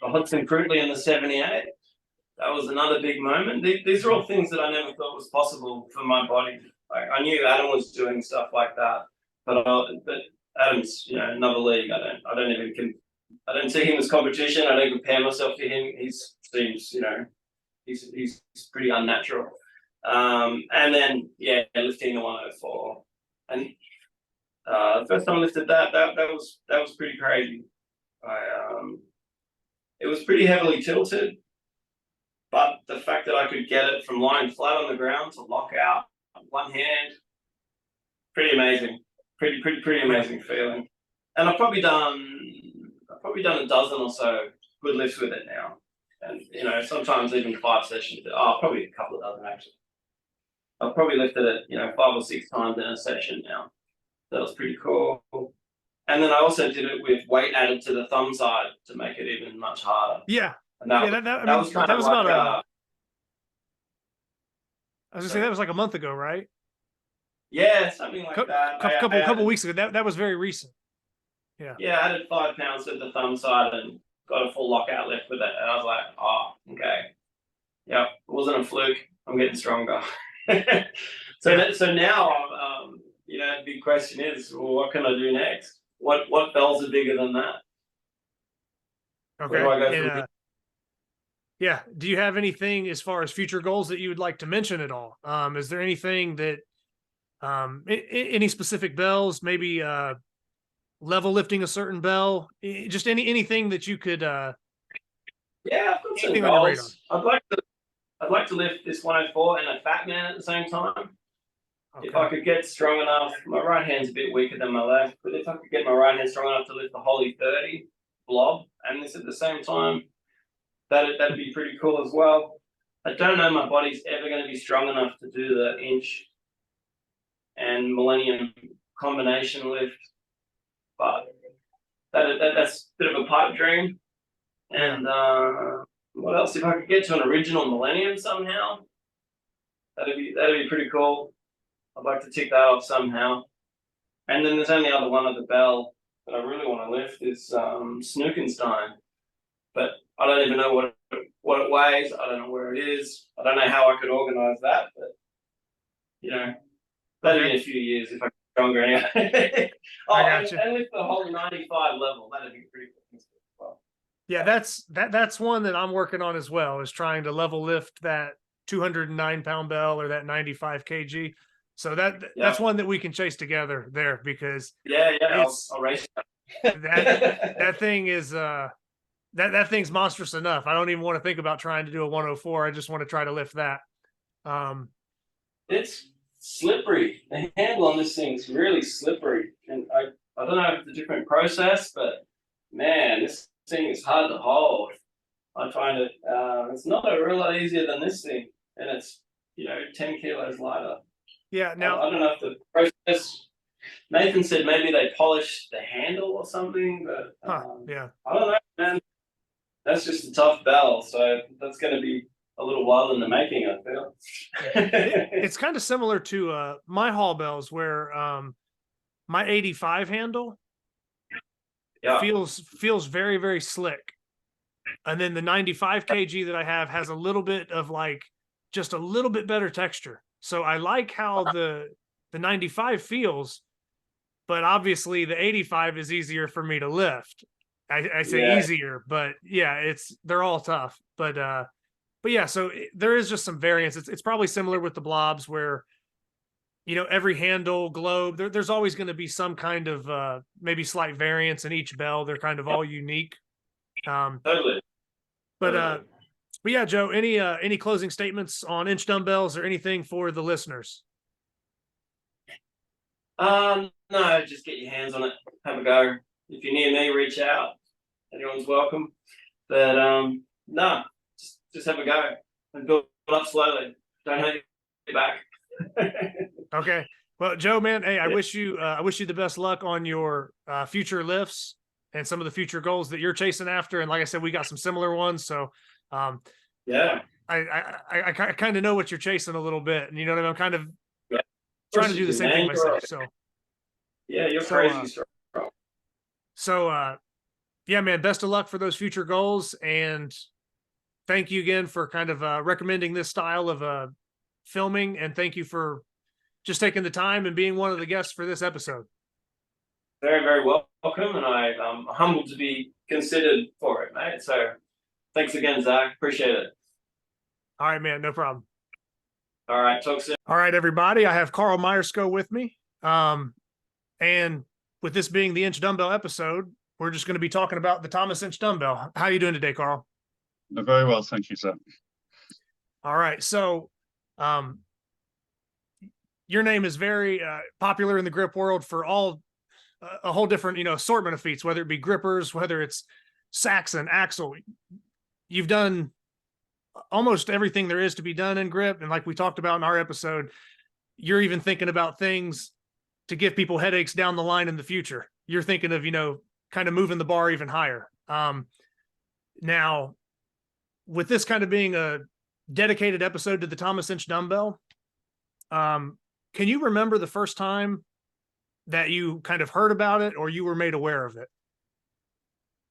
Hodgson Crudely in the 78, that was another big moment. These are all things that I never thought was possible for my body. Like, I knew Adam was doing stuff like that, but Adam's, you know, another league. I don't see him as competition. I don't compare myself to him. He seems, you know, he's pretty unnatural. And then lifting the 104, and the first time I lifted that was pretty crazy. It was pretty heavily tilted, but the fact that I could get it from lying flat on the ground to lock out one hand, pretty amazing. Pretty amazing feeling. And I've probably done a dozen or so good lifts with it now. And, you know, sometimes even 5 sessions. Probably a couple of dozen actually. I've probably lifted it, you know, 5 or 6 times in a session now. That was pretty cool. And then I also did it with weight added to the thumb side to make it even much harder. Yeah. And that was kind of like, I was gonna say that was like a month ago, right? Yeah, something like that. Couple weeks ago. That was very recent. Yeah. Yeah, I added 5 pounds to the thumb side and got a full lockout lift with it. And I was like, oh, okay. Yep, it wasn't a fluke. I'm getting stronger. So now, you know, the big question is, well, what can I do next? What bells are bigger than that? Okay. Where do I go from yeah. Do you have anything as far as future goals that you would like to mention at all? Is there anything that, any specific bells, maybe level lifting a certain bell, just anything that you could yeah, I've got some goals. I'd like to lift this 104 and a fat man at the same time. Okay. If I could get strong enough, my right hand's a bit weaker than my left, but if I could get my right hand strong enough to lift the Holle 30 blob and this at the same time, that'd be pretty cool as well. I don't know my body's ever going to be strong enough to do the inch and millennium combination lift, but that's a bit of a pipe dream. And what else? If I could get to an original millennium somehow, that'd be pretty cool. I'd like to tick that off somehow. And then there's only other one at the bell that I really want to lift is Snookenstein, but I don't even know what it weighs. I don't know where it is. I don't know how I could organize that, but that'd be in a few years if I get stronger anyway. I got you. And lift the whole 95 level, that'd be pretty cool as well. Yeah, that's one that I'm working on as well, is trying to level lift that 209-pound bell or that 95 kg. So that's one that we can chase together there, because I'll race that thing is that thing's monstrous enough. I don't even want to think about trying to do a 104. I just want to try to lift that. It's slippery. The handle on this thing's really slippery, and I don't know if it's a different process, but man, this thing is hard to hold. I find it it's not a real lot easier than this thing, and it's 10 kilos lighter. Yeah. Now I don't know if the process. Nathan said maybe they polished the handle or something, but yeah, I don't know, man. That's just a tough bell, so that's going to be a little while in the making, I feel. it's kind of similar to my Hall bells, where my 85 handle feels very, very slick, and then the 95 kg that I have has a little bit of just a little bit better texture. So I like how the 95 feels, but obviously the 85 is easier for me to lift. I say easier, but yeah, they're all tough. But yeah, so there is just some variance. It's probably similar with the blobs, where every handle, globe, there's always going to be some kind of maybe slight variance in each bell. They're kind of all unique. Totally. But yeah, Joe, any closing statements on inch dumbbells or anything for the listeners? No, just get your hands on it. Have a go. If you're near me, reach out. Anyone's welcome. But no, just have a go and build up slowly. Don't hurt your back. Okay. Well, Joe, man, hey, I wish you the best luck on your future lifts and some of the future goals that you're chasing after. And like I said, we got some similar ones. So yeah, I kind of know what you're chasing a little bit, and I'm kind of trying to do the same thing myself. So yeah, you're crazy strong. So yeah, man, best of luck for those future goals, and thank you again for kind of recommending this style of filming, and thank you for just taking the time and being one of the guests for this episode. Very, very welcome, and I'm humbled to be considered for it, mate. So thanks again, Zach. Appreciate it. All right, man, no problem. All right, talk soon. All right, everybody, I have Carl Myerscough with me. And with this being the Inch Dumbbell episode, we're just going to be talking about the Thomas Inch Dumbbell. How are you doing today, Carl? Very well, thank you, sir. All right, so your name is very popular in the grip world for a whole different assortment of feats, whether it be grippers, whether it's Saxon, axle. You've done almost everything there is to be done in grip, and like we talked about in our episode, you're even thinking about things to give people headaches down the line in the future. You're thinking of kind of moving the bar even higher. Now, with this kind of being a dedicated episode to the Thomas Inch Dumbbell, can you remember the first time that you kind of heard about it, or you were made aware of it?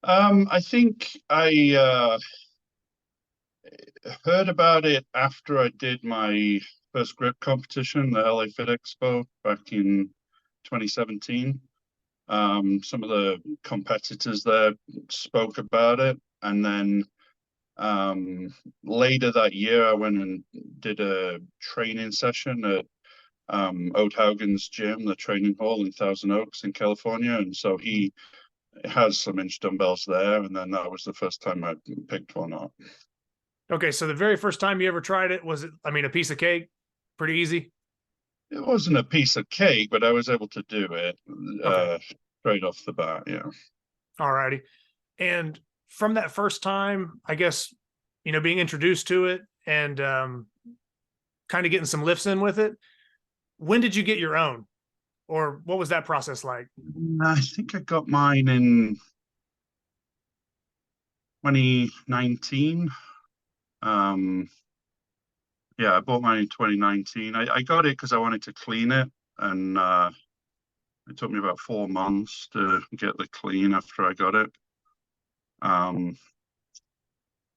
I think I heard about it after I did my first grip competition, the LA Fit Expo, back in 2017. Some of the competitors there spoke about it, and then later that year I went and did a training session at Oathaugen's gym, the training hall in Thousand Oaks in California, and so he has some inch dumbbells there, and then that was the first time I picked one up. Okay, so the very first time you ever tried it, was it, a piece of cake? Pretty easy? It wasn't a piece of cake, but I was able to do it straight off the bat, yeah. All righty. And from that first time, I guess, being introduced to it and kind of getting some lifts in with it, when did you get your own? Or what was that process like? I think I got mine in 2019. Yeah, I bought mine in 2019. I got it because I wanted to clean it, and it took me about 4 months to get the clean after I got it. And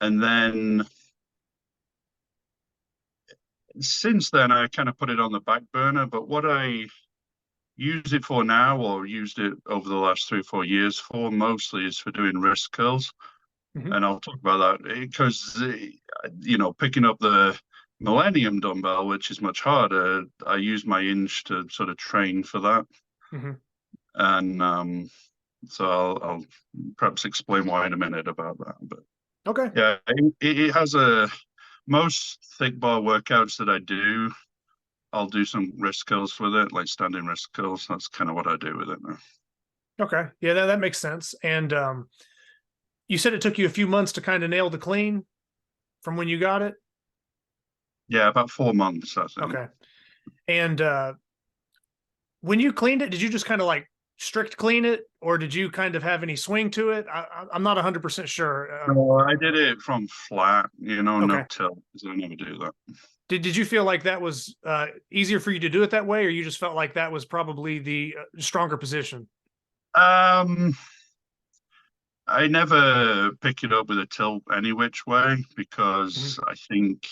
then since then, I kind of put it on the back burner. But what I use it for now, or used it over the last 3 or 4 years for, mostly is for doing wrist curls. Mhm. And I'll talk about that because, picking up the Millennium dumbbell, which is much harder, I use my Inch to sort of train for that. Mhm. And so I'll perhaps explain why in a minute about that. But Okay. yeah, it has most thick bar workouts that I do, I'll do some wrist curls with it, like standing wrist curls. That's kind of what I do with it now. Okay. Yeah, that makes sense. And you said it took you a few months to kind of nail the clean from when you got it? Yeah, about 4 months, I think. Okay. And when you cleaned it, did you just kind of like strict clean it, or did you kind of have any swing to it? I'm not 100% sure. I did it from flat, no Okay. tilt, because I never do that. Did you feel like that was easier for you to do it that way, or you just felt like that was probably the stronger position? I never pick it up with a tilt any which way, because I think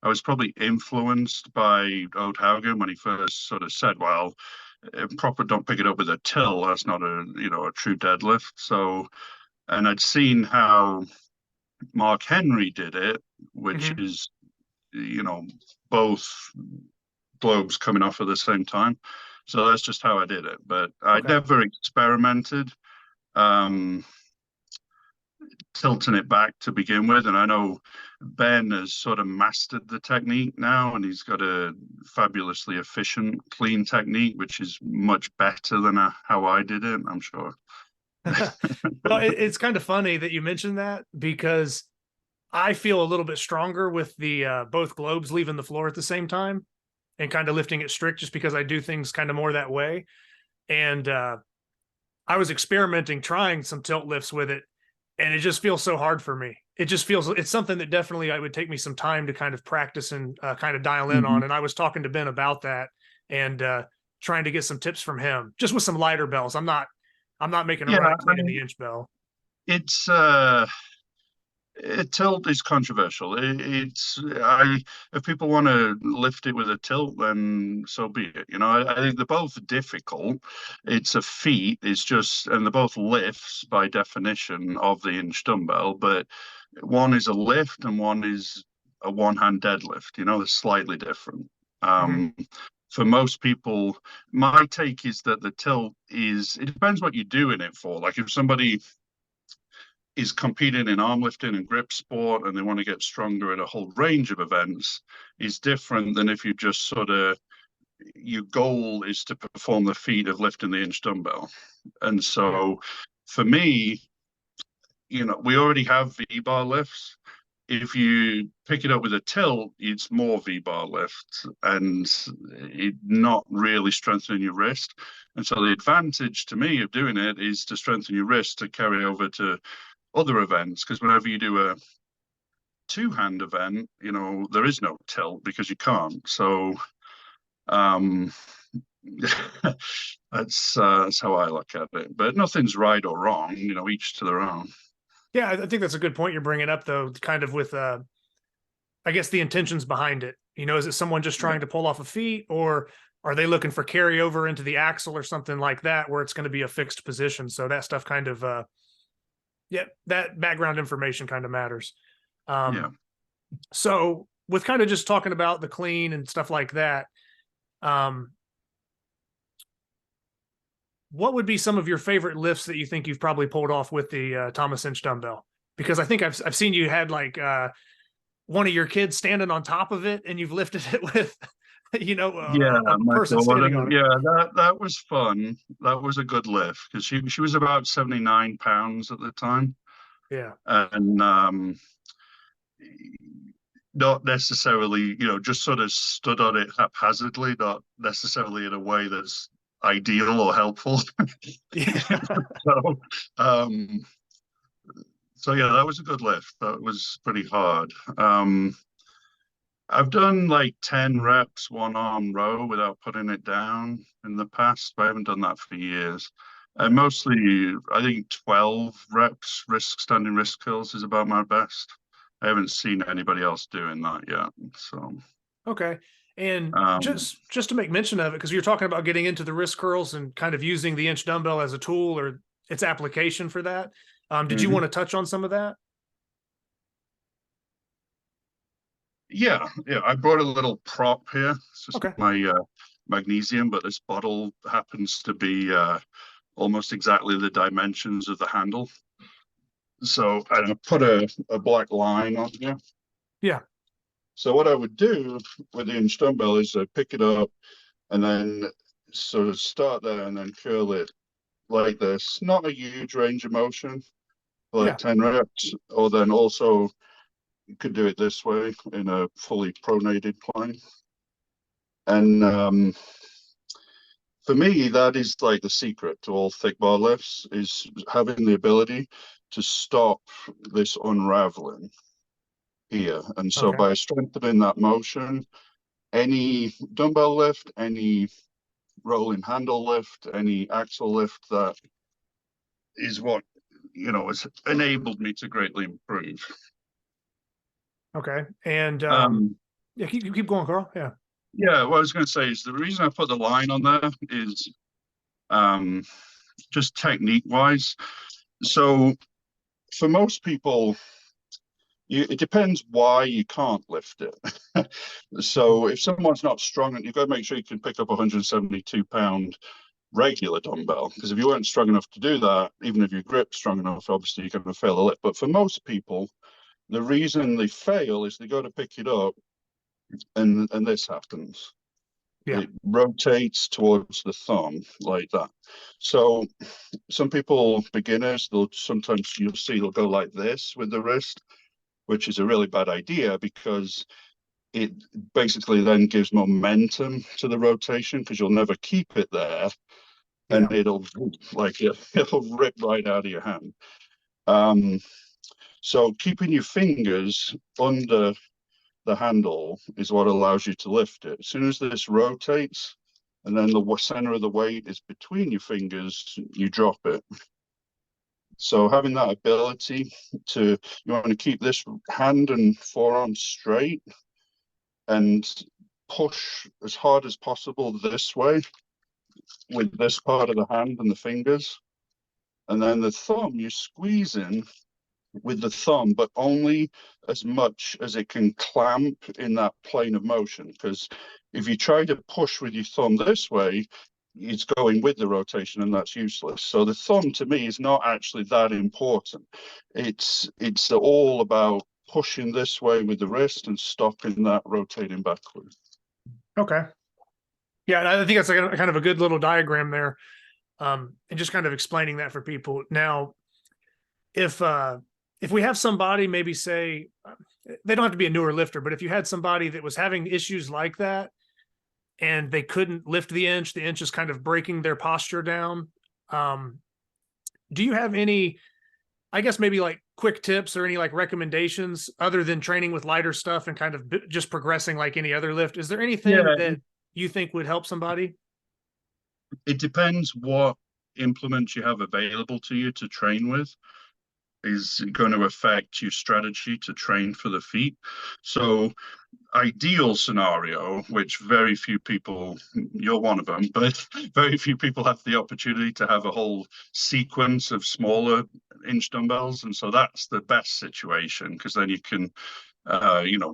I was probably influenced by Hodgson when he first sort of said, well, proper don't pick it up with a tilt. That's not a true deadlift. So, and I'd seen how Mark Henry did it, which Mhm. is, both globes coming off at the same time. So that's just how I did it. But I Okay. never experimented tilting it back to begin with. And I know Ben has sort of mastered the technique now, and he's got a fabulously efficient clean technique, which is much better than how I did it, I'm sure. Well, it's kind of funny that you mentioned that, because I feel a little bit stronger with the both globes leaving the floor at the same time and kind of lifting it strict, just because I do things kind of more that way. And I was experimenting, trying some tilt lifts with it, and it just feels so hard for me. It just feels, it's something that definitely it would take me some time to kind of practice and kind of dial in on. And I was talking to Ben about that and trying to get some tips from him, just with some lighter bells. I'm not making a run cleaning the Inch bell. It's tilt is controversial. If people want to lift it with a tilt, then so be it. I think they're both difficult. It's a feat. It's just, and they're both lifts by definition of the Inch dumbbell, but one is a lift and one is a one-hand deadlift. They're slightly different. For most people, my take is that the tilt it depends what you're doing it for. Like if somebody is competing in arm lifting and grip sport and they want to get stronger at a whole range of events, is different than if you just sort of, your goal is to perform the feat of lifting the Inch dumbbell. And so for me, we already have V-bar lifts. If you pick it up with a tilt, it's more V-bar lift and it not really strengthening your wrist. And so the advantage to me of doing it is to strengthen your wrist to carry over to other events, because whenever you do a two-hand event, there is no tilt because you can't. So that's how I look at it. But nothing's right or wrong, each to their own. Yeah, I think that's a good point you're bringing up, though, kind of with, I guess, the intentions behind it. Is it someone just trying to pull off a feat, or are they looking for carryover into the axle or something like that, where it's going to be a fixed position? So that stuff kind of, that background information kind of matters. So with kind of just talking about the clean and stuff like that, what would be some of your favorite lifts that you think you've probably pulled off with the Thomas Inch dumbbell? Because I think I've seen you had like one of your kids standing on top of it and you've lifted it with Yeah, a my person daughter. standing on it. Yeah, that was fun. That was a good lift because she was about 79 pounds at the time, Yeah. and not necessarily, just sort of stood on it haphazardly, not necessarily in a way that's ideal or helpful. Yeah. So, um, so yeah, that was a good lift. That was pretty hard. I've done like 10 reps, one arm row without putting it down in the past, but I haven't done that for years. And mostly, I think 12 reps, standing wrist curls is about my best. I haven't seen anybody else doing that yet. So, Okay. And um, just to make mention of it, because you're talking about getting into the wrist curls and kind of using the inch dumbbell as a tool or its application for that. Did you want to touch on some of that? yeah, I brought a little prop here. It's just Okay. my magnesium, but this bottle happens to be almost exactly the dimensions of the handle. So I put a black line on here. Yeah. So what I would do with the inch dumbbell is I pick it up and then sort of start there and then curl it like this. Not a huge range of motion, like Yeah. 10 reps, or then also you could do it this way in a fully pronated plane. And for me, that is like the secret to all thick bar lifts, is having the ability to stop this unraveling here. And so Okay. by strengthening that motion, any dumbbell lift, any rolling handle lift, any axle lift, that is what, has enabled me to greatly improve. Okay. And yeah, keep going, Carl. Yeah. Yeah, what I was going to say is the reason I put the line on there is just technique wise. So for most people, it depends why you can't lift it. So if someone's not strong, you've got to make sure you can pick up a 172-pound regular dumbbell, because if you weren't strong enough to do that, even if your grip's strong enough, obviously you're going to fail the lift. But for most people, the reason they fail is they go to pick it up and this happens. Yeah. It rotates towards the thumb like that. So some people, beginners, you'll see they'll go like this with the wrist, which is a really bad idea because it basically then gives momentum to the rotation, because you'll never keep it there, and it'll rip right out of your hand. So keeping your fingers under the handle is what allows you to lift it. As soon as this rotates, and then the center of the weight is between your fingers, you drop it. So having that ability you want to keep this hand and forearm straight and push as hard as possible this way with this part of the hand and the fingers. And then the thumb, you squeeze in with the thumb, but only as much as it can clamp in that plane of motion. Because if you try to push with your thumb this way, it's going with the rotation, and that's useless. So the thumb, to me, is not actually that important. It's all about pushing this way with the wrist and stopping that rotating backward. Okay. Yeah, and I think that's like kind of a good little diagram there, and just kind of explaining that for people. Now, if we have somebody, maybe say they don't have to be a newer lifter, but if you had somebody that was having issues like that and they couldn't lift the inch is kind of breaking their posture down. Do you have any, I guess maybe like quick tips or any like recommendations other than training with lighter stuff and kind of just progressing like any other lift? Is there anything that you think would help somebody? It depends what implements you have available to you to train with is going to affect your strategy to train for the feet. So ideal scenario, which very few people, you're one of them, but very few people have the opportunity to have a whole sequence of smaller inch dumbbells. And so that's the best situation, because then you can,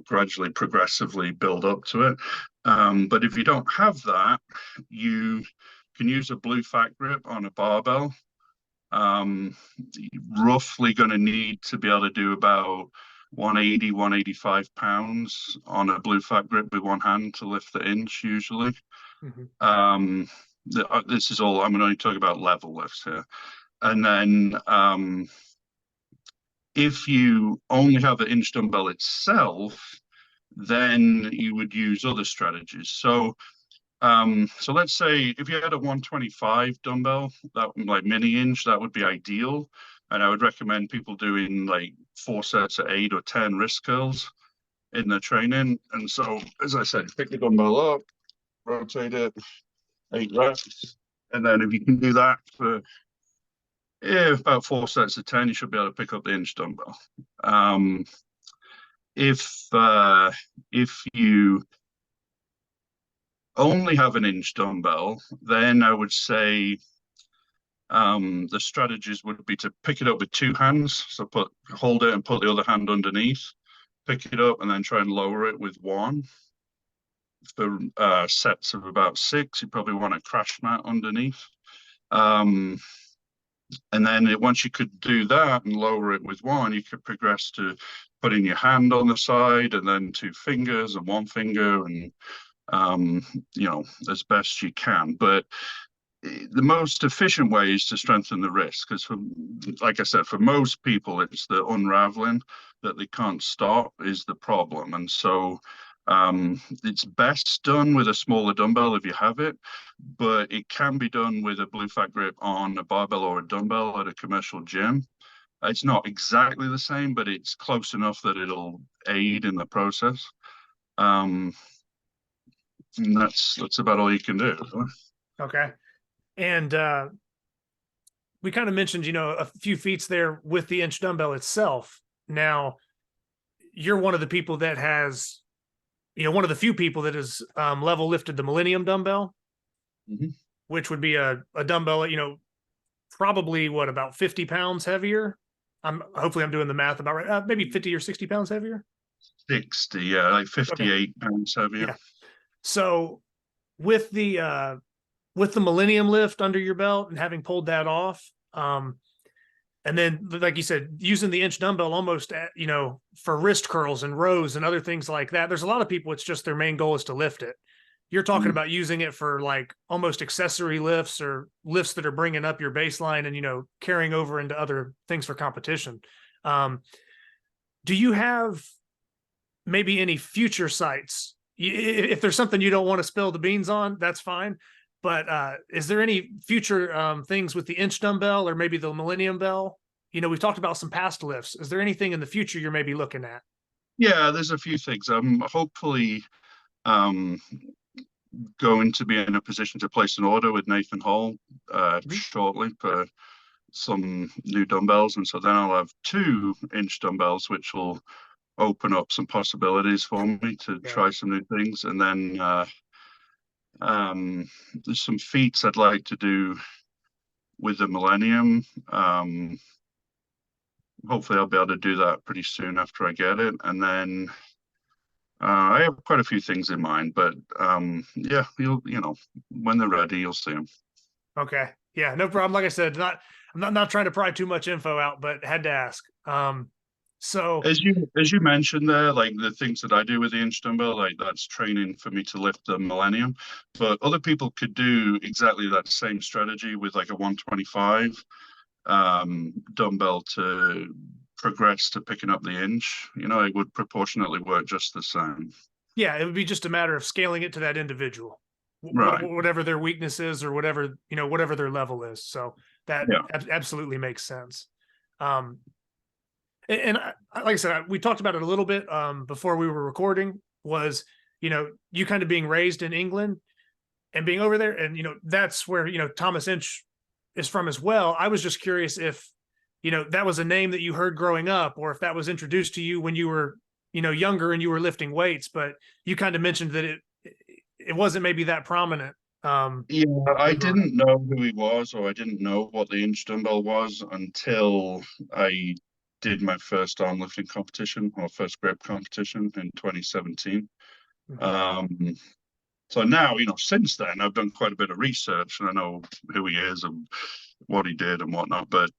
gradually, progressively build up to it. But if you don't have that, you can use a blue fat grip on a barbell. Roughly going to need to be able to do about 180, 185 pounds on a blue fat grip with one hand to lift the inch usually. This is all, I'm only talking about level lifts here. And then if you only have the inch dumbbell itself, then you would use other strategies. So let's say if you had a 125 dumbbell, that like mini inch, that would be ideal. And I would recommend people doing like 4 sets of 8 or 10 wrist curls in their training. And so, as I said, pick the dumbbell up, rotate it, 8 reps. And then if you can do that for about 4 sets of 10, you should be able to pick up the inch dumbbell. If you only have an inch dumbbell, then I would say the strategies would be to pick it up with 2 hands. So hold it and put the other hand underneath, pick it up and then try and lower it with 1. For sets of about 6, you probably want a crash mat underneath. And then once you could do that and lower it with 1, you could progress to putting your hand on the side and then 2 fingers and 1 finger and, as best you can. But the most efficient way is to strengthen the wrist because, like I said, for most people, it's the unraveling that they can't stop is the problem. And so it's best done with a smaller dumbbell if you have it, but it can be done with a blue fat grip on a barbell or a dumbbell at a commercial gym. It's not exactly the same, but it's close enough that it'll aid in the process. And that's about all you can do. Okay. And we kind of mentioned, a few feats there with the inch dumbbell itself. Now, you're one of the people that has, one of the few people that has level lifted the Millennium dumbbell, which would be a dumbbell, probably about 50 pounds heavier. Hopefully I'm doing the math about right. Maybe 50 or 60 pounds heavier. 60, yeah, like 58 pounds heavier. Yeah. So with the Millennium lift under your belt and having pulled that off, and then, like you said, using the inch dumbbell almost, for wrist curls and rows and other things like that. There's a lot of people, it's just their main goal is to lift it. You're talking about using it for like almost accessory lifts or lifts that are bringing up your baseline and, carrying over into other things for competition. Do you have maybe any future sites? If there's something you don't want to spill the beans on, that's fine. But is there any future things with the inch dumbbell or maybe the Millennium bell? We've talked about some past lifts. Is there anything in the future you're maybe looking at? Yeah, there's a few things. I'm hopefully going to be in a position to place an order with Nathan Holle shortly for some new dumbbells. And so then I'll have 2 inch dumbbells, which will open up some possibilities for me to try some new things. And then there's some feats I'd like to do with the Millennium. Hopefully I'll be able to do that pretty soon after I get it. And then I have quite a few things in mind, but yeah, when they're ready, you'll see them. Okay. Yeah, no problem. Like I said, I'm not trying to pry too much info out, but had to ask. So as you mentioned there, like the things that I do with the inch dumbbell, like that's training for me to lift the Millennium, but other people could do exactly that same strategy with like a 125 dumbbell to progress to picking up the inch. It would proportionately work just the same. Yeah, it would be just a matter of scaling it to that individual, right? Whatever their weakness is or whatever their level is. So that absolutely makes sense. And like I said, we talked about it a little bit before we were recording, was, you kind of being raised in England and being over there. And, that's where, Thomas Inch is from as well. I was just curious if, that was a name that you heard growing up or if that was introduced to you when you were, younger and you were lifting weights. But you kind of mentioned that it wasn't maybe that prominent. Yeah, I didn't know who he was, or I didn't know what the inch dumbbell was until I did my first arm lifting competition or first grip competition in 2017. So now, since then, I've done quite a bit of research and I know who he is and what he did and whatnot. But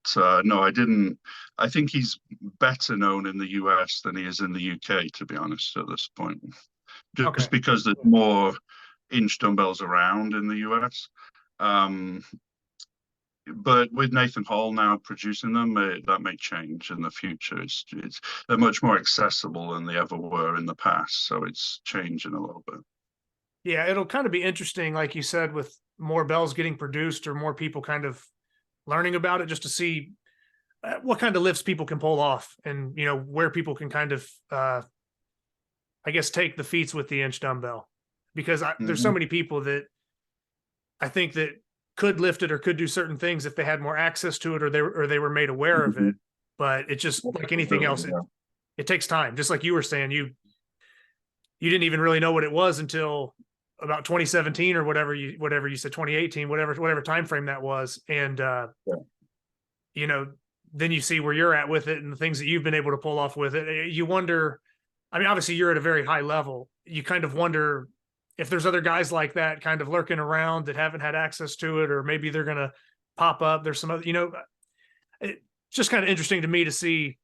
no, I didn't. I think he's better known in the US than he is in the UK, to be honest, at this point. Just because there's more inch dumbbells around in the US. But with Nathan Holle now producing them, that may change in the future. They're much more accessible than they ever were in the past. So it's changing a little bit. Yeah, it'll kind of be interesting, like you said, with more bells getting produced or more people kind of learning about it, just to see what kind of lifts people can pull off, and where people can kind of, I guess, take the feats with the inch dumbbell, because there's so many people that I think that could lift it or could do certain things if they had more access to it, or they were made aware of it. But it's just like anything else, it takes time. Just like you were saying, you didn't even really know what it was until about 2017 or whatever you said, 2018, whatever time frame that was. And then you see where you're at with it and the things that you've been able to pull off with it. You wonder, I mean, obviously you're at a very high level. You kind of wonder if there's other guys like that kind of lurking around that haven't had access to it, or maybe they're going to pop up. There's some other, it's just kind of interesting to me to see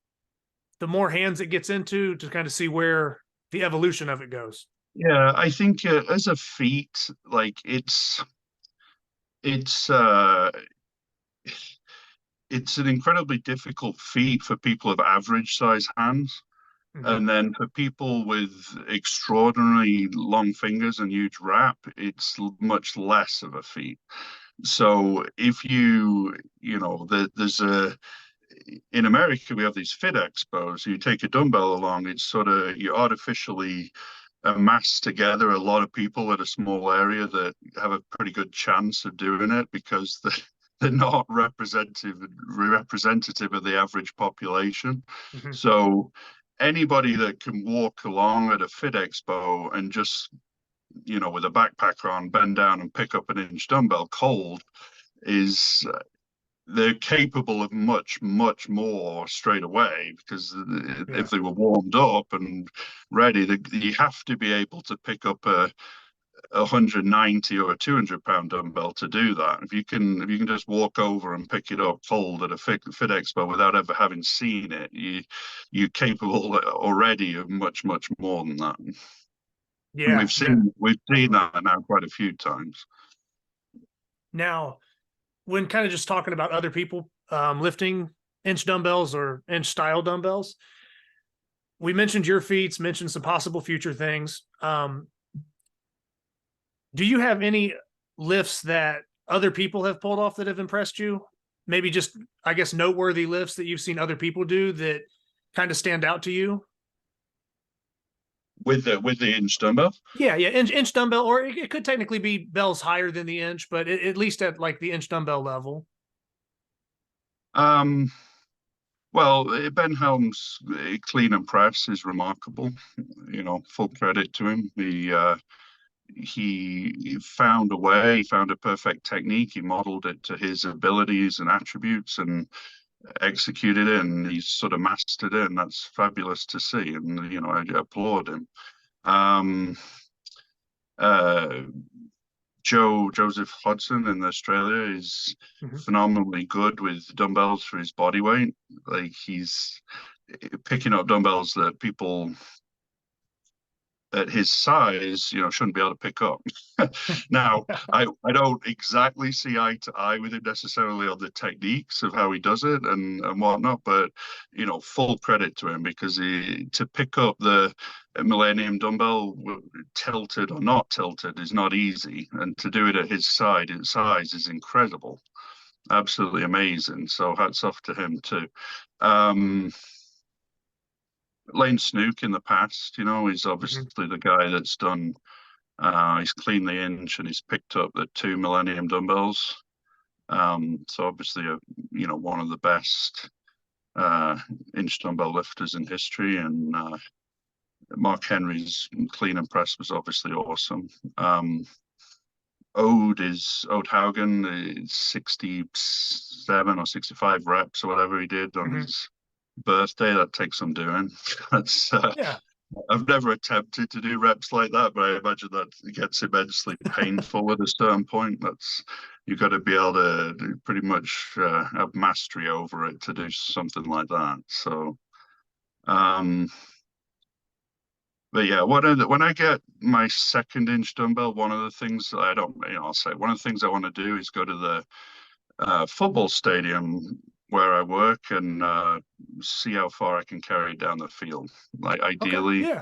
the more hands it gets into, to kind of see where the evolution of it goes. Yeah, I think as a feat, like it's an incredibly difficult feat for people of average size hands. And then for people with extraordinarily long fingers and huge wrap, it's much less of a feat. So if there's in America, we have these fit expos. You take a dumbbell along, it's sort of, you artificially amass together a lot of people at a small area that have a pretty good chance of doing it, because they're not representative of the average population. So anybody that can walk along at a fit expo and just, with a backpack on, bend down and pick up an inch dumbbell cold, they're capable of much, much more straight away, because if they were warmed up and ready, you have to be able to pick up a 190 or a 200-pound dumbbell to do that. If you can just walk over and pick it up cold at a fit expo without ever having seen it, you're capable already of much, much more than that. Yeah, and we've seen that now quite a few times. Now, when kind of just talking about other people lifting inch dumbbells or inch style dumbbells, we mentioned your feats, mentioned some possible future things. Do you have any lifts that other people have pulled off that have impressed you? Maybe just, I guess, noteworthy lifts that you've seen other people do that kind of stand out to you? With the inch dumbbell? Yeah, inch dumbbell, or it could technically be bells higher than the inch, but at least at like the inch dumbbell level. Well, Ben Helms' clean and press is remarkable. Full credit to him. He found a way, he found a perfect technique, he modeled it to his abilities and attributes and executed it, and he's sort of mastered it, and that's fabulous to see. And I applaud him. Joseph Hodgson in Australia is phenomenally good with dumbbells for his body weight. Like, he's picking up dumbbells that people at his size, shouldn't be able to pick up. Now, I don't exactly see eye to eye with him necessarily on the techniques of how he does it and whatnot, but full credit to him, because to pick up the Millennium dumbbell, tilted or not tilted, is not easy, and to do it at his size is incredible, absolutely amazing. So hats off to him too. Lane Snook in the past, he's obviously the guy that's done, he's cleaned the inch and he's picked up the 2 Millennium dumbbells. So obviously, one of the best inch dumbbell lifters in history. And Mark Henry's clean and press was obviously awesome. Ode Haugen is 67 or 65 reps or whatever he did on his birthday. That takes some doing. That's I've never attempted to do reps like that, but I imagine that it gets immensely painful at a certain point. You've got to be able to pretty much have mastery over it to do something like that. So, but yeah, when I get my second inch dumbbell, one of the things that I'll say one of the things I want to do is go to the football stadium where I work and see how far I can carry it down the field. Like ideally, yeah.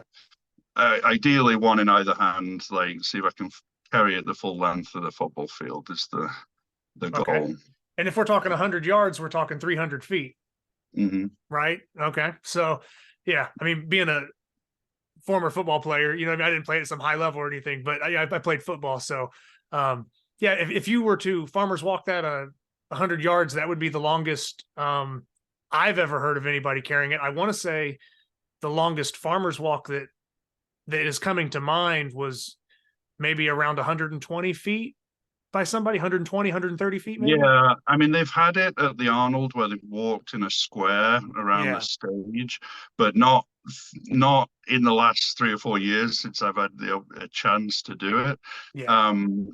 Ideally one in either hand. Like see if I can carry it the full length of the football field is the goal. And if we're talking 100 yards, we're talking 300 feet, right? Okay, so yeah, I mean, being a former football player, you know, I mean, I didn't play at some high level or anything, but I played football. So, yeah, if you were to farmers walk that 100 yards, that would be the longest I've ever heard of anybody carrying it. I want to say the longest farmers walk that is coming to mind was maybe around 120 feet by somebody, 120, 130 feet maybe. Yeah, I mean, they've had it at the Arnold where they've walked in a square around the stage, but not in the last 3 or 4 years since I've had a chance to do it.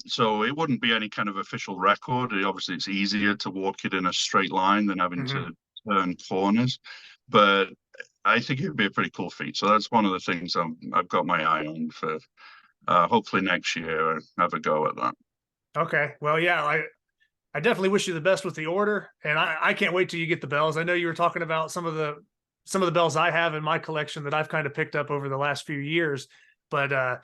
So it wouldn't be any kind of official record. Obviously, it's easier to walk it in a straight line than having to turn corners, but I think it would be a pretty cool feat. So that's one of the things I've got my eye on for hopefully next year. Have a go at that. Okay. Well, yeah, I definitely wish you the best with the order, and I can't wait till you get the bells. I know you were talking about some of the bells I have in my collection that I've kind of picked up over the last few years, but I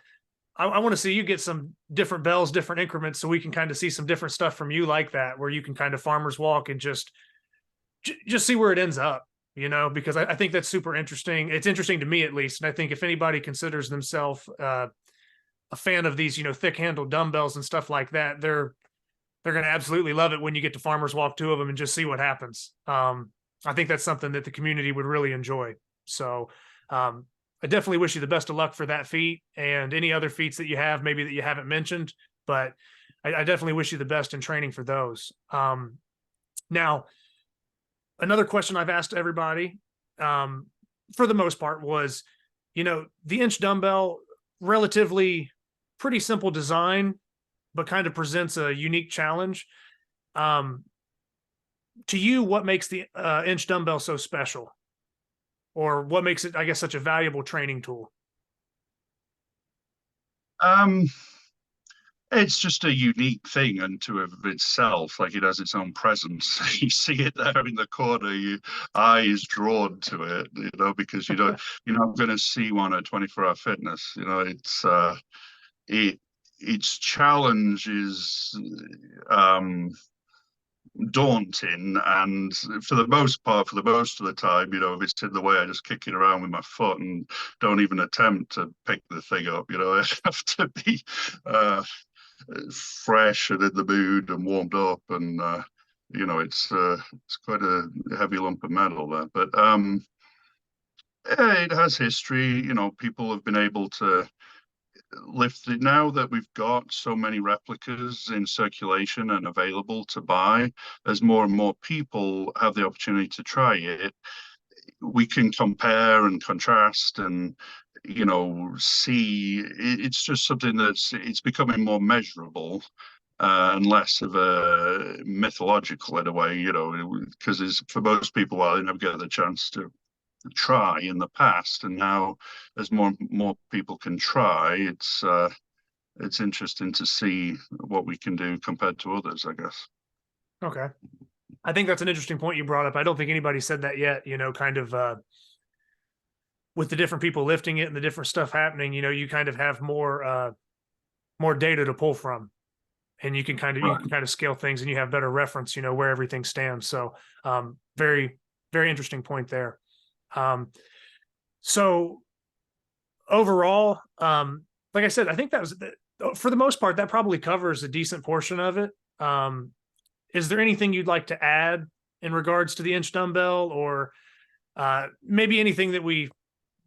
want to see you get some different bells, different increments, so we can kind of see some different stuff from you like that, where you can kind of farmers walk and just see where it ends up, you know, because I think that's super interesting. It's interesting to me at least, and I think if anybody considers themselves a fan of these, you know, thick handled dumbbells and stuff like that, they're going to absolutely love it when you get to farmers walk 2 of them and just see what happens. I think that's something that the community would really enjoy. So I definitely wish you the best of luck for that feat and any other feats that you have, maybe that you haven't mentioned, but I definitely wish you the best in training for those. Now, another question I've asked everybody for the most part was, you know, the inch dumbbell, relatively pretty simple design, but kind of presents a unique challenge. To you, what makes the inch dumbbell so special, or what makes it, I guess, such a valuable training tool? It's just a unique thing unto of itself. Like it has its own presence. You see it there in the corner, your eye is drawn to it, you know, because you're not going to see one at 24-hour fitness. You know, its challenge is daunting, and for the most part, for the most of the time, you know, if it's in the way, I just kick it around with my foot and don't even attempt to pick the thing up. You know, I have to be fresh and in the mood and warmed up, and you know, it's quite a heavy lump of metal there, but it has history. You know, people have been able to lift it now that we've got so many replicas in circulation and available to buy. As more and more people have the opportunity to try it, we can compare and contrast and, you know, see. It's just something it's becoming more measurable and less of a mythological in a way, you know, because for most people, well, they never get the chance to try in the past, and now as more people can try, it's interesting to see what we can do compared to others, I guess. Okay, I think that's an interesting point you brought up. I don't think anybody said that yet, you know, kind of with the different people lifting it and the different stuff happening, you know, you kind of have more data to pull from, and you can kind of scale things, and you have better reference, you know, where everything stands. So very, very interesting point there. So overall, like I said, I think that was, for the most part, that probably covers a decent portion of it. Is there anything you'd like to add in regards to the inch dumbbell, or maybe anything that we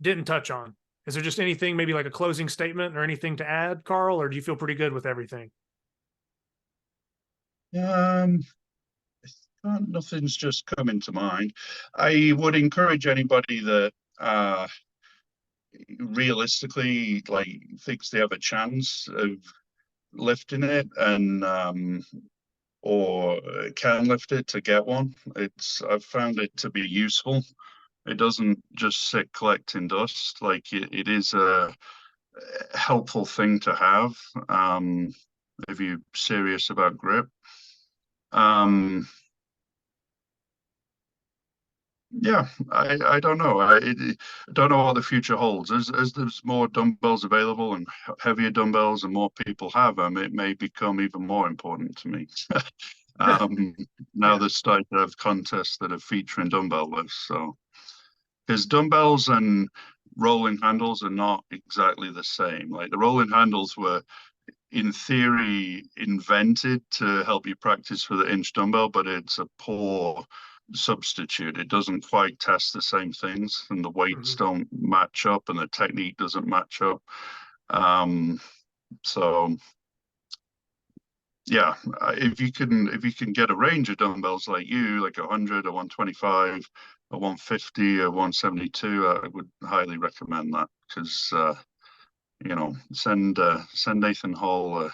didn't touch on? Is there just anything, maybe like a closing statement or anything to add, Carl, or do you feel pretty good with everything? Nothing's just coming to mind. I would encourage anybody that realistically like thinks they have a chance of lifting it and or can lift it to get one. I've found it to be useful. It doesn't just sit collecting dust. Like it is a helpful thing to have if you're serious about grip. Yeah, I don't know. I don't know what the future holds. As there's more dumbbells available and heavier dumbbells and more people have them, it may become even more important to me. Now there's starting to have contests that are featuring dumbbell lifts. So, because dumbbells and rolling handles are not exactly the same. Like the rolling handles were, in theory, invented to help you practice for the inch dumbbell, but it's a poor substitute. It doesn't quite test the same things, and the weights don't match up, and the technique doesn't match up. So yeah, if you can get a range of dumbbells like you, like 100, a 125, a 150, a 172, I would highly recommend that, because send Nathan Holle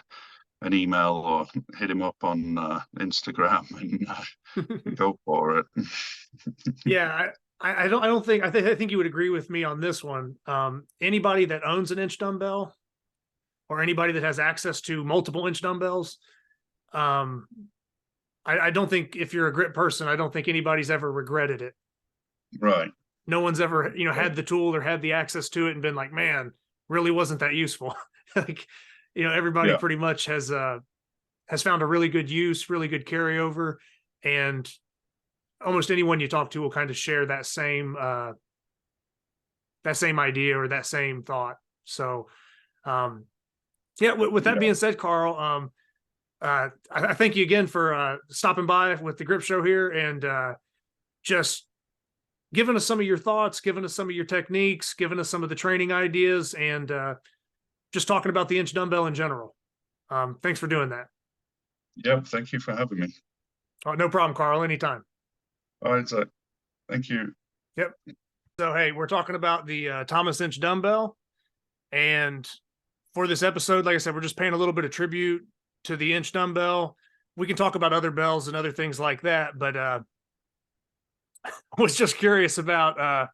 an email or hit him up on Instagram and go for it. Yeah, I think you would agree with me on this one. Anybody that owns an inch dumbbell or anybody that has access to multiple inch dumbbells, I don't think, if you're a grip person, I don't think anybody's ever regretted it. Right. No one's ever, had the tool or had the access to it and been like, man, really wasn't that useful. Like, everybody pretty much has found a really good use, really good carryover, and almost anyone you talk to will kind of share that same idea or that same thought. So, with that being said, Carl, I thank you again for stopping by with the Grip Show here and just giving us some of your thoughts, giving us some of your techniques, giving us some of the training ideas, and just talking about the inch dumbbell in general. Thanks for doing that. Yeah, thank you for having me. Oh, no problem, Carl. Anytime. All right, so thank you. Yep. So, hey, we're talking about the Thomas Inch Dumbbell. And for this episode, like I said, we're just paying a little bit of tribute to the inch dumbbell. We can talk about other bells and other things like that, but I was just curious about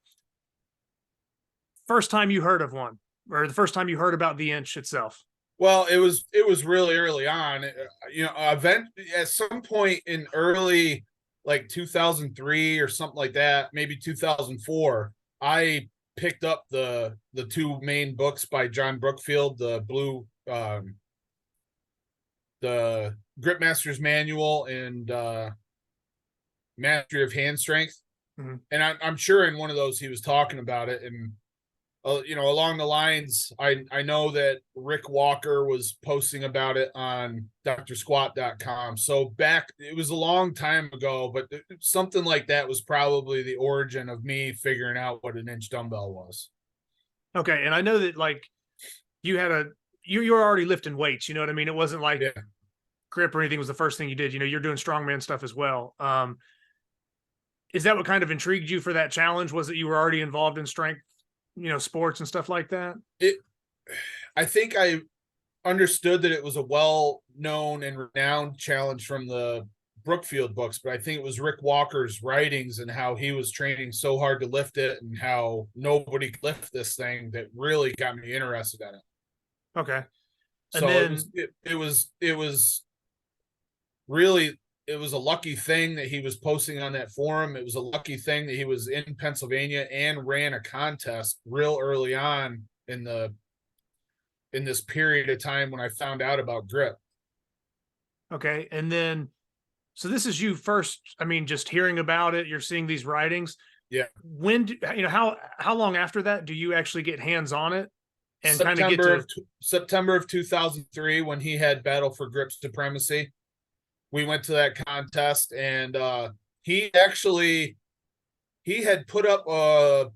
first time you heard of one, or the first time you heard about the inch itself. Well, it was really early on. At some point in early, like 2003 or something like that, maybe 2004, I picked up the two main books by John Brookfield, the Grip Master's Manual and Mastery of Hand Strength. Mm-hmm. And I'm sure in one of those he was talking about it. And along the lines, I know that Rick Walker was posting about it on drsquat.com. So it was a long time ago, but something like that was probably the origin of me figuring out what an inch dumbbell was. Okay. And I know that like you were already lifting weights, you know what I mean? It wasn't like grip or anything was the first thing you did. You're doing strongman stuff as well. Is that what kind of intrigued you for that challenge? Was it you were already involved in strength, sports and stuff like that? I think I understood that it was a well-known and renowned challenge from the Brookfield books, but I think it was Rick Walker's writings and how he was training so hard to lift it and how nobody could lift this thing that really got me interested in it. Okay. And so then it was really, it was a lucky thing that he was posting on that forum. It was a lucky thing that he was in Pennsylvania and ran a contest real early on in this period of time when I found out about grip. Okay. And then, so this is you first, just hearing about it, you're seeing these writings. Yeah. When how long after that do you actually get hands on it and kind of get to September of 2003, when he had Battle for Grip Supremacy? We went to that contest, and he had put up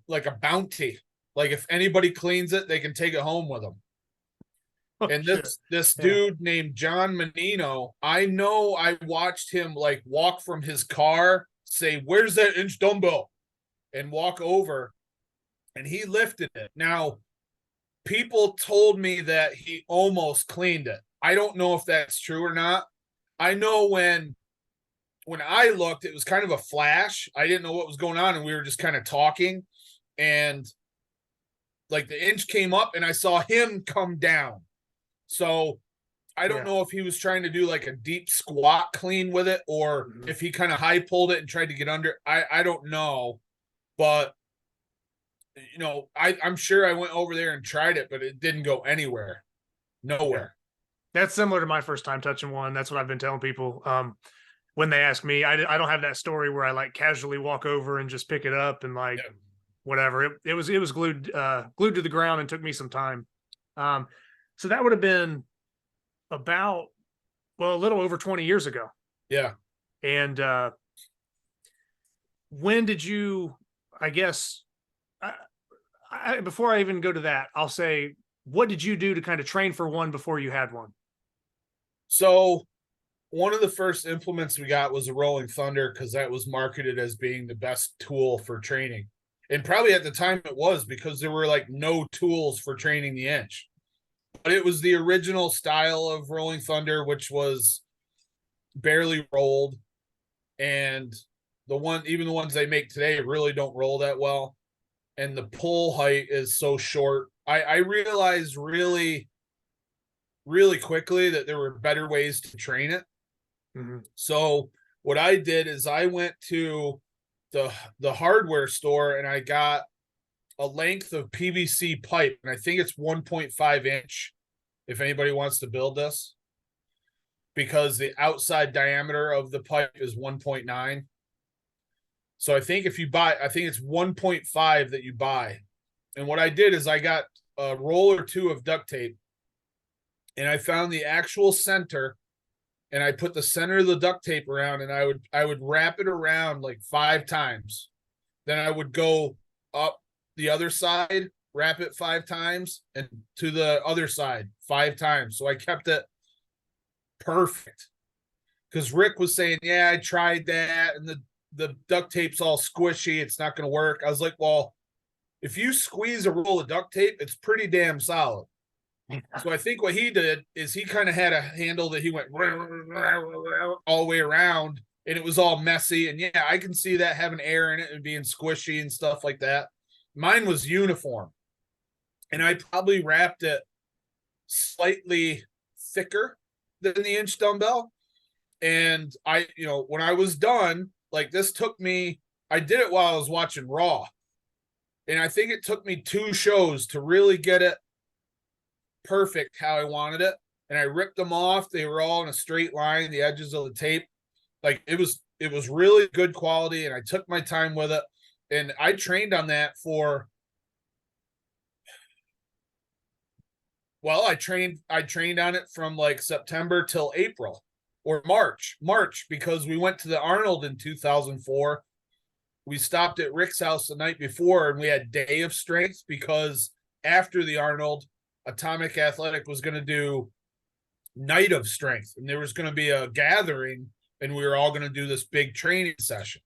like a bounty. Like if anybody cleans it, they can take it home with them. Oh, and this dude named John Menino, I know I watched him like walk from his car, say, "Where's that inch dumbbell?" and walk over and he lifted it. Now, people told me that he almost cleaned it. I don't know if that's true or not. I know when I looked, it was kind of a flash. I didn't know what was going on, and we were just kind of talking, and like the inch came up and I saw him come down. So I don't know if he was trying to do like a deep squat clean with it, or if he kind of high pulled it and tried to get under. I don't know, but you know, I'm sure I went over there and tried it, but it didn't go anywhere. Nowhere. That's similar to my first time touching one. That's what I've been telling people. When they ask me, I don't have that story where I like casually walk over and just pick it up and like whatever. It was glued to the ground and took me some time. So that would have been about, well, a little over 20 years ago. Yeah. And when did you, I guess, before I even go to that, I'll say, what did you do to kind of train for one before you had one? So one of the first implements we got was a Rolling Thunder, because that was marketed as being the best tool for training. And probably at the time it was, because there were like no tools for training the inch. But it was the original style of Rolling Thunder, which was barely rolled. And even the ones they make today really don't roll that well. And the pull height is so short. I realized really, really quickly that there were better ways to train it. Mm-hmm. So what I did is I went to the hardware store and I got a length of PVC pipe, and I think it's 1.5 inch if anybody wants to build this, because the outside diameter of the pipe is 1.9. So I think it's 1.5 that you buy. And what I did is I got a roll or two of duct tape, and I found the actual center, and I put the center of the duct tape around, and I would wrap it around like 5 times. Then I would go up the other side, wrap it 5 times, and to the other side 5 times. So I kept it perfect. Because Rick was saying, yeah, I tried that, and the duct tape's all squishy, it's not going to work. I was like, well, if you squeeze a roll of duct tape, it's pretty damn solid. So I think what he did is he kind of had a handle that he went all the way around, and it was all messy. And yeah, I can see that having air in it and being squishy and stuff like that. Mine was uniform, and I probably wrapped it slightly thicker than the inch dumbbell. And when I was done, like this took me, I did it while I was watching Raw. And I think it took me 2 shows to really get it perfect how I wanted it. And I ripped them off. They were all in a straight line, the edges of the tape. Like it was really good quality, and I took my time with it. And I trained on that I trained on it from like September till April or March, because we went to the Arnold in 2004. We stopped at Rick's house the night before, and we had day of strength, because after the Arnold, Atomic Athletic was going to do night of strength, and there was going to be a gathering, and we were all going to do this big training session.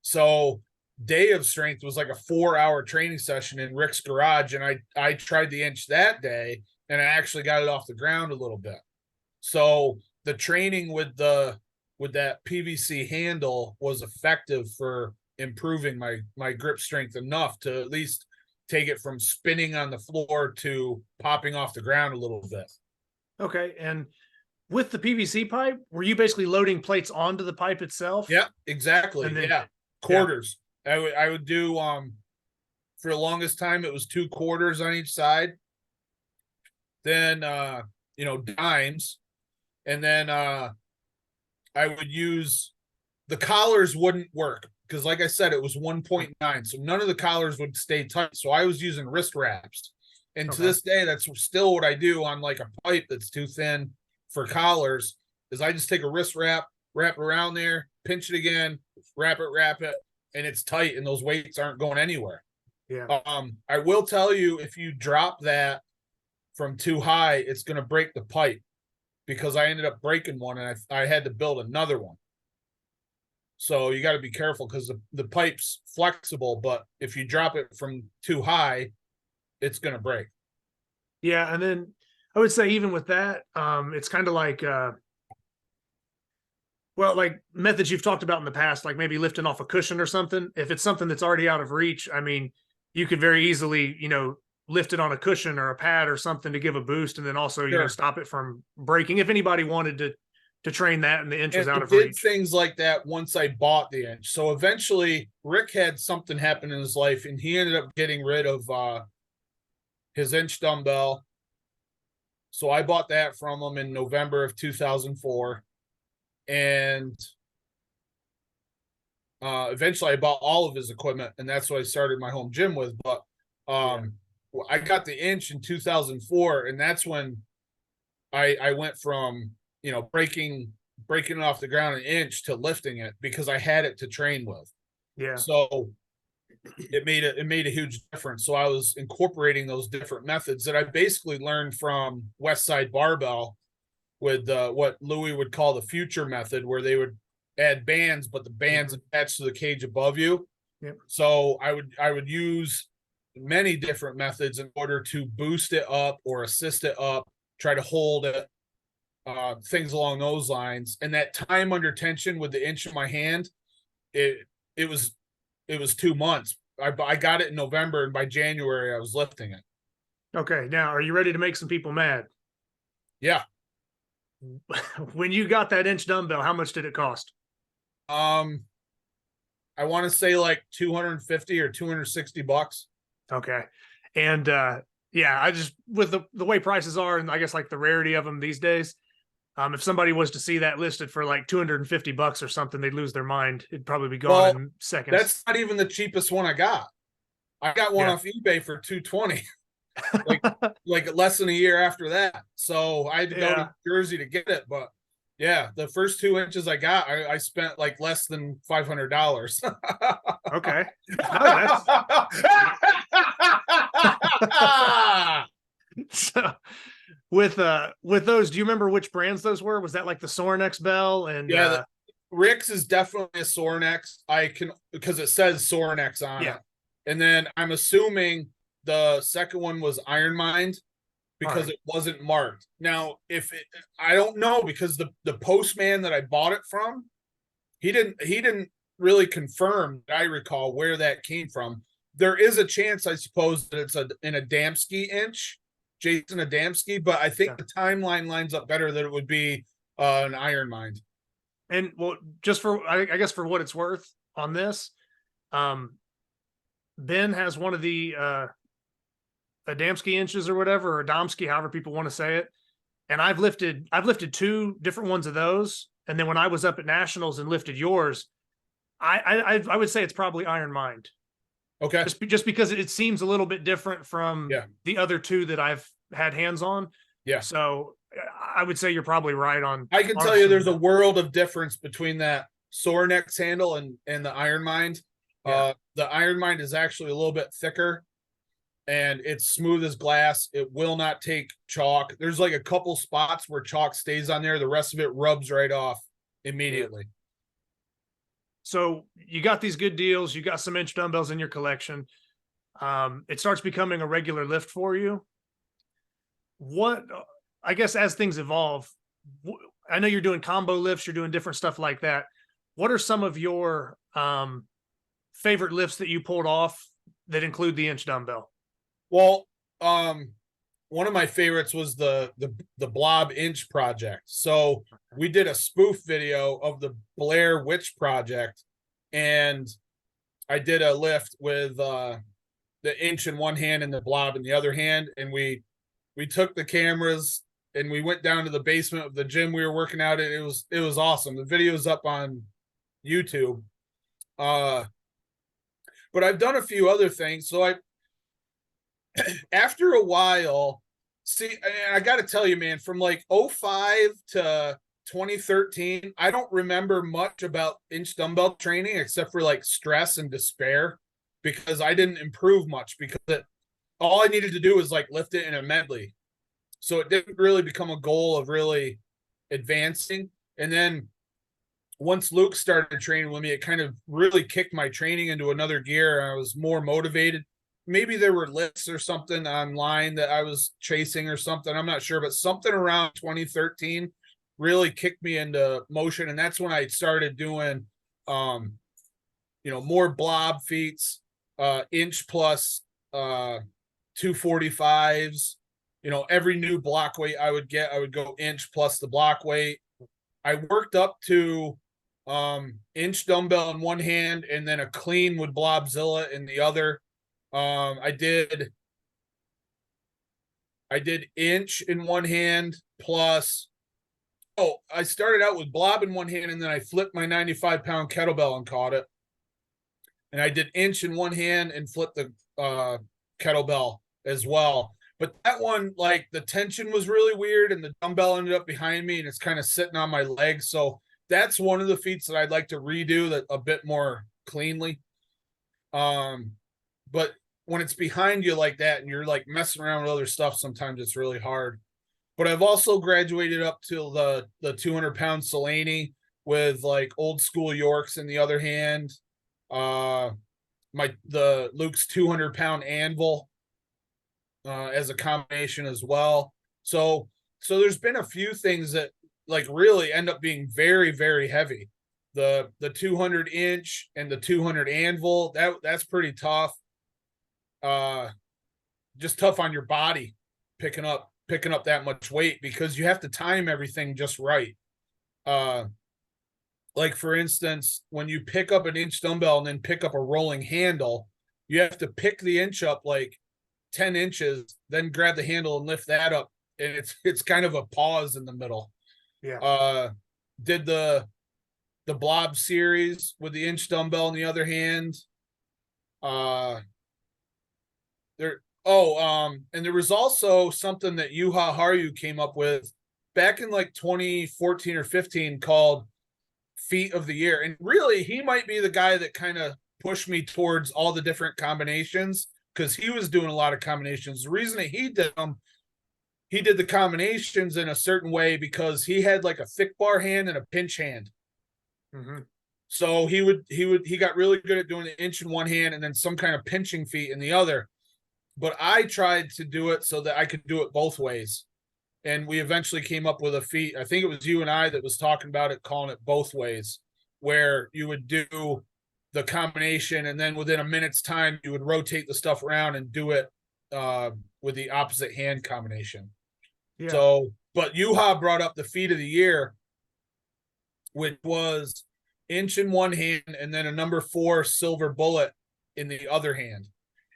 So day of strength was like a 4-hour training session in Rick's garage, and I tried the inch that day, and I actually got it off the ground a little bit. So the training with that PVC handle was effective for improving my grip strength enough to at least take it from spinning on the floor to popping off the ground a little bit. Okay. And with the PVC pipe, were you basically loading plates onto the pipe itself? Yeah, exactly. And then, quarters. Yeah. I would do for the longest time it was 2 quarters on each side. Then dimes. And then I would use the collars wouldn't work, because like I said, it was 1.9. So none of the collars would stay tight. So I was using wrist wraps. And to this day, that's still what I do on like a pipe that's too thin for collars, is I just take a wrist wrap around there, pinch it again, wrap it, and it's tight, and those weights aren't going anywhere. Yeah. I will tell you, if you drop that from too high, it's going to break the pipe, because I ended up breaking one, and I had to build another one. So you got to be careful because the pipe's flexible, but if you drop it from too high, it's going to break. Yeah. And then I would say even with that, it's kind of like, well, like methods you've talked about in the past, like maybe lifting off a cushion or something. If it's something that's already out of reach, I mean, you could very easily, lift it on a cushion or a pad or something to give a boost, and then also, stop it from breaking. If anybody wanted to train that and the inch was out of reach. Things like that once I bought the inch. So eventually Rick had something happen in his life and he ended up getting rid of his inch dumbbell. So I bought that from him in November of 2004. And eventually I bought all of his equipment, and that's what I started my home gym with. But I got the inch in 2004, and that's when I went from breaking it off the ground an inch to lifting it because I had it to train with. Yeah. So it made a huge difference. So I was incorporating those different methods that I basically learned from Westside Barbell with what Louis would call the future method, where they would add bands, but the bands attached to the cage above you. Yep. So I would use many different methods in order to boost it up or assist it up, try to hold it, things along those lines. And that time under tension with the inch in my hand, it was 2 months. I got it in November, and by January I was lifting it. Okay. Now, are you ready to make some people mad? Yeah. When you got that inch dumbbell, how much did it cost? I want to say like 250 or 260 bucks. Okay. And yeah, I just, with the way prices are, and I guess like the rarity of them these days, if somebody was to see that listed for like 250 bucks or something, they'd lose their mind. It'd probably be gone in seconds. That's not even the cheapest one I got. I got one off eBay for 220. like less than a year after that. So I had to go to Jersey to get it. But yeah, the first 2 inches I got, I spent like less than $500. Okay. So with those, do you remember which brands those were? Was that like the Sorinex bell? And Rick's is definitely a Sorinex. Because it says Sorinex on it. And then I'm assuming the second one was Iron Mind because it wasn't marked. Now, I don't know, because the postman that I bought it from, he didn't really confirm, I recall, where that came from. There is a chance, I suppose, that it's in Adamski inch, Jason Adamski, but I think the timeline lines up better that it would be an Iron Mind. And well, just for I guess for what it's worth on this, Ben has one of the Adamski inches or whatever, or Adamski, however people want to say it. And I've lifted 2 different ones of those. And then when I was up at Nationals and lifted yours, I would say it's probably Iron Mind. Okay. Just because it seems a little bit different from the other 2 that I've had hands on. Yeah. So I would say you're probably right on. I can tell you there's a world of difference between that Sorinex handle and the Iron Mind. The Iron Mind is actually a little bit thicker, and it's smooth as glass. It will not take chalk. There's like a couple spots where chalk stays on there. The rest of it rubs right off immediately. So you got these good deals. You got some inch dumbbells in your collection. It starts becoming a regular lift for you. What, I guess, as things evolve, I know you're doing combo lifts, you're doing different stuff like that. What are some of your favorite lifts that you pulled off that include the inch dumbbell? Well, one of my favorites was the Blob Inch project. So we did a spoof video of the Blair Witch Project, and I did a lift with the inch in one hand and the blob in the other hand, and we took the cameras and we went down to the basement of the gym we were working out at. It was awesome. The video's up on YouTube. But I've done a few other things. So after a while, I got to tell you, man, from like 2005 to 2013, I don't remember much about inch dumbbell training except for like stress and despair, because I didn't improve much, because all I needed to do was like lift it in a medley. So it didn't really become a goal of really advancing. And then once Luke started training with me, it kind of really kicked my training into another gear. And I was more motivated. Maybe there were lists or something online that I was chasing or something. I'm not sure, but something around 2013 really kicked me into motion. And that's when I started doing, more blob feats, inch plus, 245s. Every new block weight I would get, I would go inch plus the block weight. I worked up to inch dumbbell in one hand and then a clean with Blobzilla in the other. I did inch in one hand plus, I started out with blob in one hand and then I flipped my 95-pound kettlebell and caught it. And I did inch in one hand and flipped the kettlebell as well. But that one, like, the tension was really weird and the dumbbell ended up behind me and it's kind of sitting on my leg. So that's one of the feats that I'd like to redo that a bit more cleanly. But when it's behind you like that and you're like messing around with other stuff, sometimes it's really hard. But I've also graduated up to the 200-pound Selene with like old school Yorks in the other hand. The Luke's 200-pound anvil as a combination as well. So there's been a few things that like really end up being very, very heavy. The 200 inch and the 200 anvil, that's pretty tough. Just tough on your body picking up that much weight because you have to time everything just right. Like for instance, when you pick up an inch dumbbell and then pick up a rolling handle, you have to pick the inch up like 10 inches, then grab the handle and lift that up. And it's kind of a pause in the middle. Yeah. Did the blob series with the inch dumbbell in the other hand. And there was also something that Yuha Haru came up with back in like 2014 or 15 called Feat of the Year. And really, he might be the guy that kind of pushed me towards all the different combinations because he was doing a lot of combinations. The reason that he did them, he did the combinations in a certain way because he had like a thick bar hand and a pinch hand. Mm-hmm. So he got really good at doing the inch in one hand and then some kind of pinching feat in the other. But I tried to do it so that I could do it both ways. And we eventually came up with a feat. I think it was you and I that was talking about it, calling it both ways, where you would do the combination and then within a minute's time, you would rotate the stuff around and do it with the opposite hand combination. yeah. So, but Yuha brought up the feat of the year, which was inch in one hand and then a number 4 silver bullet in the other hand.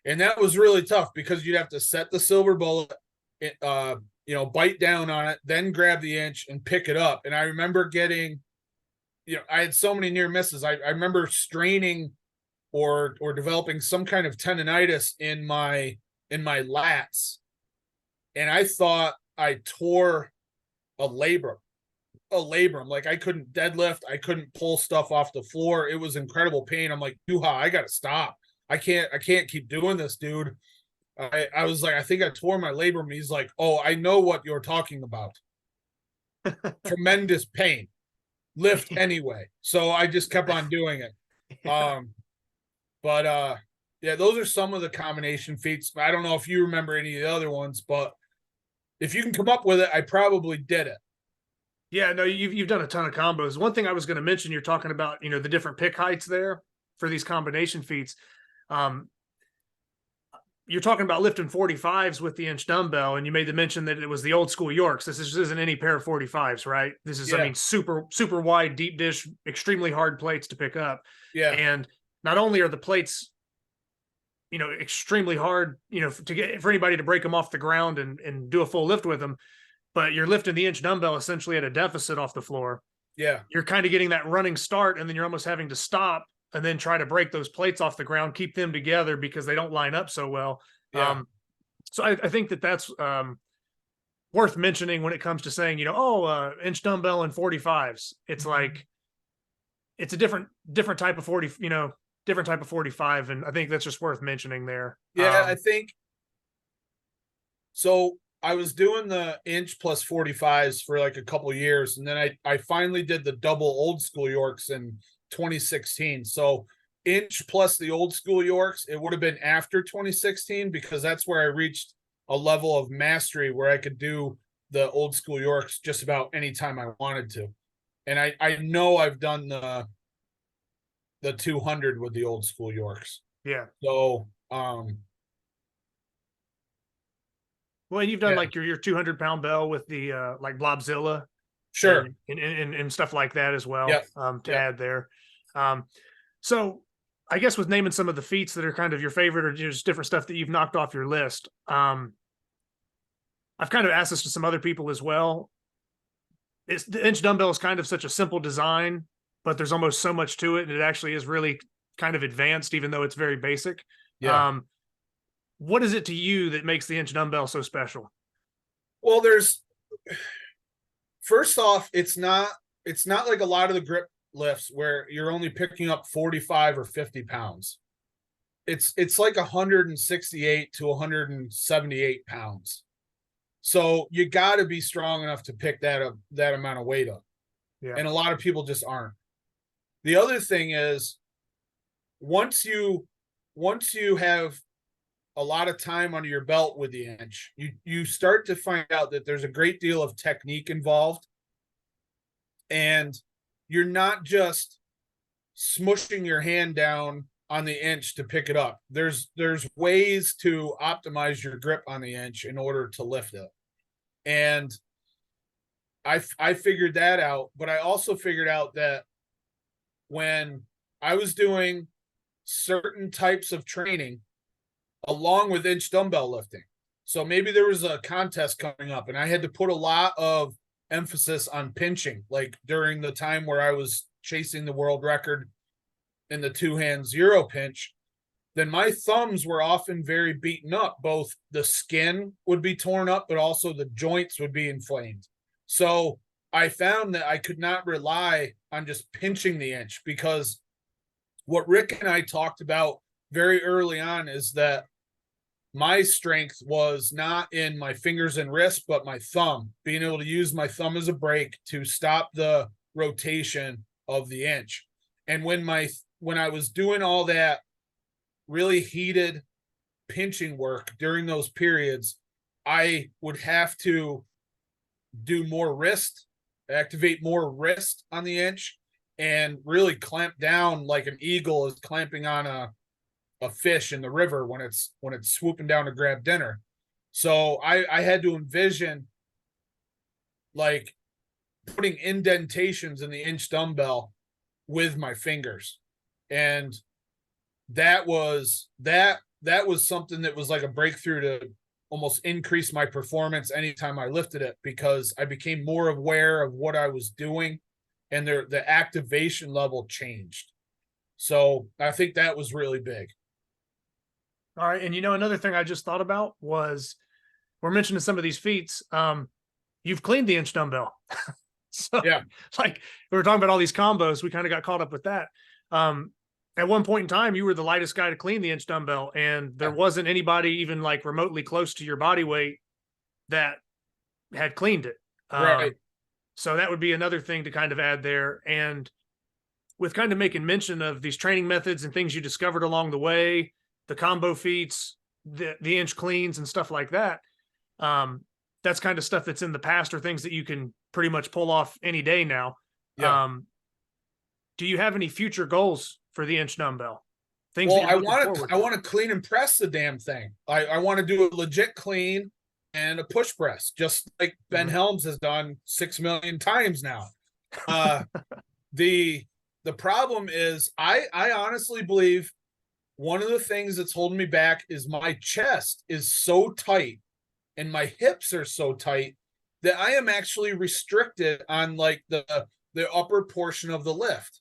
And that was really tough because you'd have to set the silver bullet, bite down on it, then grab the inch and pick it up. And I remember getting, I had so many near misses. I remember straining or developing some kind of tendonitis in my lats. And I thought I tore a labrum. Like I couldn't deadlift. I couldn't pull stuff off the floor. It was incredible pain. I'm like, Yuha, I got to stop. I can't keep doing this, dude. I was like, I think I tore my labrum. He's like, oh, I know what you're talking about. Tremendous pain. Lift anyway. So I just kept on doing it. Yeah, those are some of the combination feats. I don't know if you remember any of the other ones, but if you can come up with it, I probably did it. Yeah, no, you've done a ton of combos. One thing I was going to mention, you're talking about, the different pick heights there for these combination feats. You're talking about lifting 45s with the inch dumbbell, and you made the mention that it was the old school Yorks. This isn't any pair of 45s, right? This is, super, super wide, deep dish, extremely hard plates to pick up. Yeah. And not only are the plates, extremely hard, to get for anybody to break them off the ground and do a full lift with them, but you're lifting the inch dumbbell essentially at a deficit off the floor. Yeah. You're kind of getting that running start, and then you're almost having to stop and then try to break those plates off the ground, keep them together because they don't line up so well. Yeah. So I think that's worth mentioning when it comes to saying, inch dumbbell and 45s. It's like, it's a different type of 40, different type of 45. And I think that's just worth mentioning there. Yeah, I think so. I was doing the inch plus 45s for like a couple years, and then I finally did the double old school Yorks in 2016. So inch plus the old school Yorks, it would have been after 2016 because that's where I reached a level of mastery where I could do the old school Yorks just about any time I wanted to. And I know I've done the 200 with the old school Yorks. Yeah. So well, and you've done Yeah. like your 200-pound bell with the like Blobzilla, sure. and stuff like that as well. Yep. To Yep. add there. So I guess with naming some of the feats that are kind of your favorite or just different stuff that you've knocked off your list, I've kind of asked this to some other people as well. The inch dumbbell is kind of such a simple design, but there's almost so much to it, and it actually is really kind of advanced, even though it's very basic. Yeah. What is it to you that makes the inch dumbbell so special? Well, first off, it's not like a lot of the grip lifts where you're only picking up 45 or 50 pounds. It's like 168 to 178 pounds. So you got to be strong enough to pick that amount of weight up. Yeah. And a lot of people just aren't. The other thing is once you have a lot of time under your belt with the inch, you start to find out that there's a great deal of technique involved, and you're not just smushing your hand down on the inch to pick it up. There's ways to optimize your grip on the inch in order to lift it. And I figured that out, but I also figured out that when I was doing certain types of training along with inch dumbbell lifting, so maybe there was a contest coming up and I had to put a lot of emphasis on pinching, like during the time where I was chasing the world record in the 2-hand 0 pinch, then my thumbs were often very beaten up. Both the skin would be torn up, but also the joints would be inflamed. So I found that I could not rely on just pinching the inch, because what Rick and I talked about very early on is that my strength was not in my fingers and wrist, but my thumb, being able to use my thumb as a brake to stop the rotation of the inch. And when I was doing all that really heated pinching work during those periods, I would have to do more wrist, activate more wrist on the inch, and really clamp down like an eagle is clamping on a fish in the river when it's swooping down to grab dinner. So I had to envision like putting indentations in the inch dumbbell with my fingers. And that was something that was like a breakthrough to almost increase my performance anytime I lifted it, because I became more aware of what I was doing and the activation level changed. So I think that was really big. All right. And another thing I just thought about was, we're mentioning some of these feats. You've cleaned the inch dumbbell. So yeah, like we were talking about all these combos, we kind of got caught up with that. At one point in time, you were the lightest guy to clean the inch dumbbell, and there wasn't anybody even like remotely close to your body weight that had cleaned it. Right. So that would be another thing to kind of add there. And with kind of making mention of these training methods and things you discovered along the way, the combo feats, the inch cleans and stuff like that. That's kind of stuff that's in the past, or things that you can pretty much pull off any day now. Yeah. Do you have any future goals for the inch dumbbell? Things Well, that I want to clean and press the damn thing. I want to do a legit clean and a push press, just like Ben Helms has done 6 million times now. The problem is I honestly believe one of the things that's holding me back is my chest is so tight and my hips are so tight that I am actually restricted on like the upper portion of the lift.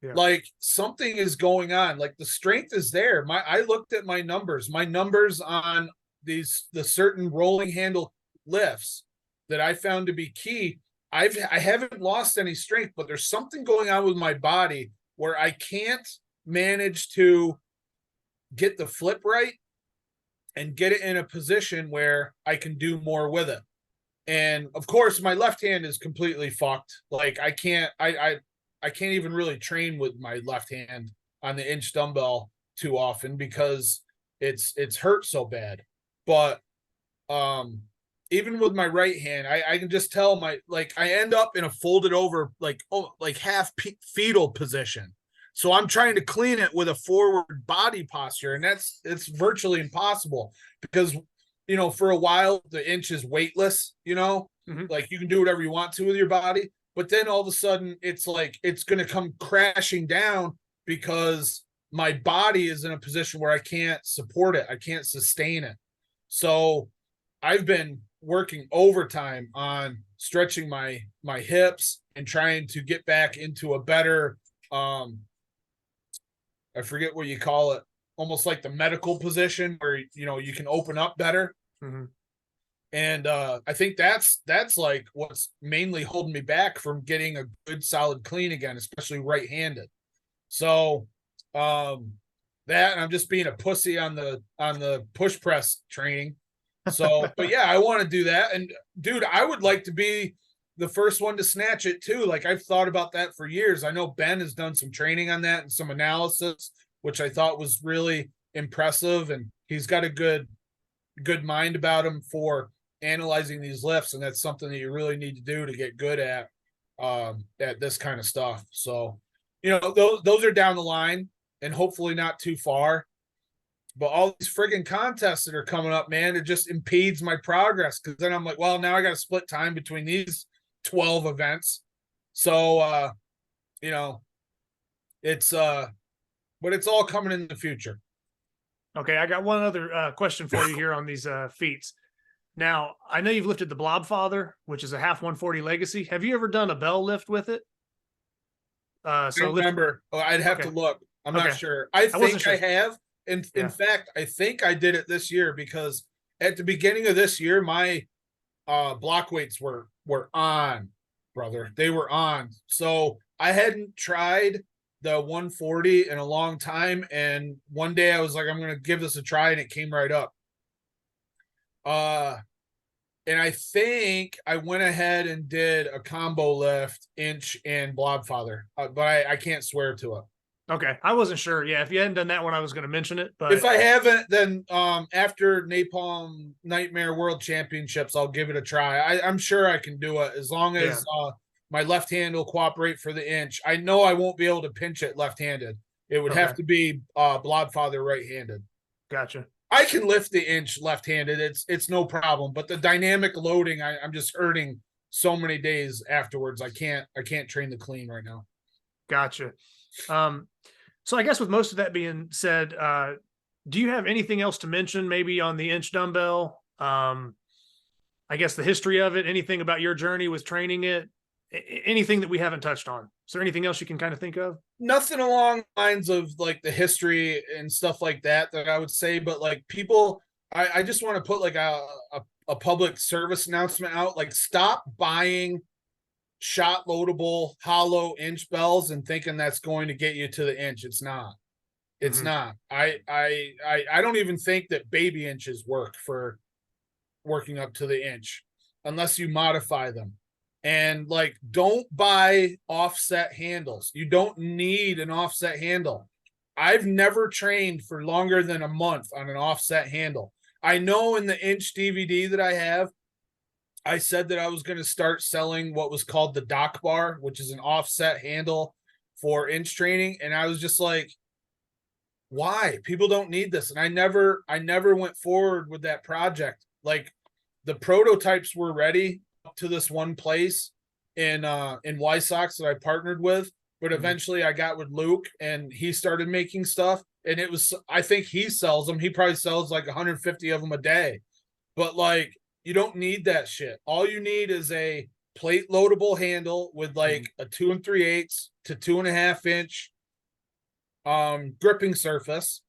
Yeah. Like something is going on. Like the strength is there. I looked at my numbers on the certain rolling handle lifts that I found to be key. I haven't lost any strength, but there's something going on with my body where I can't manage to get the flip right and get it in a position where I can do more with it. And of course, my left hand is completely fucked. Like I can't even really train with my left hand on the inch dumbbell too often because it's hurt so bad. But even with my right hand, I can just tell I end up in a folded over like half fetal position. So I'm trying to clean it with a forward body posture, and it's virtually impossible because, you know, for a while the inch is weightless, you know, like you can do whatever you want to with your body, but then all of a sudden it's like it's going to come crashing down because my body is in a position where I can't support it. I can't sustain it. So I've been working overtime on stretching my hips and trying to get back into a better I forget what you call it, almost like the medical position where, you know, you can open up better. And I think that's like what's mainly holding me back from getting a good solid clean again, especially right-handed. So that, and I'm just being a pussy on the push press training. So, but yeah, I want to do that. And dude, I would like to be the first one to snatch it too. Like I've thought about that for years. I know Ben has done some training on that and some analysis, which I thought was really impressive. And he's got a good mind about him for analyzing these lifts. And that's something that you really need to do to get good at this kind of stuff. So, you know, those are down the line and hopefully not too far. But all these friggin' contests that are coming up, man, it just impedes my progress. Cause then I'm like, well, now I got to split time between these 12 events. So, you know, it's, but it's all coming in the future. Okay. I got one other question for you here on these feats. Now, I know you've lifted the Blobfather, which is a half 140 legacy. Have you ever done a bell lift with it? I remember. I'd have to look. I'm not sure. I think I have. In fact, I think I did it this year because at the beginning of this year, my block weights were on, brother. They were on. So I hadn't tried the 140 in a long time. And one day I was like, I'm going to give this a try. And it came right up. And I think I went ahead and did a combo lift, inch and Blobfather, but I can't swear to it. Okay. I wasn't sure. Yeah. If you hadn't done that one, I was going to mention it, but if I haven't, then after Napalm Nightmare World Championships, I'll give it a try. I'm sure I can do it as long as my left hand will cooperate for the inch. I know I won't be able to pinch it left-handed. It would have to be Blobfather right-handed. Gotcha. I can lift the inch left-handed. It's no problem, but the dynamic loading, I'm just hurting so many days afterwards. I can't train the clean right now. Gotcha. So I guess with most of that being said, do you have anything else to mention maybe on the inch dumbbell? I guess the history of it, anything about your journey with training it, anything that we haven't touched on? Is there anything else you can kind of think of? Nothing along the lines of like the history and stuff like that I would say, but like people, I just want to put like a public service announcement out, like stop buying shot loadable hollow inch bells and thinking that's going to get you to the inch. It's not. It's not. I don't even think that baby inches work for working up to the inch unless you modify them. And like, don't buy offset handles. You don't need an offset handle. I've never trained for longer than a month on an offset handle. I know in the inch DVD that I have, I said that I was going to start selling what was called the dock bar, which is an offset handle for inch training. And I was just like, why? People don't need this. And I never went forward with that project. Like the prototypes were ready up to this one place in Wysox that I partnered with, but eventually I got with Luke and he started making stuff. And it was, I think he sells them. He probably sells like 150 of them a day, but like, you don't need that shit. All you need is a plate loadable handle with like a 2 3/8 to 2.5 inch gripping surface,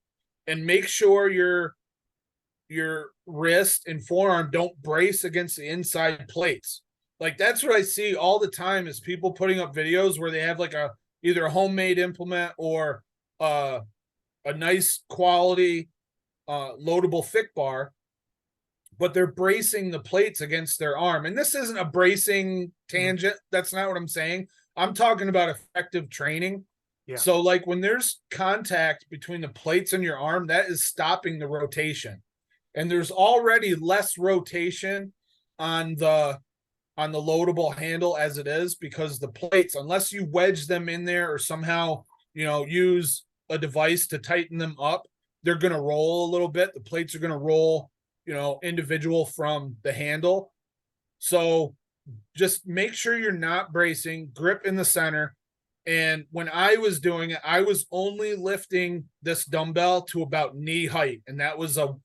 and make sure your wrist and forearm don't brace against the inside plates. Like that's what I see all the time is people putting up videos where they have like either a homemade implement or a nice quality loadable thick bar, but they're bracing the plates against their arm. And this isn't a bracing tangent. That's not what I'm saying. I'm talking about effective training. Yeah. So like when there's contact between the plates and your arm, that is stopping the rotation. And there's already less rotation on the loadable handle as it is, because the plates, unless you wedge them in there or somehow, use a device to tighten them up, they're going to roll a little bit. The plates are going to roll, individual from the handle. So just make sure you're not bracing, grip in the center. And when I was doing it, I was only lifting this dumbbell to about knee height. And that was a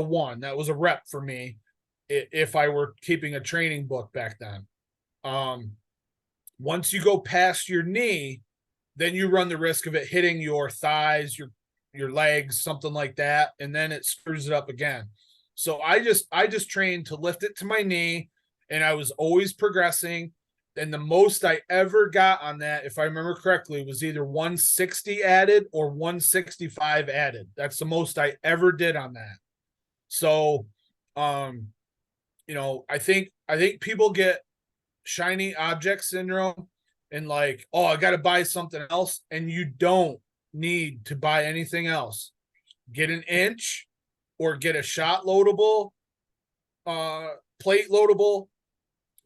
1. That was a rep for me if I were keeping a training book back then. Once you go past your knee, then you run the risk of it hitting your thighs, your legs, something like that, and then it screws it up again. So I just trained to lift it to my knee, and I was always progressing. And the most I ever got on that, if I remember correctly, was either 160 added or 165 added. That's the most I ever did on that. So, I think people get shiny object syndrome and like, oh, I got to buy something else. And you don't need to buy anything else. Get an inch or get a shot loadable, plate loadable.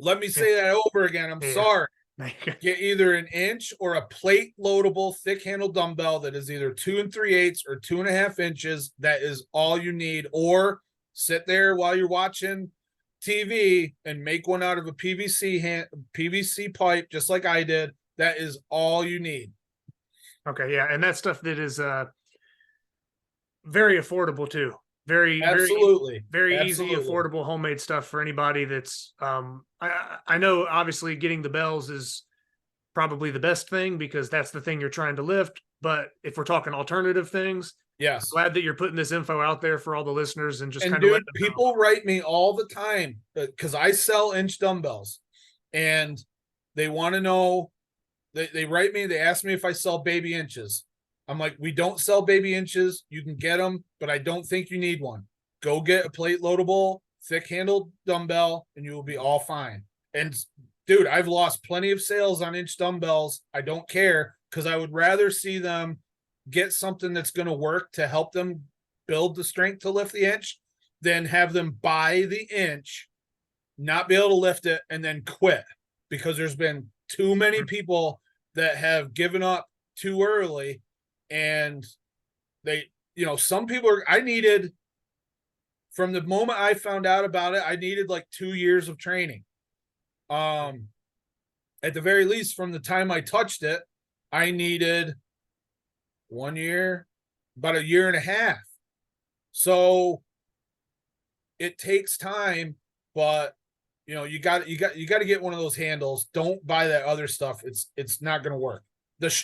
Let me say that over again. I'm sorry. Get either an inch or a plate loadable thick handle dumbbell that is either 2 3/8 or 2.5 inches. That is all you need. Or sit there while you're watching TV and make one out of a PVC pipe, just like I did. That is all you need. Okay, yeah, and that stuff that is very affordable too. Very Absolutely. Easy, affordable homemade stuff for anybody that's I know obviously getting the bells is probably the best thing because that's the thing you're trying to lift. But if we're talking alternative things, yes, I'm glad that you're putting this info out there for all the listeners and just and kind of people write me all the time because I sell inch dumbbells and they want to know. They write me, they ask me if I sell baby inches. I'm like, we don't sell baby inches. You can get them, but I don't think you need one. Go get a plate loadable, thick handled dumbbell, and you will be all fine. And dude, I've lost plenty of sales on inch dumbbells. I don't care because I would rather see them get something that's going to work to help them build the strength to lift the inch than have them buy the inch, not be able to lift it, and then quit because there's been too many people that have given up too early. And they, some people I needed from the moment I found out about it, I needed like 2 years of training. At the very least, from the time I touched it, I needed 1 year, about a year and a half. So it takes time, but you got to get one of those handles. Don't buy that other stuff. It's not going to work.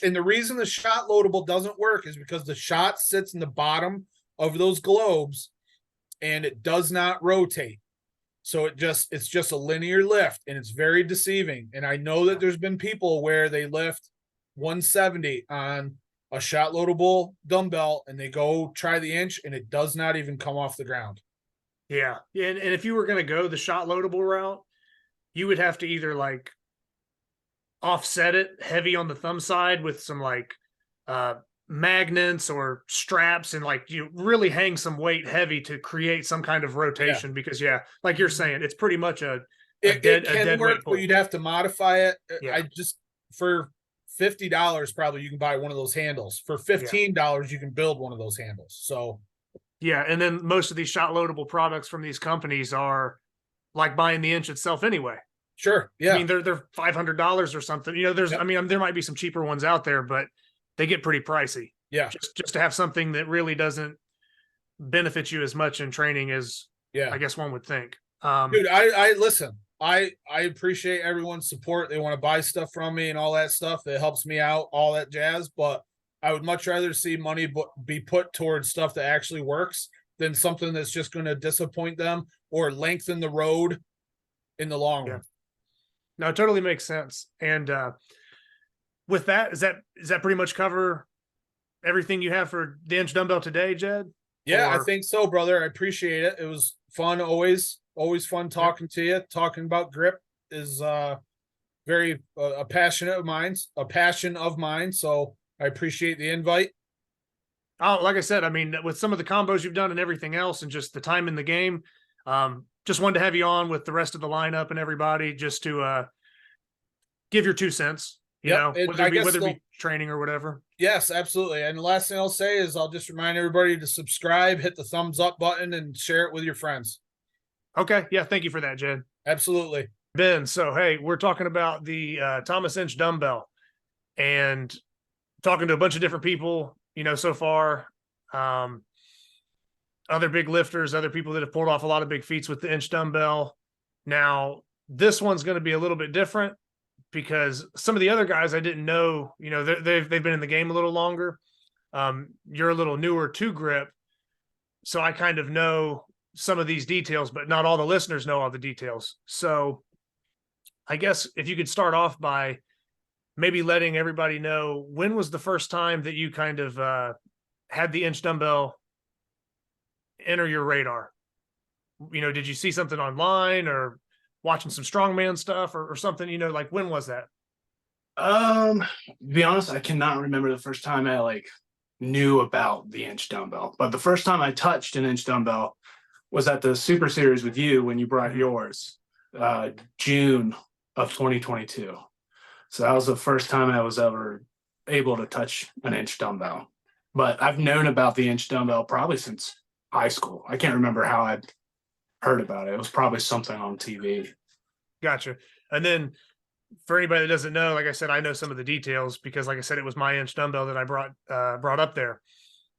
And the reason the shot loadable doesn't work is because the shot sits in the bottom of those globes and it does not rotate. So it's just a linear lift and it's very deceiving. And I know that there's been people where they lift 170 on a shot loadable dumbbell and they go try the inch and it does not even come off the ground. Yeah. And if you were going to go the shot loadable route, you would have to either like offset it heavy on the thumb side with some like magnets or straps and like you really hang some weight heavy to create some kind of rotation because like you're saying, it's pretty much a dead work, weight pull. but you'd have to modify it. Yeah. I just for $50 probably you can buy one of those handles. For $15 you can build one of those handles. So yeah, and then most of these shot loadable products from these companies are like buying the inch itself anyway. Sure. Yeah. I mean, they're $500 or something. There might be some cheaper ones out there, but they get pretty pricey. Yeah. Just to have something that really doesn't benefit you as much in training as I guess one would think. Dude, I listen. I appreciate everyone's support. They want to buy stuff from me and all that stuff. That helps me out, all that jazz. But I would much rather see money be put towards stuff that actually works than something that's just going to disappoint them or lengthen the road in the long run. No, it totally makes sense. And with that, does that pretty much cover everything you have for the inch dumbbell today, Jedd? Yeah, I Or- think so, brother. I appreciate it. It was fun. Always fun talking to you. Talking about grip is very a passion of mine. So I appreciate the invite. Oh, like I said, I mean, with some of the combos you've done and everything else, and just the time in the game, just wanted to have you on with the rest of the lineup and everybody, just to give your 2 cents. You Yep, know, and whether I it be, guess whether it the- be training or whatever. Yes, absolutely. And the last thing I'll say is I'll just remind everybody to subscribe, hit the thumbs up button, and share it with your friends. Okay, yeah, thank you for that, Jedd. Absolutely. Ben, so hey, we're talking about the Thomas Inch Dumbbell and talking to a bunch of different people, you know, so far. Other big lifters, other people that have pulled off a lot of big feats with the Inch Dumbbell. Now, this one's going to be a little bit different because some of the other guys I didn't know, you know, they've been in the game a little longer. You're a little newer to grip, so I kind of know some of these details, but not all the listeners know all the details. So I guess if you could start off by maybe letting everybody know, when was the first time that you kind of had the Inch Dumbbell enter your radar? You know, did you see something online or watching some strongman stuff or something, you know, like when was that? To be honest, I cannot remember the first time I like knew about the Inch Dumbbell, but the first time I touched an Inch Dumbbell was at the Super Series with you when you brought yours, June of 2022. So that was the first time I was ever able to touch an Inch Dumbbell. But I've known about the Inch Dumbbell probably since high school. I can't remember how I heard about it. It was probably something on TV. Gotcha. And then for anybody that doesn't know, like I said, I know some of the details because, like I said, it was my Inch Dumbbell that I brought up there.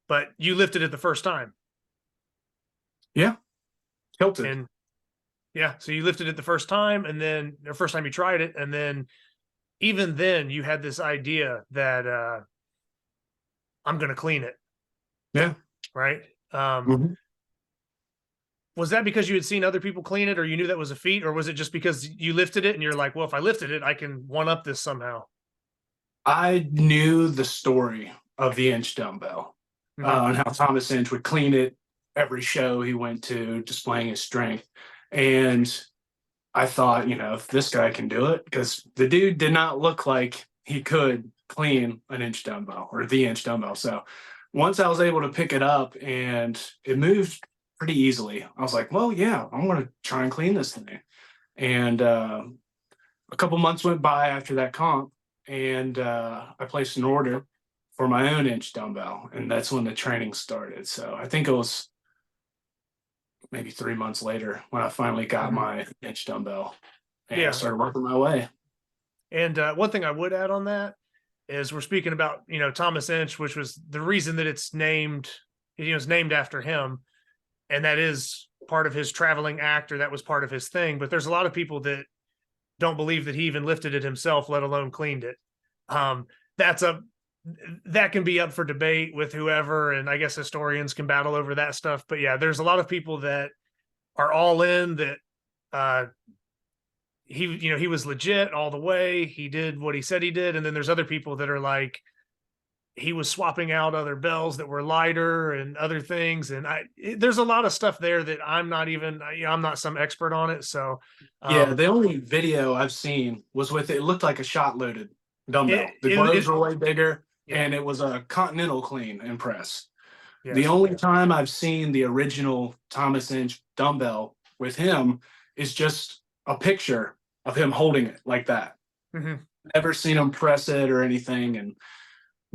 But you lifted it the first time. Yeah. Tilted. And yeah, so you lifted it the first time, and then the first time you tried it, and then even then you had this idea that I'm going to clean it. Yeah. Right. Mhm. Was that because you had seen other people clean it, or you knew that was a feat, or was it just because you lifted it and you're like, well, if I lifted it, I can one up this somehow? I knew the story of the Inch Dumbbell and how Thomas Inch would clean it every show he went to, displaying his strength. And I thought, you know, if this guy can do it, because the dude did not look like he could clean an Inch Dumbbell or the Inch Dumbbell. So once I was able to pick it up and it moved pretty easily, I was like, well, yeah, I'm going to try and clean this thing. And a couple months went by after that comp, and I placed an order for my own Inch Dumbbell, and that's when the training started. So I think it was maybe 3 months later when I finally got my Inch Dumbbell and I started working my way. And one thing I would add on that is we're speaking about, you know, Thomas Inch, which was the reason that it's named, you know, it's named after him. And that is part of his traveling act, or that was part of his thing. But there's a lot of people that don't believe that he even lifted it himself, let alone cleaned it. That can be up for debate with whoever, and I guess historians can battle over that stuff. But yeah, there's a lot of people that are all in that he was legit all the way. He did what he said he did. And then there's other people that are like, he was swapping out other bells that were lighter and other things. And there's a lot of stuff there that I'm not even, I'm not some expert on it. So yeah, the only video I've seen was with it looked like a shot loaded dumbbell. The gloves were way bigger, and it was a continental clean and press. Yes. The only time I've seen the original Thomas Inch dumbbell with him is just a picture of him holding it like that. Never seen him press it or anything. And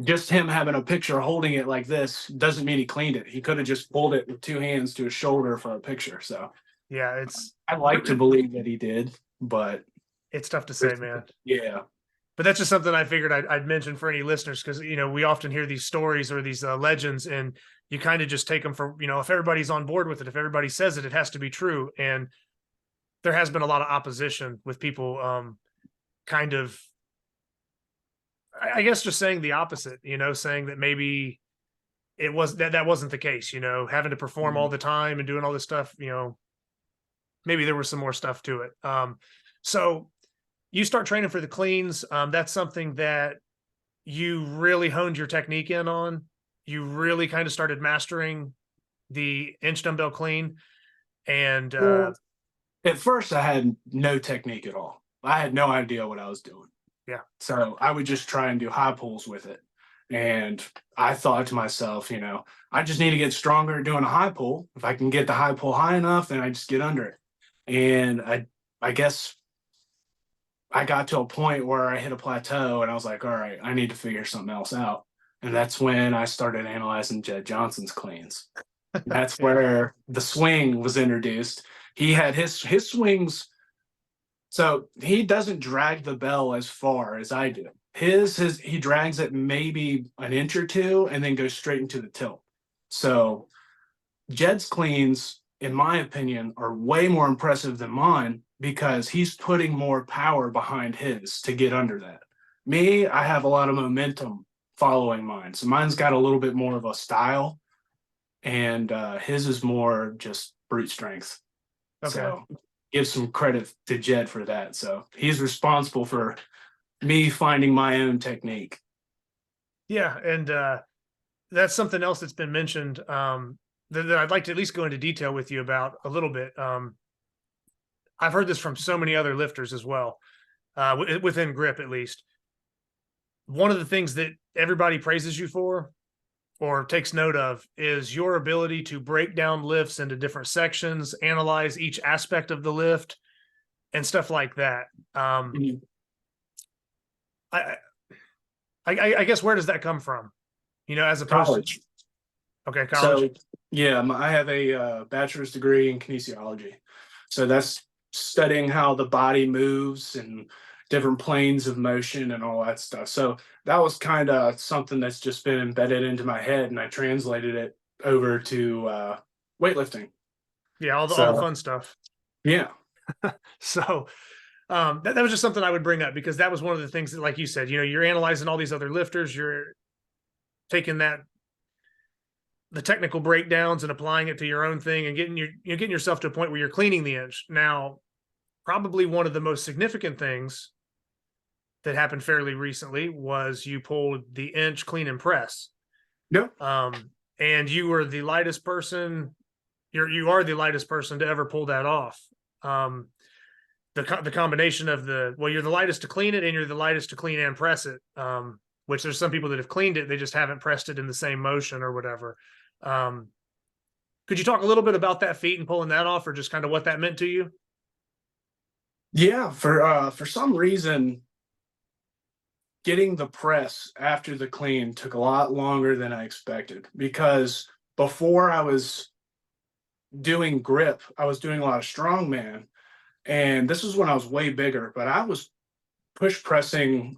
just him having a picture holding it like this doesn't mean he cleaned it. He could have just pulled it with 2 hands to his shoulder for a picture. So yeah, I like to believe that he did, but it's tough to say, man. Yeah. But that's just something I figured I'd mention for any listeners, because, you know, we often hear these stories or these legends, and you kind of just take them for, you know, if everybody's on board with it, if everybody says it, it has to be true. And there has been a lot of opposition with people kind of, I guess, just saying the opposite, you know, saying that maybe it was that wasn't the case, you know, having to perform all the time and doing all this stuff, you know, maybe there was some more stuff to it. So you start training for the cleans. That's something that you really honed your technique in on. You really kind of started mastering the inch dumbbell clean, and at first I had no technique at all. I had no idea what I was doing. Yeah. So I would just try and do high pulls with it. And I thought to myself, I just need to get stronger at doing a high pull. If I can get the high pull high enough, then I just get under it. And I guess I got to a point where I hit a plateau and I was like, all right, I need to figure something else out. And that's when I started analyzing Jedd Johnson's cleans. That's where the swing was introduced. He had his swings. So he doesn't drag the bell as far as I do. He drags it maybe an inch or two and then goes straight into the tilt. So Jedd's cleans, in my opinion, are way more impressive than mine because he's putting more power behind his to get under that. Me, I have a lot of momentum following mine. So mine's got a little bit more of a style, and his is more just brute strength. Okay. So give some credit to Jedd for that. So he's responsible for me finding my own technique. Yeah, and that's something else that's been mentioned that I'd like to at least go into detail with you about a little bit. I've heard this from so many other lifters as well, within grip at least. One of the things that everybody praises you for or takes note of is your ability to break down lifts into different sections, analyze each aspect of the lift, and stuff like that. I guess where does that come from? As opposed college. Okay, college. So yeah, I have a bachelor's degree in kinesiology. So that's studying how the body moves and different planes of motion and all that stuff. So that was kind of something that's just been embedded into my head, and I translated it over to weightlifting. Yeah, all the fun stuff. Yeah. So that was just something I would bring up because that was one of the things that, like you said, you're analyzing all these other lifters, you're taking the technical breakdowns and applying it to your own thing and getting yourself to a point where you're cleaning the inch. Now, probably one of the most significant things that happened fairly recently was you pulled the inch clean and press. Yep. And you were the lightest person. You are the lightest person to ever pull that off. The combination of you're the lightest to clean it and you're the lightest to clean and press it. Which there's some people that have cleaned it, they just haven't pressed it in the same motion or whatever. Could you talk a little bit about that feat and pulling that off, or just kind of what that meant to you? Yeah, for some reason, getting the press after the clean took a lot longer than I expected, because before I was doing grip, I was doing a lot of strongman, and this was when I was way bigger, but I was push pressing.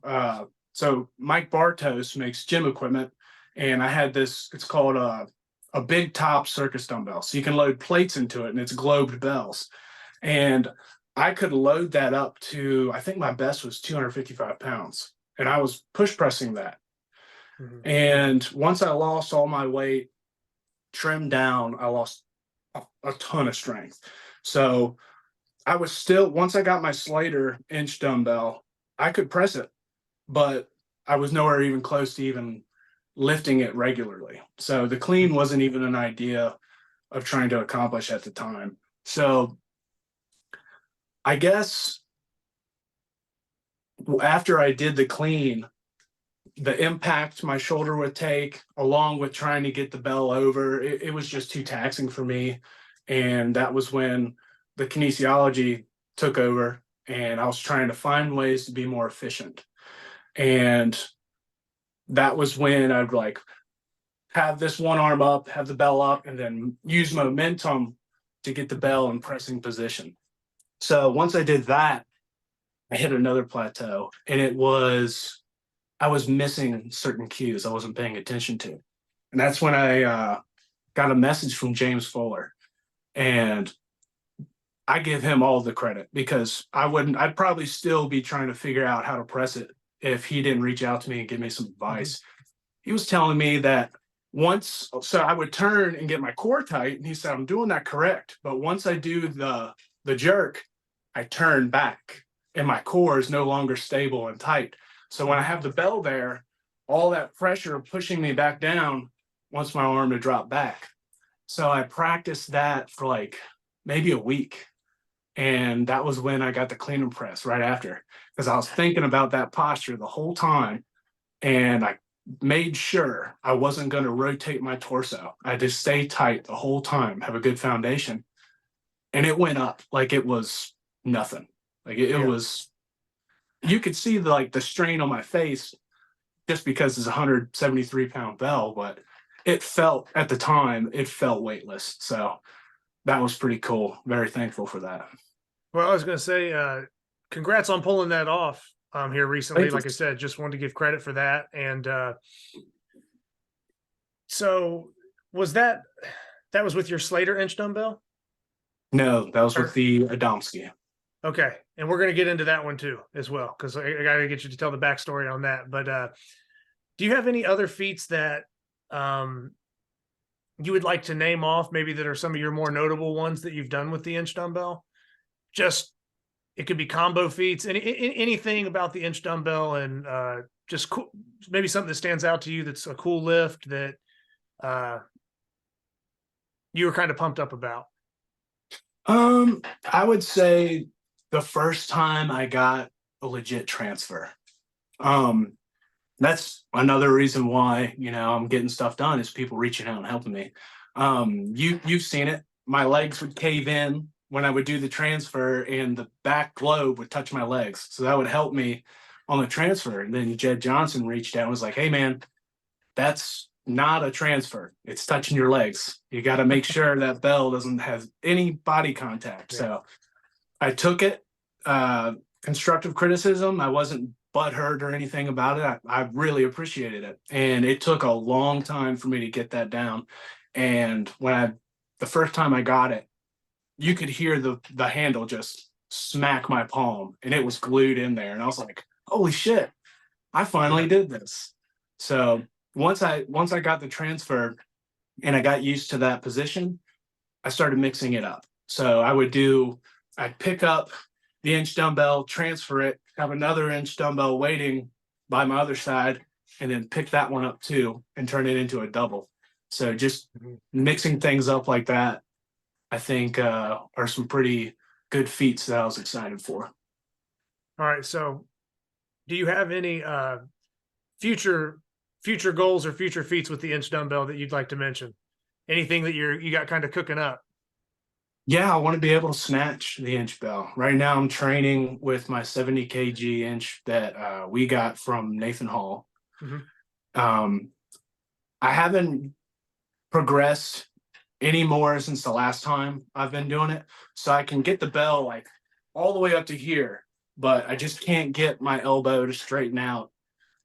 So Mike Bartos makes gym equipment, and I had this, it's called a big top circus dumbbell. So you can load plates into it, and it's globed bells. And I could load that up to, I think my best was 255 pounds. And I was push pressing that. Mm-hmm. And once I lost all my weight, trimmed down, I lost a ton of strength. So I was still, once I got my Slater inch dumbbell, I could press it, but I was nowhere even close to even lifting it regularly. So the clean wasn't even an idea of trying to accomplish at the time. So I guess after I did the clean, the impact my shoulder would take, along with trying to get the bell over, it was just too taxing for me. And that was when the kinesiology took over, and I was trying to find ways to be more efficient. And that was when I'd have this one arm up, have the bell up, and then use momentum to get the bell in pressing position. So once I did that, I hit another plateau, and I was missing certain cues I wasn't paying attention to. And that's when I got a message from James Fuller, and I give him all the credit, because I'd probably still be trying to figure out how to press it if he didn't reach out to me and give me some advice. Mm-hmm. He was telling me that so I would turn and get my core tight, and he said, I'm doing that correct. But once I do the jerk, I turn back and my core is no longer stable and tight. So when I have the bell there, all that pressure pushing me back down wants my arm to drop back. So I practiced that for like maybe a week. And that was when I got the clean and press right after, because I was thinking about that posture the whole time. And I made sure I wasn't going to rotate my torso. I just stay tight the whole time, have a good foundation. And it went up like it was nothing. Like it was, you could see the strain on my face just because it's a 173-pound bell, but it felt at the time, it felt weightless. So that was pretty cool. Very thankful for that. Well, I was going to say, congrats on pulling that off here recently. Thank you. Like I said, just wanted to give credit for that. And so was that was with your Slater inch dumbbell? No, that was with the Adamski. Okay. And we're going to get into that one too, as well, because I got to get you to tell the backstory on that. But do you have any other feats that you would like to name off, maybe that are some of your more notable ones that you've done with the inch dumbbell? Just, it could be combo feats, anything about the inch dumbbell, and just cool, maybe something that stands out to you that's a cool lift that you were kind of pumped up about. I would say the first time I got a legit transfer. That's another reason why, I'm getting stuff done, is people reaching out and helping me. You've seen it. My legs would cave in when I would do the transfer, and the back globe would touch my legs. So that would help me on the transfer. And then Jedd Johnson reached out and was like, hey man, that's not a transfer. It's touching your legs. You got to make sure that bell doesn't have any body contact. Yeah. So I took it, constructive criticism. I wasn't butthurt or anything about it. I really appreciated it. And it took a long time for me to get that down. And the first time I got it, you could hear the handle just smack my palm, and it was glued in there. And I was like, holy shit, I finally did this. So once I got the transfer and I got used to that position, I started mixing it up. So I'd pick up the inch dumbbell, transfer it, have another inch dumbbell waiting by my other side, and then pick that one up too and turn it into a double. So just mixing things up like that, I think are some pretty good feats that I was excited for. All right. So do you have any future goals or future feats with the inch dumbbell that you'd like to mention? Anything that you got kind of cooking up? Yeah, I want to be able to snatch the inch bell. Right now I'm training with my 70 kg inch that we got from Nathan Holle. I haven't progressed any more since the last time I've been doing it. So I can get the bell like all the way up to here, but I just can't get my elbow to straighten out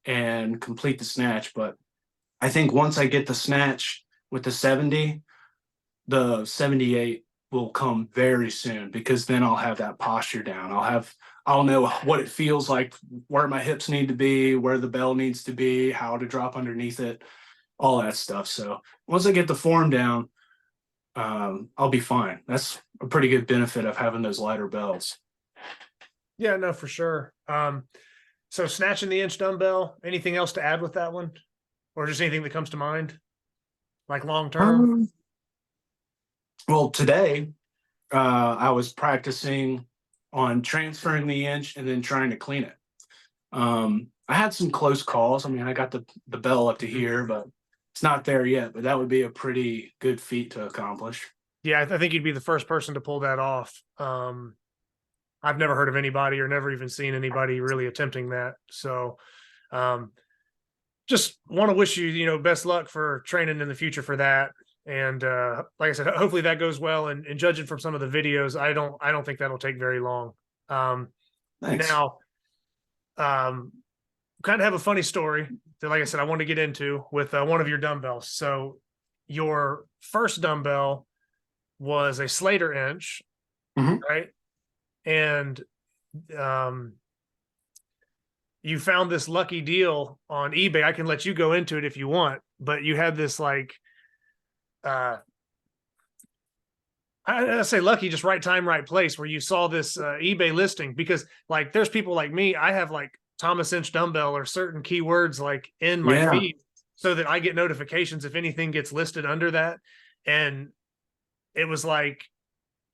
and complete the snatch. But I think once I get the snatch with the 70, the 78 will come very soon, because then I'll have that posture down. I'll know what it feels like, where my hips need to be, where the bell needs to be, how to drop underneath it, all that stuff. So once I get the form down, I'll be fine. That's a pretty good benefit of having those lighter bells. Yeah, no, for sure. So snatching the inch dumbbell, anything else to add with that one? Or just anything that comes to mind? Like long-term? Well, today, I was practicing on transferring the inch and then trying to clean it. I had some close calls. I mean, I got the bell up to here, but it's not there yet. But that would be a pretty good feat to accomplish. Yeah, I think you'd be the first person to pull that off. I've never heard of anybody, or never even seen anybody really attempting that. So just want to wish you, best luck for training in the future for that. And like I said, hopefully that goes well. And judging from some of the videos, I don't think that'll take very long. Thanks. Now, kind of have a funny story that, like I said, I want to get into with one of your dumbbells. So your first dumbbell was a Slater inch, right? And you found this lucky deal on eBay. I can let you go into it if you want, but you had this like, I say lucky, just right time, right place, where you saw this eBay listing, because like there's people like me, I have like Thomas Inch Dumbbell or certain keywords like in my feed, so that I get notifications if anything gets listed under that. And it was like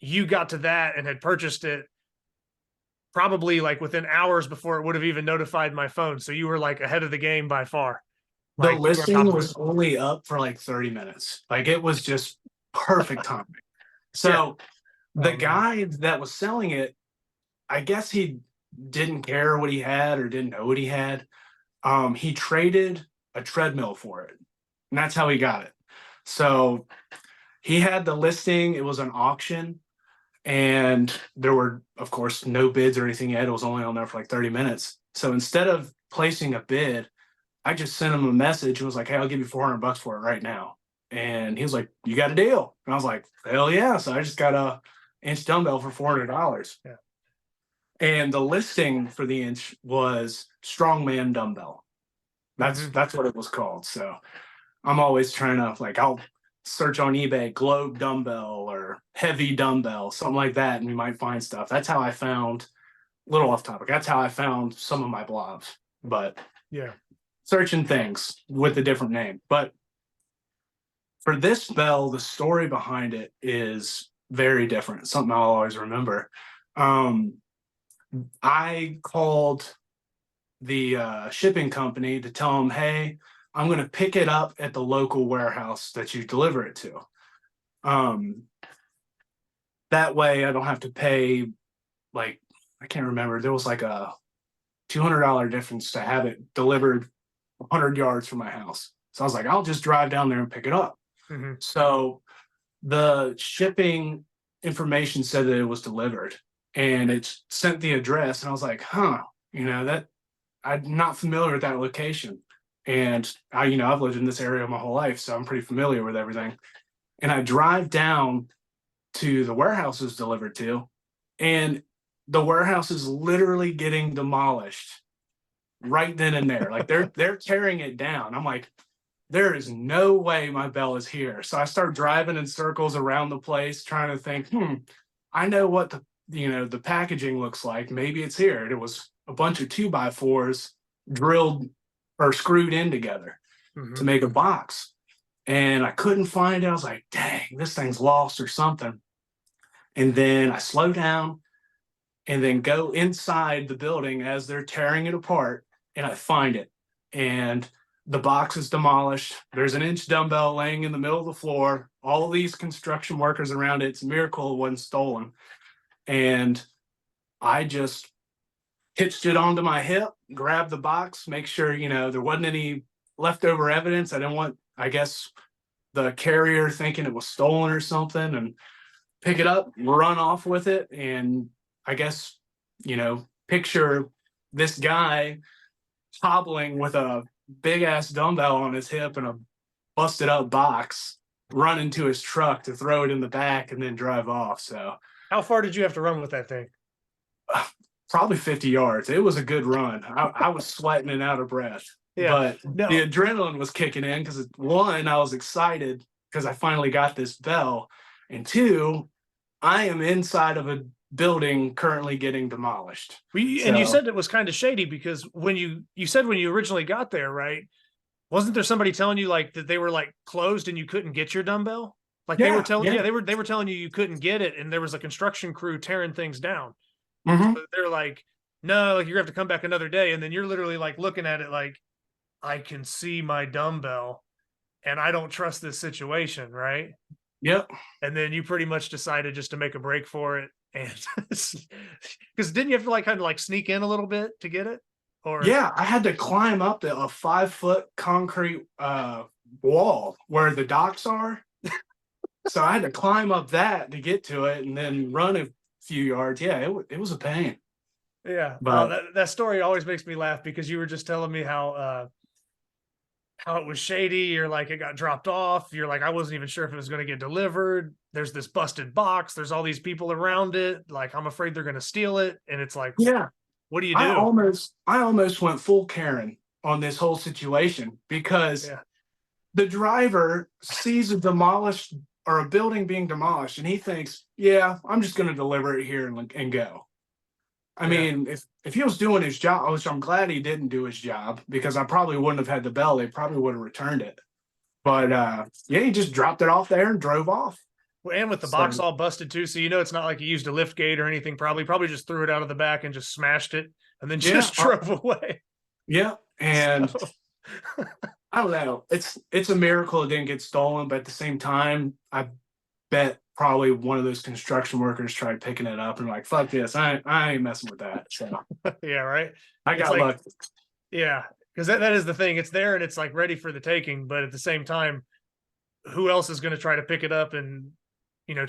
you got to that and had purchased it probably like within hours before it would have even notified my phone. So you were like ahead of the game by far. The Like, listing was only up for like 30 minutes. Like it was just perfect timing. So the guy that was selling it, I guess he didn't care what he had or didn't know what he had. He traded a treadmill for it, and that's how he got it. So he had the listing. It was an auction, and there were, of course, no bids or anything yet. It was only on there for like 30 minutes. So instead of placing a bid, I just sent him a message and was like, hey, I'll give you $400 for it right now. And he was like, you got a deal? And I was like, hell yeah. So I just got a inch dumbbell for $400. Yeah. And the listing for the inch was strongman dumbbell. That's what it was called. So I'm always trying to, like, I'll search on eBay globe dumbbell or heavy dumbbell, something like that, and you might find stuff. That's how I found, a little off topic, that's how I found some of my blogs. But yeah, searching things with a different name. But for this bell, the story behind it is very different. Something I'll always remember. I called the shipping company to tell them, hey, I'm going to pick it up at the local warehouse that you deliver it to. That way I don't have to pay, like, I can't remember. There was like a $200 difference to have it delivered 100 yards from my house. So I was like, I'll just drive down there and pick it up. So the shipping information said that it was delivered, and it sent the address, and I was like, that I'm not familiar with that location. And I've lived in this area my whole life, so I'm pretty familiar with everything. And I drive down to the warehouse it's delivered to, and the warehouse is literally getting demolished right then and there. Like they're tearing it down. I'm like, there is no way my bell is here. So I start driving in circles around the place, trying to think, I know what the packaging looks like. Maybe it's here. And it was a bunch of 2x4s drilled or screwed in together to make a box. And I couldn't find it. I was like, dang, this thing's lost or something. And then I slow down and then go inside the building as they're tearing it apart, and I find it. And the box is demolished. There's an inch dumbbell laying in the middle of the floor. All of these construction workers around it. It's a miracle it wasn't stolen. And I just hitched it onto my hip, grabbed the box, make sure, there wasn't any leftover evidence. I didn't want, I guess, the carrier thinking it was stolen or something, and pick it up, run off with it. And I guess, picture this guy hobbling with a big ass dumbbell on his hip and a busted up box, run into his truck to throw it in the back and then drive off. So how far did you have to run with that thing? Probably 50 yards. It was a good run. I was sweating and out of breath. Yeah, but the adrenaline was kicking in because, one, I was excited because I finally got this bell, and two, I am inside of a building currently getting demolished. And you said it was kind of shady because when you said when you originally got there, right? Wasn't there somebody telling you like that they were like closed and you couldn't get your dumbbell? Like they were telling they were telling you couldn't get it, and there was a construction crew tearing things down. So they're like, no, like you're gonna have to come back another day, and then you're literally like looking at it like, I can see my dumbbell and I don't trust this situation, right? Yep. And then you pretty much decided just to make a break for it. And because didn't you have to like kind of like sneak in a little bit to get it? Or yeah, I had to climb up a 5-foot concrete wall where the docks are. So I had to climb up that to get to it and then run a few yards. Yeah, it was a pain. Yeah, but that story always makes me laugh because you were just telling me how it was shady. You're like, it got dropped off. You're like, I wasn't even sure if it was going to get delivered. There's this busted box. There's all these people around it. Like, I'm afraid they're going to steal it. And it's like, yeah, what do you do? I almost went full Karen on this whole situation because the driver sees a demolished or a building being demolished, and he thinks, yeah, I'm just going to deliver it here and go. I mean, if he was doing his job, which I'm glad he didn't do his job because I probably wouldn't have had the bell. They probably would have returned it. But he just dropped it off there and drove off. Well, and with the So- box all busted too, so it's not like you used a lift gate or anything. Probably just threw it out of the back and just smashed it, and then just drove away. Yeah, and So- I don't know. It's a miracle it didn't get stolen, but at the same time, I bet probably one of those construction workers tried picking it up and like, fuck this, I ain't messing with that. So yeah, right. I got like- lucky. Yeah, because that is the thing. It's there and it's like ready for the taking, but at the same time, who else is going to try to pick it up and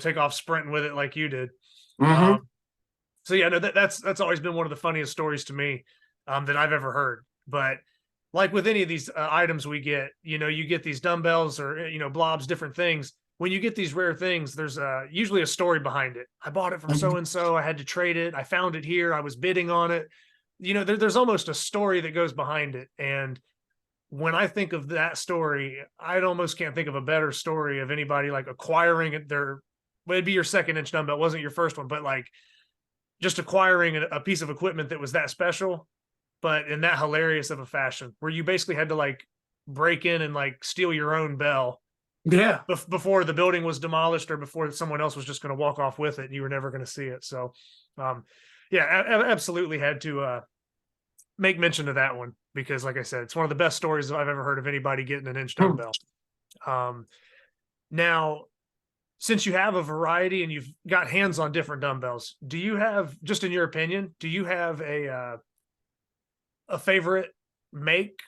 take off sprinting with it like you did? Mhm. So yeah, no, that's always been one of the funniest stories to me that I've ever heard. But like with any of these items we get, you get these dumbbells or blobs, different things. When you get these rare things, there's usually a story behind it. I bought it from so and so. I had to trade it. I found it here. I was bidding on it. There's almost a story that goes behind it. And when I think of that story, I almost can't think of a better story of anybody like acquiring it. It'd be your second inch dumbbell. It wasn't your first one, but like just acquiring a piece of equipment that was that special, but in that hilarious of a fashion where you basically had to like break in and like steal your own bell. Yeah. Before the building was demolished or before someone else was just going to walk off with it and you were never going to see it. So, yeah, I absolutely had to make mention of that one because, like I said, it's one of the best stories I've ever heard of anybody getting an inch dumbbell. Now, since you have a variety and you've got hands on different dumbbells, do you have, just in your opinion, do you have a favorite make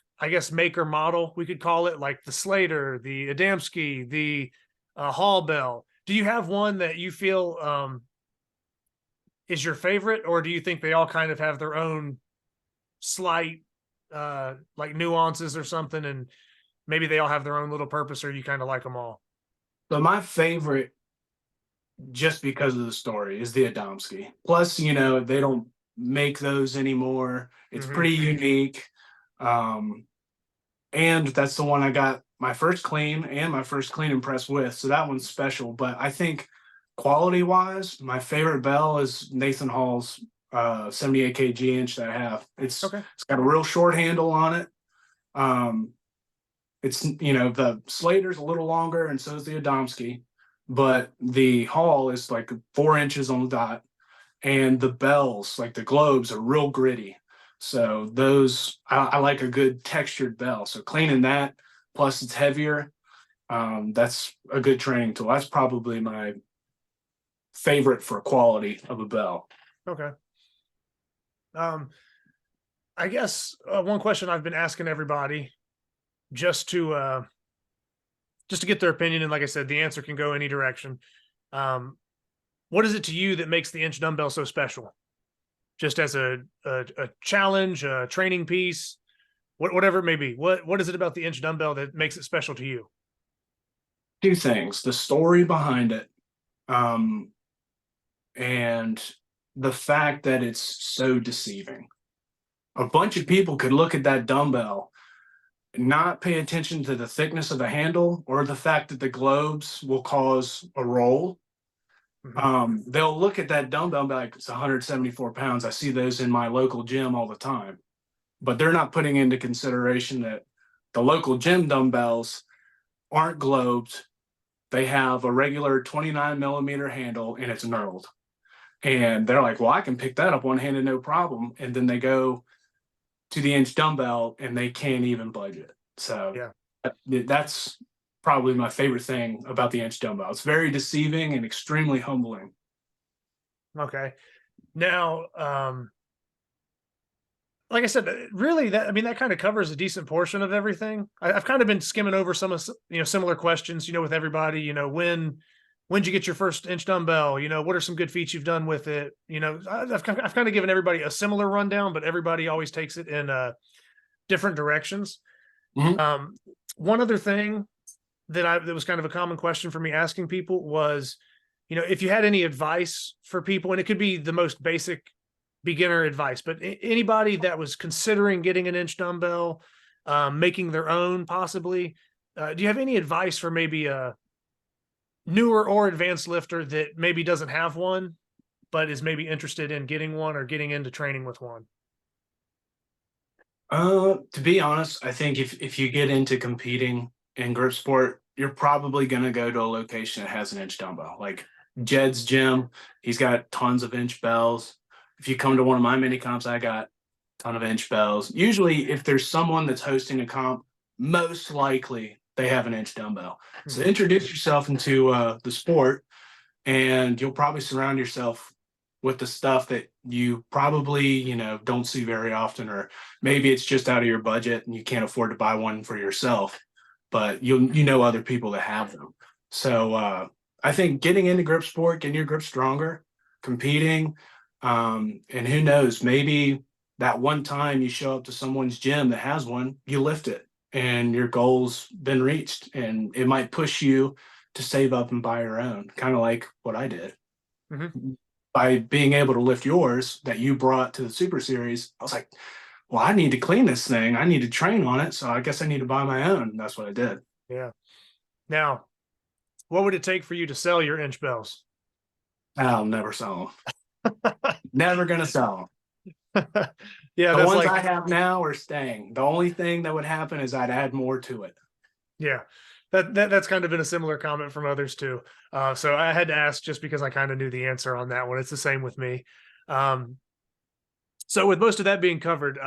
or model, we could call it, like the Slater, the Adamski, the Hall bell? Do you have one that you feel is your favorite, or do you think they all kind of have their own slight like nuances or something, and maybe they all have their own little purpose, or you kind of like them all? So my favorite, just because of the story, is the Adamski. Plus, they don't make those anymore. It's pretty unique. And that's the one I got my first clean and my first clean and press with. So that one's special. But I think quality wise, my favorite bell is Nathan Hall's 78 kg inch that I have. It's got a real short handle on it. It's the Slater's a little longer and so is the Adamski, but the Hall is like 4 inches on the dot, and the bells, like the globes, are real gritty. So those, I like a good textured bell. So cleaning that, plus it's heavier, that's a good training tool. That's probably my favorite for quality of a bell. Okay. I guess one question I've been asking everybody just to get their opinion, and like I said, the answer can go any direction. What is it to you that makes the inch dumbbell so special? Just as a challenge, a training piece, whatever it may be. What is it about the inch dumbbell that makes it special to you? 2 things: the story behind it, and the fact that it's so deceiving. A bunch of people could look at that dumbbell, not pay attention to the thickness of the handle or the fact that the globes will cause a roll. They'll look at that dumbbell and be like, it's 174 pounds. I see those in my local gym all the time. But they're not putting into consideration that the local gym dumbbells aren't globed. They have a regular 29 millimeter handle and it's knurled. And they're like, well, I can pick that up one-handed, no problem. And then they go to the inch dumbbell and they can't even budge it. So yeah, that's probably my favorite thing about the inch dumbbell. It's very deceiving and extremely humbling. Okay. Now, like I said, really, that kind of covers a decent portion of everything. I've kind of been skimming over some of similar questions, with everybody. When'd you get your first inch dumbbell? What are some good feats you've done with it? I've kind of given everybody a similar rundown, but everybody always takes it in different directions. One other thing that was kind of a common question for me asking people was, if you had any advice for people, and it could be the most basic beginner advice, but anybody that was considering getting an inch dumbbell, making their own possibly, do you have any advice for maybe a newer or advanced lifter that maybe doesn't have one, but is maybe interested in getting one or getting into training with one? To be honest, I think if you get into competing in grip sport, you're probably going to go to a location that has an inch dumbbell. Like Jedd's gym, he's got tons of inch bells. If you come to one of my mini comps, I got a ton of inch bells. Usually, if there's someone that's hosting a comp, most likely they have an inch dumbbell. So introduce yourself into the sport, and you'll probably surround yourself with the stuff that you probably, don't see very often, or maybe it's just out of your budget and you can't afford to buy one for yourself, but other people that have them. So I think getting into grip sport, getting your grip stronger, competing, and who knows, maybe that one time you show up to someone's gym that has one, you lift it and your goal's been reached, and it might push you to save up and buy your own, kind of like what I did. By being able to lift yours that you brought to the Super Series, I was like, well, I need to clean this thing. I need to train on it. So I guess I need to buy my own. And that's what I did. Yeah. Now, what would it take for you to sell your inch bells? I'll never sell them. Never going to sell them. Yeah. The ones I have now are staying. The only thing that would happen is I'd add more to it. Yeah. That's kind of been a similar comment from others too. So I had to ask just because I kind of knew the answer on that one. It's the same with me. So with most of that being covered,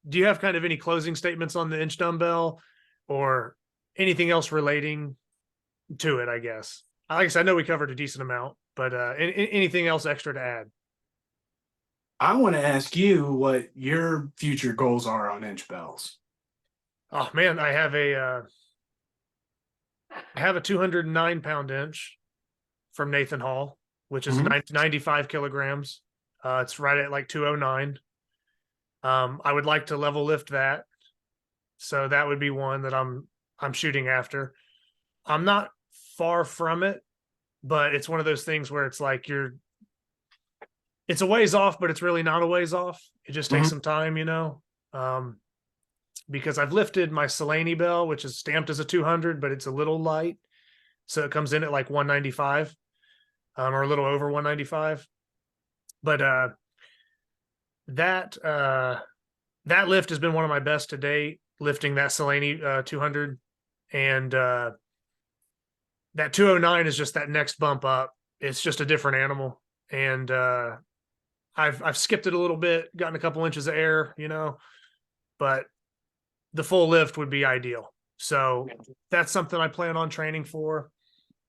do you have kind of any closing statements on the inch dumbbell or anything else relating to it, I guess? Like I said, I know we covered a decent amount, but anything else extra to add? I want to ask you what your future goals are on inch bells. Oh man, I have a 209-pound inch from Nathan Holle, which is 95 kilograms. It's right at like 209. I would like to level lift that. So that would be one that I'm shooting after. I'm not far from it, but it's one of those things where it's like it's a ways off, but it's really not a ways off. It just takes some time, because I've lifted my Selene bell, which is stamped as a 200, but it's a little light. So it comes in at like 195, or a little over 195. But that lift has been one of my best to date, lifting that Selene 200. And that 209 is just that next bump up. It's just a different animal. And I've skipped it a little bit, gotten a couple inches of air, but the full lift would be ideal. So that's something I plan on training for.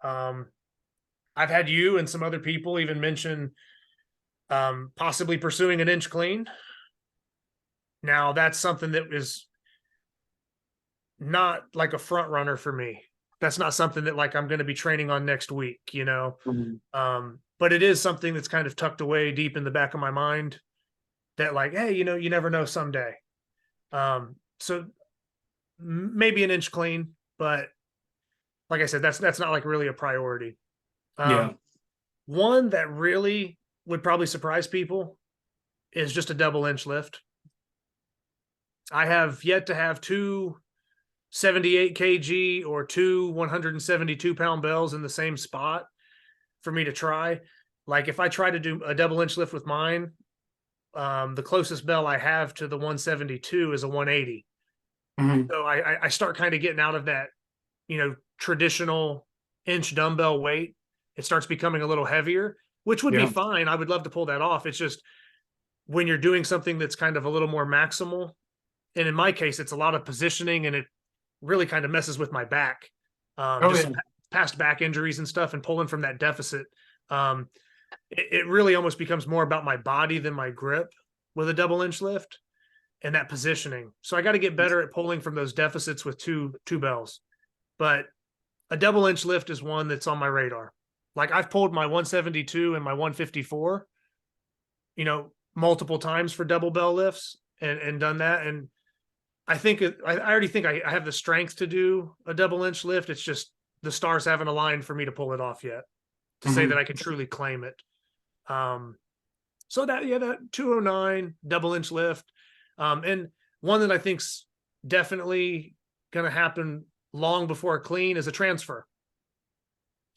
I've had you and some other people even mention possibly pursuing an inch clean. Now that's something that is not like a front runner for me. That's not something that like I'm going to be training on next week, but it is something that's kind of tucked away deep in the back of my mind that like, hey, you never know someday. So maybe an inch clean, but like I said, that's not like really a priority. One that really would probably surprise people is just a double inch lift. I have yet to have two 78 kg or two 172-pound bells in the same spot for me to try. Like if I try to do a double inch lift with mine, the closest bell I have to the 172 is a 180. So I start kind of getting out of that, traditional inch dumbbell weight. It starts becoming a little heavier, which would be fine. I would love to pull that off. It's just when you're doing something that's kind of a little more maximal, and in my case, it's a lot of positioning and it really kind of messes with my back. Past back injuries and stuff, and pulling from that deficit. It really almost becomes more about my body than my grip with a double inch lift and that positioning. So I got to get better at pulling from those deficits with two bells. But a double inch lift is one that's on my radar. Like I've pulled my 172 and my 154, multiple times for double bell lifts and done that. And I think I already think I have the strength to do a double inch lift. It's just the stars haven't aligned for me to pull it off yet to say that I can truly claim it. So that 209 double inch lift. And one that I think's definitely going to happen long before a clean is a transfer.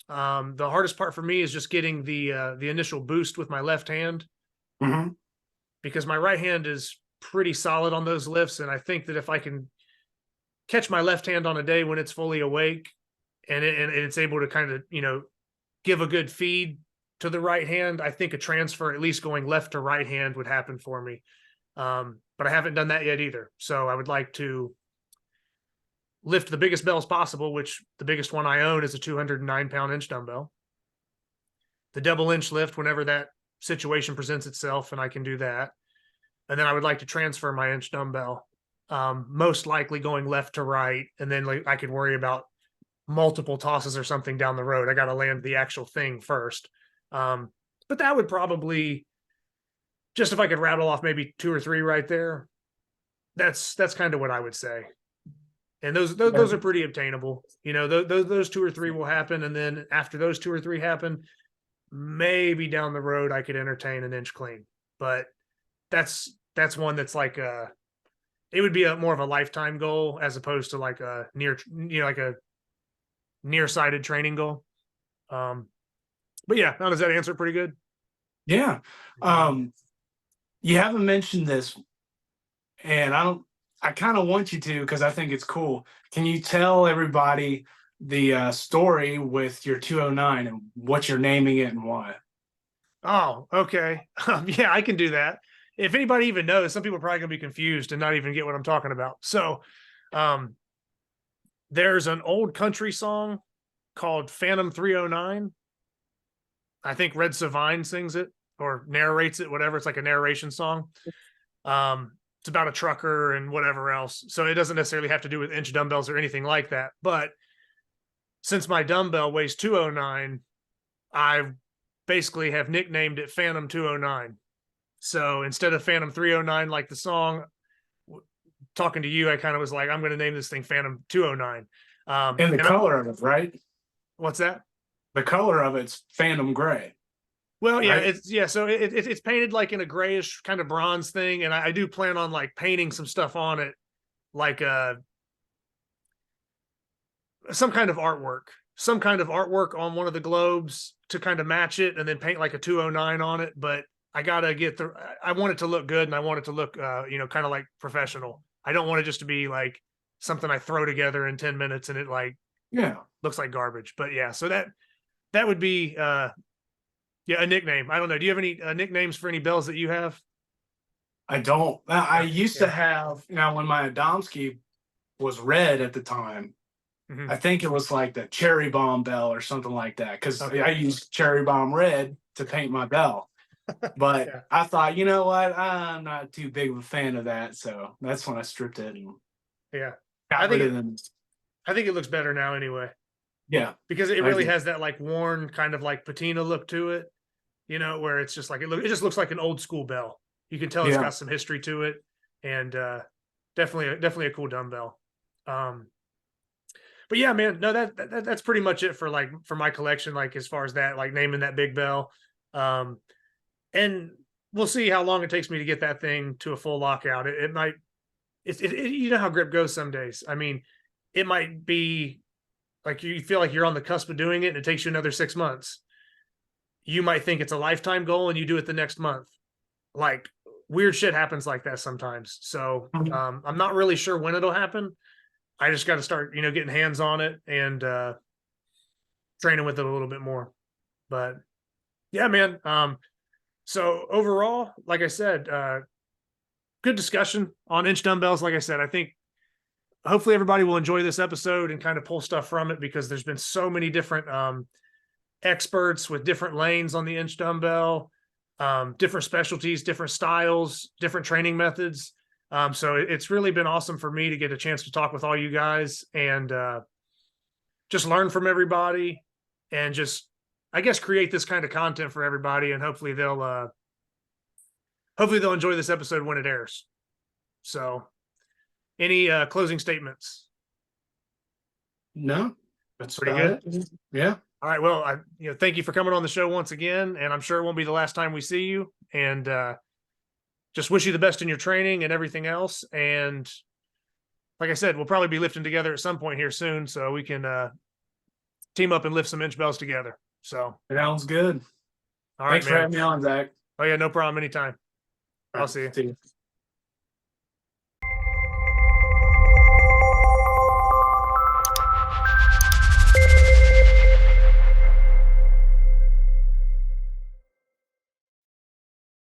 The hardest part for me is just getting the initial boost with my left hand, because my right hand is pretty solid on those lifts. And I think that if I can catch my left hand on a day when it's fully awake and it's able to kind of, give a good feed to the right hand, I think a transfer, at least going left to right hand, would happen for me. But I haven't done that yet either. So I would like to lift the biggest bells possible, which the biggest one I own is a 209-pound inch dumbbell. The double inch lift whenever that situation presents itself, and I can do that. And then I would like to transfer my inch dumbbell, most likely going left to right, and then I could worry about multiple tosses or something down the road. I got to land the actual thing first. But that would probably, just if I could rattle off maybe 2 or 3 right there, that's kind of what I would say. And those are pretty obtainable. Those 2 or 3 will happen, and then after those 2 or 3 happen, maybe down the road I could entertain an inch clean. But that's one that's like it would be more of a lifetime goal as opposed to like a nearsighted training goal. But yeah, now does that answer pretty good? Yeah. You haven't mentioned this, and I kind of want you to, because I think it's cool. Can you tell everybody the story with your 209 and what you're naming it and why? Oh, okay. Yeah, I can do that. If anybody even knows, some people are probably gonna be confused and not even get what I'm talking about. So there's an old country song called Phantom 309. I think Red Savine sings it or narrates it, whatever. It's like a narration song. It's about a trucker and whatever else. So it doesn't necessarily have to do with inch dumbbells or anything like that. But since my dumbbell weighs 209, I basically have nicknamed it Phantom 209. So instead of Phantom 309, like the song, talking to you, I kind of was like, I'm going to name this thing Phantom 209. And the color of it, right? What's that? The color of it's Phantom gray. Well, yeah, right? So it's painted like in a grayish kind of bronze thing, and I do plan on like painting some stuff on it, like some kind of artwork on one of the globes to kind of match it, and then paint like a 209 on it. But I gotta I want it to look good, and I want it to look kind of like professional. I don't want it just to be like something I throw together in 10 minutes and it looks like garbage. But yeah, so that would be a nickname. I don't know. Do you have any nicknames for any bells that you have? I don't. I used to have, when my Adamski was red at the time, I think it was like the Cherry Bomb bell or something like that, because I used Cherry Bomb red to paint my bell. But I thought, you know what? I'm not too big of a fan of that. So that's when I stripped it. And I think it looks better now anyway. Yeah. Because it really has that like worn kind of like patina look to it, where it's just like, it just looks like an old school bell. You can tell it's got some history to it, and definitely a cool dumbbell. But yeah, man, no, that's pretty much it for my collection, like as far as that, like naming that big bell. And we'll see how long it takes me to get that thing to a full lockout. It might, you know how grip goes some days. I mean, it might be like you feel like you're on the cusp of doing it and it takes you another 6 months. You might think it's a lifetime goal and you do it the next month. Like weird shit happens like that sometimes. So I'm not really sure when it'll happen. I just got to start, getting hands on it and training with it a little bit more. But yeah, man. So overall, like I said, good discussion on inch dumbbells. Like I said, I think hopefully everybody will enjoy this episode and kind of pull stuff from it, because there's been so many different experts with different lanes on the inch dumbbell, different specialties, different styles, different training methods. So it's really been awesome for me to get a chance to talk with all you guys and just learn from everybody and just, I guess, create this kind of content for everybody. And hopefully they'll enjoy this episode when it airs. So any closing statements? No, that's pretty good. Yeah. All right. Well, thank you for coming on the show once again, and I'm sure it won't be the last time we see you. And just wish you the best in your training and everything else. And like I said, we'll probably be lifting together at some point here soon, so we can team up and lift some inch bells together. So sounds good. All right, Thanks for having me on, Zach. Oh yeah, no problem. Anytime. I'll see you.